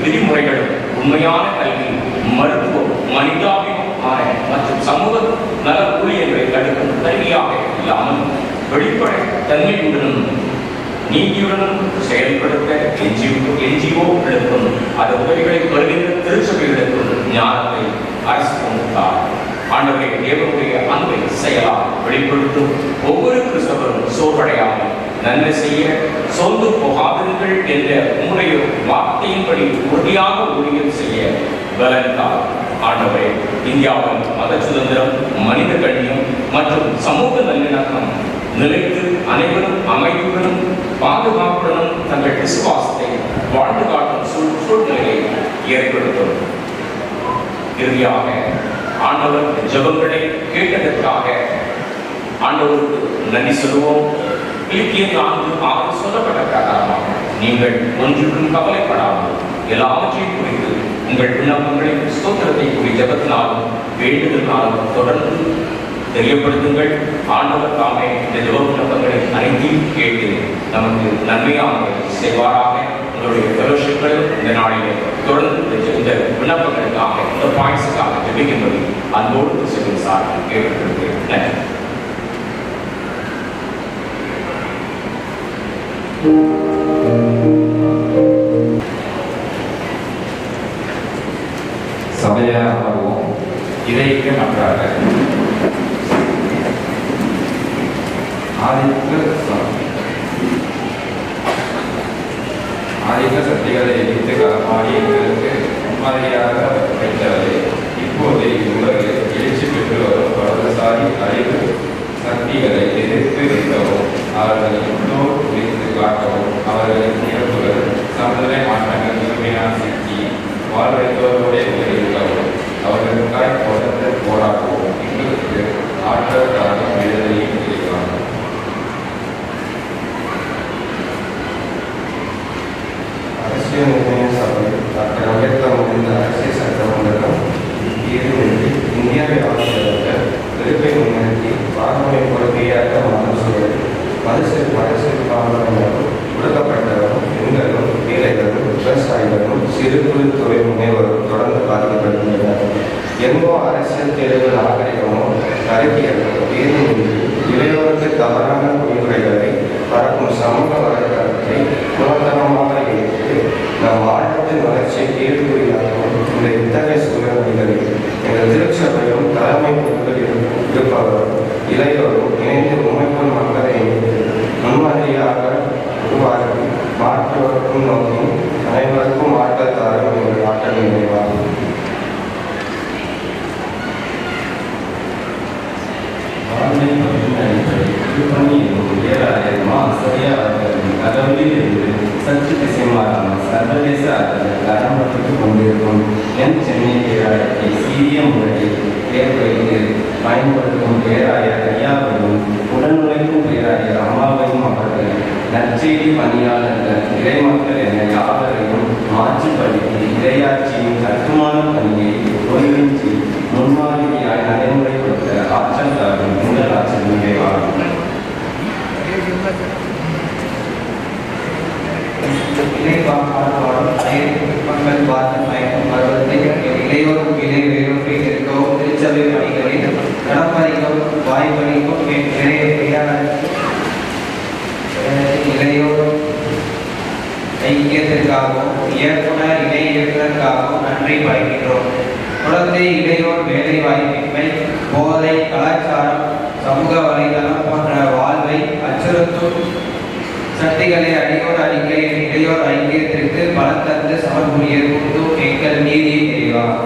விதிமுறைகளும் உண்மையான கல்வி, மருத்துவம், மனிதாபிமான மற்றும் சமூக நல ஊழியர்களை தடுக்கும் கருவியாக இல்லாமல் வெளிப்பட தன்மையுடனும் நீதியுடனும் செயல்படுத்த NGOக்களுக்கும் அது உதவிகளை வருகின்ற திருச்சபைகளுக்கும் ஞானத்தை அரசு கொண்டார். ஆண்டவரை, தேவனுடைய அன்பை செயலால் வெளிப்படுத்தும் ஒவ்வொரு கிறிஸ்தவரும் சோர்வடையாமல் நன்மை செய்ய சோர்ந்து போகாதீர்கள் என்ற உம்முடைய வார்த்தையின்படி உறுதியாக ஊழியம் செய்ய பலன்தார். ஆண்டவரே, இந்தியாவின் மத சுதந்திரம், மனித கண்ணியம் மற்றும் சமூக நல்லிணக்கம் நிலைத்து அனைவரும் அமைதியுடனும் பாதுகாப்புடனும் தங்கள் விசுவாசத்தை வாழ்ந்து காட்டும் சூழ்நிலையை ஏற்படுத்தும். இறுதியாக ஆண்டவர் ஜெபங்களை கேட்டதற்காக ஆண்டவருக்கு நன்றி சொல்லுவோம். பிலிப்பியர் 4:6 சொல்லப்பட்ட பிரகாரமாக நீங்கள் ஒன்றுக்கும் கவலைப்படாமல் எல்லாவற்றையும் குறித்து உங்கள் விண்ணப்பங்களின் ஸ்தோத்திரத்தை குறித்த ஜெபத்தினாலும் வேண்டுதலினாலும் தொடர்ந்து தெரியப்படுத்துங்கள். ஆண்டவர் தாமே இந்த ஜெப விண்ணப்பங்களை அனைத்தையும் கேட்டு நமக்கு நன்மையாக செய்வாராக. உங்களுடைய ஃபெலோஷிப்களும் இந்த நாளிலே தொடர்ந்து இந்த விண்ணப்பங்களுக்காக, இந்த பாயிண்ட்ஸுக்காக ஜெபிக்கும்படி அன்போடு செல்லும் சார்பில் கேட்டுக்கொள்கிறேன். நன்றி. சபையை அமர்வோம். இறைக்கு நன்றாக ஆதிக்க சக்திகளை எதிர்த்து களமாடி எங்களுக்கு முன்மாதிரியாக வைத்தவரை இப்போது இவ்வுலகில் எழுச்சி பெற்று வரும் வலதுசாரி அறிவு சக்திகளை எதிர்த்து வைக்கவும் அவர்களை முன்னோர் குறித்து காட்டவும் அவர்களின் இயல்புகள் சமுதாய மாற்றங்கள் முழுமையான சிக்கி வாழ்வைத்தோருடைய இருக்கவும் அவர்களுக்காய் தொடர்ந்து போராடுவோம். எங்களுக்கு ஆற்றல் தாகம் விடுதலையும் இருக்கிறார். அரசியல் நிர்ணய சபை டாக்டர் அம்பேத்கர் முடிந்த அரசியல் சட்டமன்றம் தீர்வின்றி இந்தியாவை ஆட்சியாளர் வெறுப்பை முன்னிறுத்தி பாரம்பரிய கொள்கையாக மதசிற்பாளர்களும் ஒடுக்கப்பட்டவரும் பெண்களும் ஏழைகளும் விவசாயிகளும் சிறு குறு தொழில் முனைவரும் தொடர்ந்து பாதிக்கப்படுகின்றனர். எங்கோ அரசியல் தேர்வு நாகரிகமோ கருத்தியலோ ஏதுமின்றி இளையோருக்கு தவறான பொறிமுறைகளை பறக்கும் சமூக வலைதளத்தை புலத்தனமாக ஏற்று நம் ஆழத்தின் வளர்ச்சியை கேள்விக்குறியாகவும் இந்த இத்தகைய சூழ்நிலைகளில் எங்கள் திருச்சபையும் தலைமை பொறுப்பில் இருப்பவரும் இளையோரும் இணைந்து உண்மைக்குள் மக்களை இணைந்து முன்மாதிரியாக உருவாக்கி மாற்றுவதற்கும் நோக்கி அனைவருக்கும் ஆற்றல் தாரும் எங்கள் ஆற்றல் நிறைவாகும். வாழ்வை பற்றின திருப்பணி என்னும் ஏராளமா சரியாளர்களின் கடவுளிலிருந்து சற்று திசை மாறாமல் சர்வதேச ஆற்றல் ஆரம்பத்துக்கு கொண்டிருக்கும் என் சென்னை பேராயத்தை சீரிய முறையில் ஏற்படுத்தி பயன்படுத்தும் பேராயர் ஐயாவையும் உடனுழைக்கும் பேராயர் அம்மாவையும் அவர்கள் நற்செய்தி பணியாளர்கள் இறைமக்கள் என யாவரையும் மாற்றிப்படுத்தி இறையாட்சியின் கட்டுமான பணியை ஓய்வின்றி முன்மாதிரியாய் நடைமுறைப்படுத்த ஆற்றல் தரும் உங்கள் ஆற்றல் நிறைவாகும். மக்கள் பார்த்து பயணம் வருவதை இளையோரும் இளைய வேறொன்றை இருக்கவும் திருச்சபை பணிகளில் கடப்பணிக்கும் வாய்ப்பணிக்கும் நிறைய இளையோர் ஐக்கியத்திற்காகவும் இயக்குனர் இணை இயக்குனருக்காகவும் நன்றி படைக்கின்றோம். குழந்தை இளையோர் வேலை வாய்ப்பின்மை, போதை, கலாச்சாரம், சமூக வலைதளம் போன்ற வாழ்வை அச்சுறுத்தும் சக்திகளை இளையோர் ஐக்கியத்திற்கு பலம் தந்து சமர்புரிய கூட்டும் எங்கள் நீதியை தெரிவார்.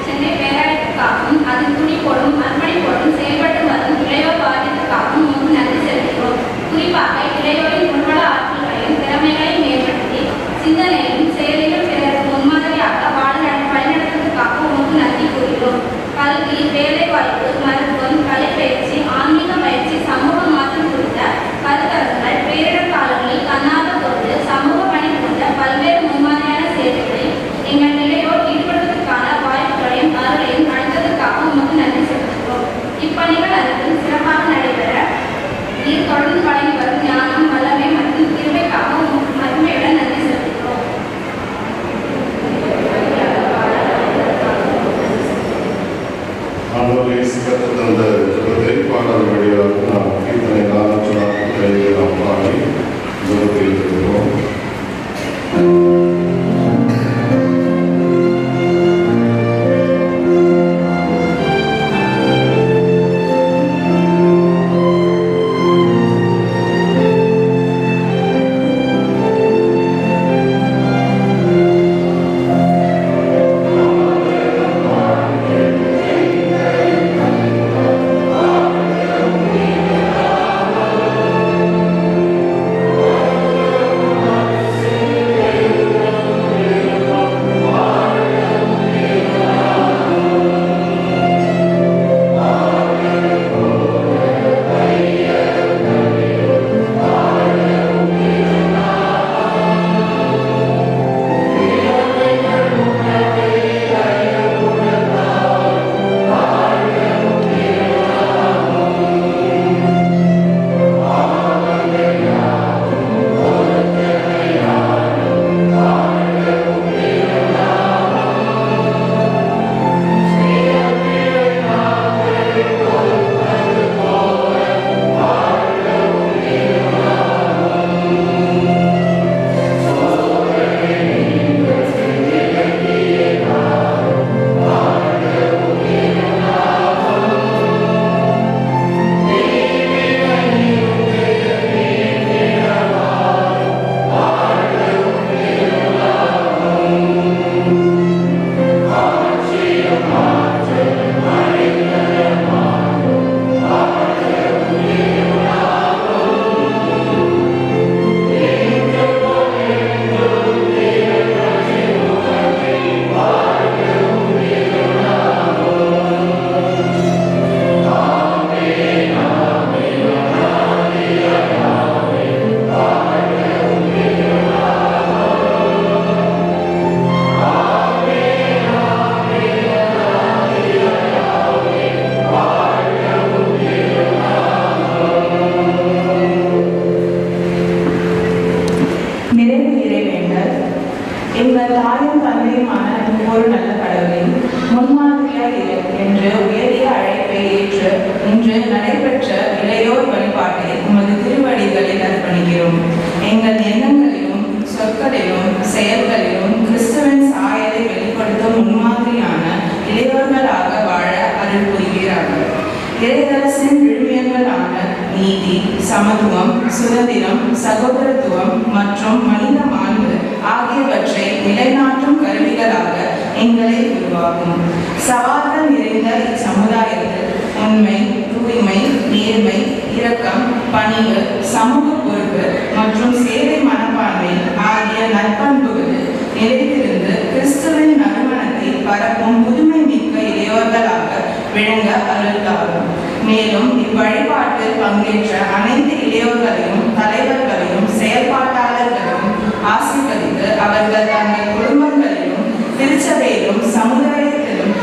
சென்னை பேராயத்திற்காகவும் அதன் துணிப்போடும் அர்ப்பணிப்போடும் செயல்பட்டு வரும் இளையோர் வாரியத்திற்காகவும் முன் நன்றி செலுத்துகிறோம். குறிப்பாக இளையோரின் முன்வள ஆற்றல்களையும் திறமைகளையும் மேம்படுத்தி சிந்தனையிலும் செயலிலும் பிறருக்கு முன்மாதிரியாக வழிநடத்துவதற்காக உங்களுக்கு நன்றி கூறுகிறோம். கல்வி, வேலைவாய்ப்பு, மருத்துவம், கலைப்பயிற்சி, ஆன்மீக பயிற்சி, சமூக மாற்றம் குறித்த கருத்தரங்குகள், பேரிடர் காலங்களில் தன்னார்வ தொண்டு, சமூக எங்கள் தாயும் தந்தையுமான ஒவ்வொரு நல்ல கடவுளை முன்மாதிரியாய் என்று உயரிய அழைப்பை ஏற்று இன்று நடைபெற்ற இளையோர் வழிபாட்டை உமது திருவடிகளில் அர்ப்பணிக்கிறோம். எங்கள் எண்ணங்களிலும் சொற்களிலும் செயல்களிலும் கிறிஸ்துவின் சாயலை வெளிப்படுத்தும் முன்மாதிரியான இளையோர்களாக வாழ அருள் புரிகிறார்கள். இறையரசின் விழுமியங்களான நீதி, சமத்துவம், சுதந்திரம், சகோதரத்துவம் மற்றும் மனித மாண்பு ஆகியவற்றை நிலைநாட்டும் கருவிகளாக எங்களை உருவாக்கும். சவால்கள் நிறைந்த இச்சமுதாயத்தில் உண்மை, தூய்மை, நேர்மை, இரக்கம், பணிவு, சமூக பொறுப்பு மற்றும் சேவை மனப்பான்மை ஆகிய நற்பண்புகளில் நிலைத்திருந்து கிறிஸ்துவின் நறுமணத்தை பரப்பும் புதுமை மிக்க இளையோர்களாக விளங்க அருள்தாரும். மேலும் இவ்வழிபாட்டில் பங்கேற்ற அனைத்து இளையோர்களையும் தலைவர்களையும் செயற்பாட்டாளர்களையும் ஆசீர்வதித்து அவர்கள் தங்கள் குடும்பங்களிலும் திருச்சபையிலும் சமுதாயத்திலும்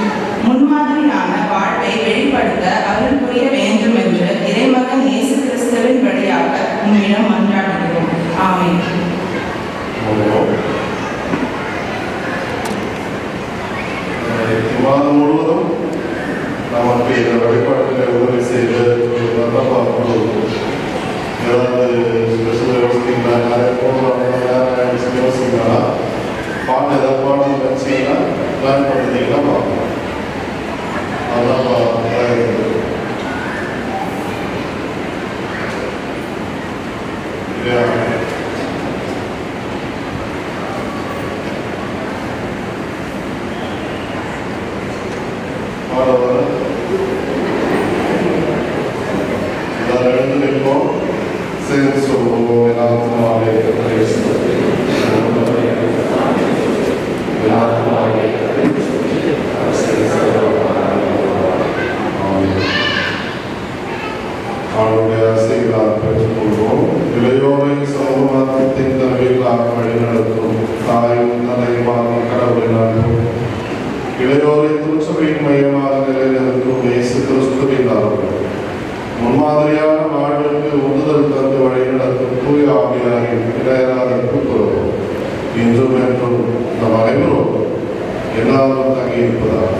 முன்மாதிரியான வாழ்வை வெளிப்படுத்த அருள் புரிய வேண்டும் என்று இறைமகன் இயேசு கிறிஸ்துவின் வழியாக உம்மிடம் மன்றாடுகிறோம். ஆமென். மாதம் முழுவதும் நமக்கு இந்த வழிபாட்டில் உதவி செய்து ஏதாவது ஸ்பெஷல் யோசிங்களா, நிறைய போடுவாங்க யோசிங்களா, பாட்டு ஏதாவது பாடம் வச்சிங்கன்னா பிளான் பண்ணிட்டீங்கன்னா பார்க்கலாம். அதுதான் எல்லாரும் நிற்போம், சேர்ந்து சொல்லுவோம். அவருடைய ஆசைகளால் பெற்றுக்கொள்வோம். இளையோரை சமூகத்தின் தலைவர்களாக வழிநடத்தும் தாயும் தலைவான கடவுளின் அன்பும் இளையோரை திருச்சபையின் மையமாக நிலைநிறுத்தும் இயேசு கிறிஸ்துவின் அருள் முன்மாதிரியான வாழ்வுக்கு உந்துதல் தந்து வழிநடத்தும் தூய ஆவியாரின் இடையராத கூட்டுறவும் இன்றும் என்றும் நம் அனைவரும் எல்லாரும் தங்கியிருப்பதாக